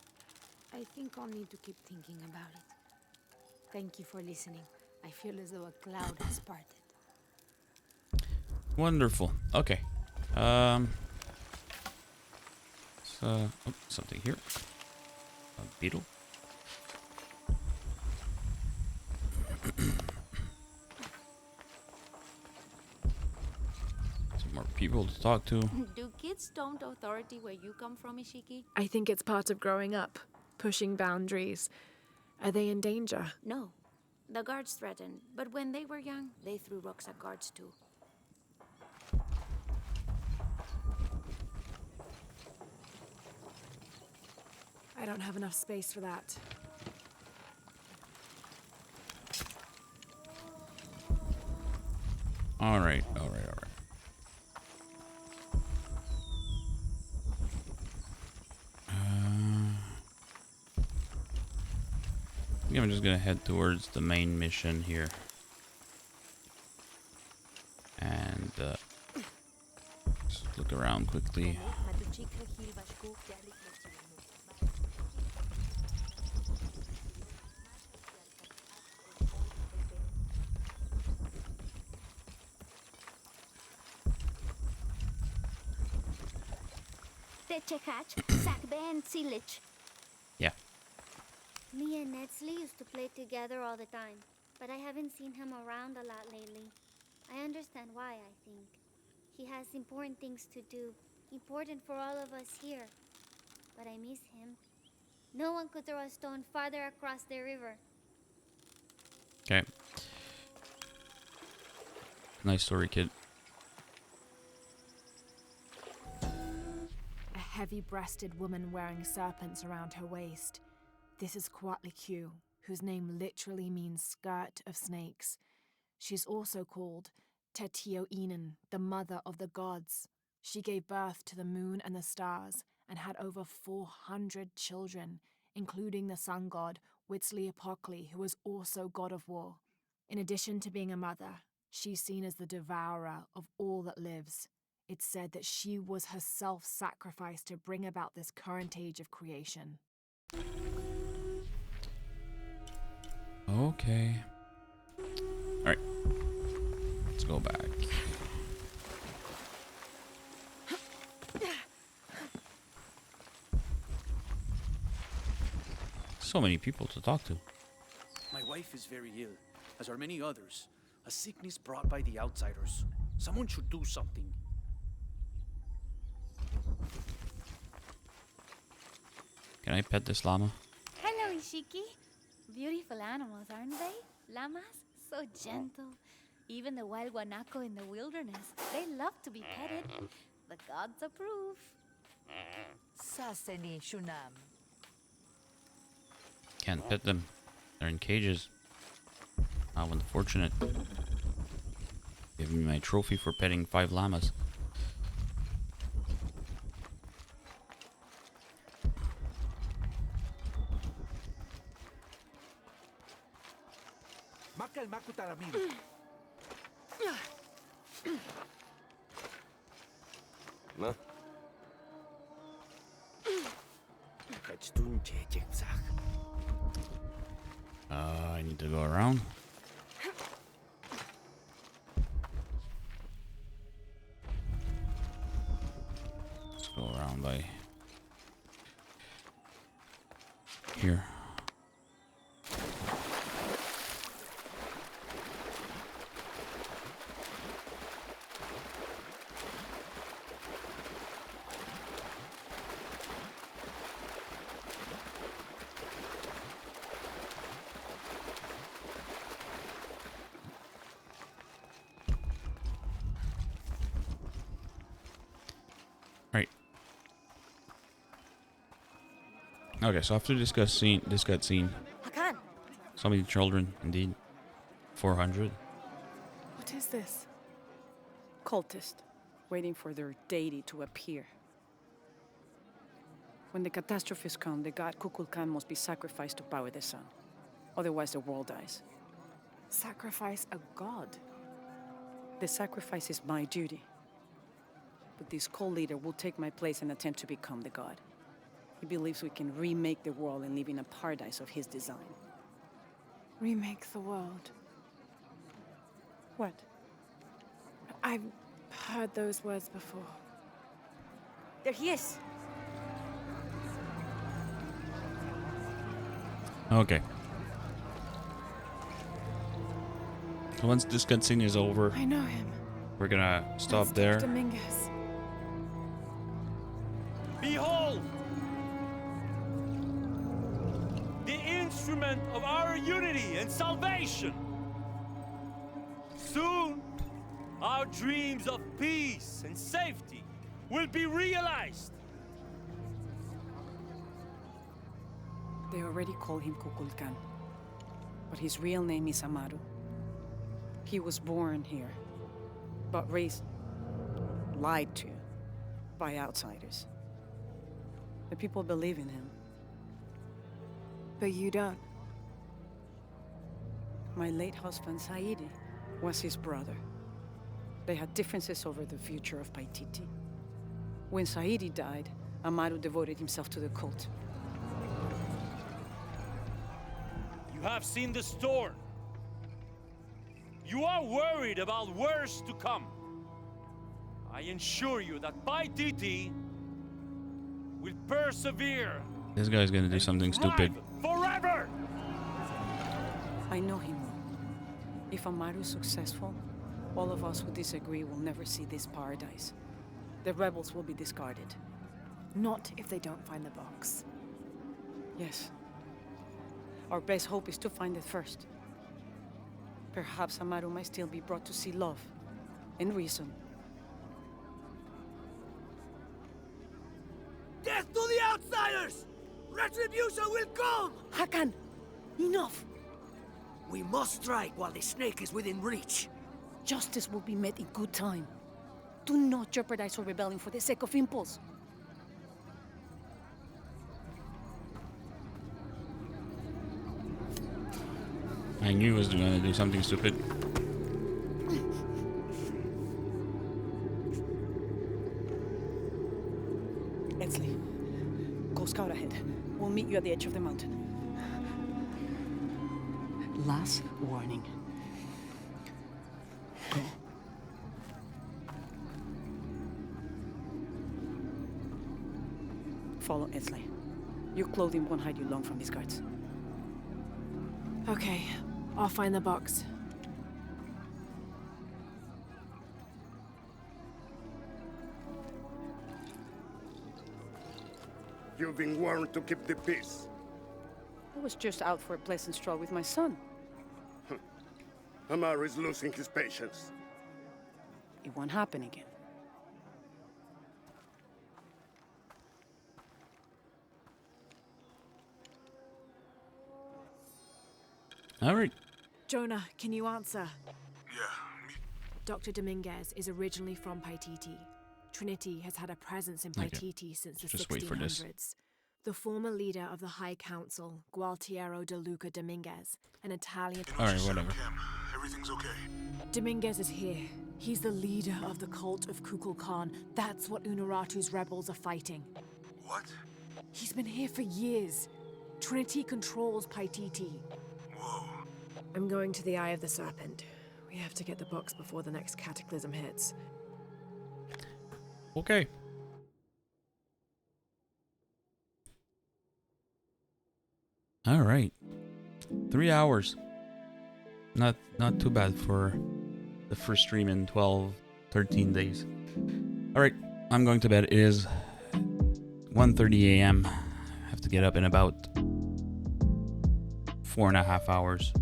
I think I'll need to keep thinking about it. Thank you for listening. I feel as though a cloud has parted. Wonderful. Okay. So, oh, something here. A beetle. Some more people to talk to. Do kids storm authority where you come from, Ishiki? I think it's part of growing up, pushing boundaries. Are they in danger? No. The guards threatened, but when they were young, they threw rocks at guards too. I don't have enough space for that. All right. I think I'm just gonna head towards the main mission here. And just look around quickly. Techach, Sakbe, and Silich. Yeah. Me and Nedsley used to play together all the time, but I haven't seen him around a lot lately. I understand why, I think. He has important things to do, important for all of us here. But I miss him. No one could throw a stone farther across the river. Okay. Nice story, kid. A heavy-breasted woman wearing serpents around her waist. This is Kuatlikyu, whose name literally means skirt of snakes. She's also called Tetioinen, the mother of the gods. She gave birth to the moon and the stars and had over 400 children, including the sun god Huitzilopochtli, who was also god of war. In addition to being a mother, she's seen as the devourer of all that lives. It's said that she was herself sacrificed to bring about this current age of creation. Okay. Alright. Let's go back. So many people to talk to. My wife is very ill, as are many others. A sickness brought by the outsiders. Someone should do something. Can I pet this llama? Hello, Ishiki. Beautiful animals, aren't they? Llamas? So gentle. Even the wild guanaco in the wilderness. They love to be petted. The gods approve. Saseni Shunam. Can't pet them. They're in cages. How unfortunate. Give me my trophy for petting 5 llamas. Makal Makutaramin. Ma? I need to go around. Let's go around by here. Okay, so after this cutscene, so many children, indeed. 400. What is this? Cultist, waiting for their deity to appear. When the catastrophes come, the god Kukulkan must be sacrificed to power the sun. Otherwise, the world dies. Sacrifice a god? The sacrifice is my duty. But this cult leader will take my place and attempt to become the god. He believes we can remake the world and live in a paradise of his design. Remake the world? What? I've heard those words before. There he is! Okay. So once this cutscene is over, I know him. we're gonna stop That's there. Dr. Dominguez. Behold! The instrument of our unity and salvation! Soon, our dreams of peace and safety will be realized! They already call him Kukulkan. But his real name is Amaru. He was born here, but raised, lied to, by outsiders. The people believe in him. But you don't. My late husband, Saidi, was his brother. They had differences over the future of Paititi. When Saidi died, Amaru devoted himself to the cult. You have seen the storm. You are worried about worse to come. I assure you that Paititi will persevere. This guy's gonna do something stupid. Forever! I know he will. If Amaru is successful, all of us who disagree will never see this paradise. The rebels will be discarded. Not if they don't find the box. Yes. Our best hope is to find it first. Perhaps Amaru might still be brought to see love and reason. Death to the outsiders! Retribution will come! Hakan! Enough! We must strike while the snake is within reach. Justice will be met in good time. Do not jeopardize our rebellion for the sake of impulse. I knew he was gonna do something stupid. Edsley, go scout ahead. We'll meet you at the edge of the mountain. Last warning. Go. Follow Edsley. Your clothing won't hide you long from these guards. Okay, I'll find the box. You've been warned to keep the peace. I was just out for a pleasant stroll with my son. Amaru is losing his patience. It won't happen again. All right. Jonah, can you answer? Yeah, me. Dr. Dominguez is originally from Paititi. Trinity has had a presence in Okay. Paititi since the Just wait for this. 1600s. The former leader of the High Council, Gualtiero de Luca Dominguez, an Italian... All right, whatever. Everything's okay. Dominguez is here. He's the leader of the cult of Kukulkan. That's what Unuratu's rebels are fighting. What? He's been here for years. Trinity controls Paititi. Whoa. I'm going to the Eye of the Serpent. We have to get the box before the next cataclysm hits. Okay. All right. 3 hours. Not too bad for the first stream in 12, 13 days. All right. I'm going to bed. It is 1:30 a.m. I have to get up in about 4.5 hours.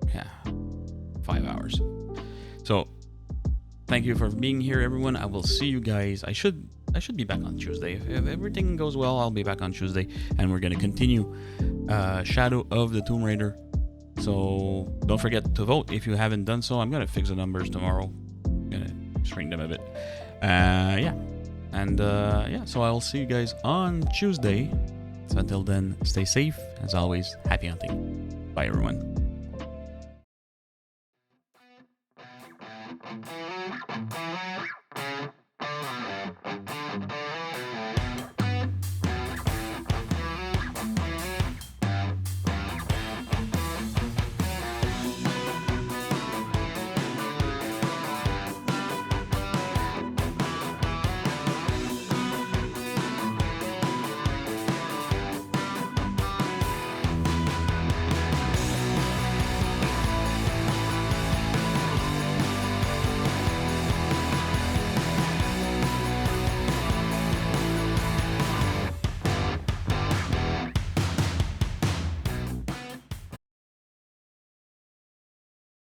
Yeah. 5 hours. So, thank you for being here, everyone. I will see you guys. I should be back on Tuesday. If everything goes well, I'll be back on Tuesday, and we're gonna continue Shadow of the Tomb Raider. So don't forget to vote if you haven't done so. I'm gonna fix the numbers tomorrow. I'm gonna shrink them a bit. Yeah. And yeah, so I'll see you guys on Tuesday. So until then, stay safe. As always, happy hunting. Bye, everyone.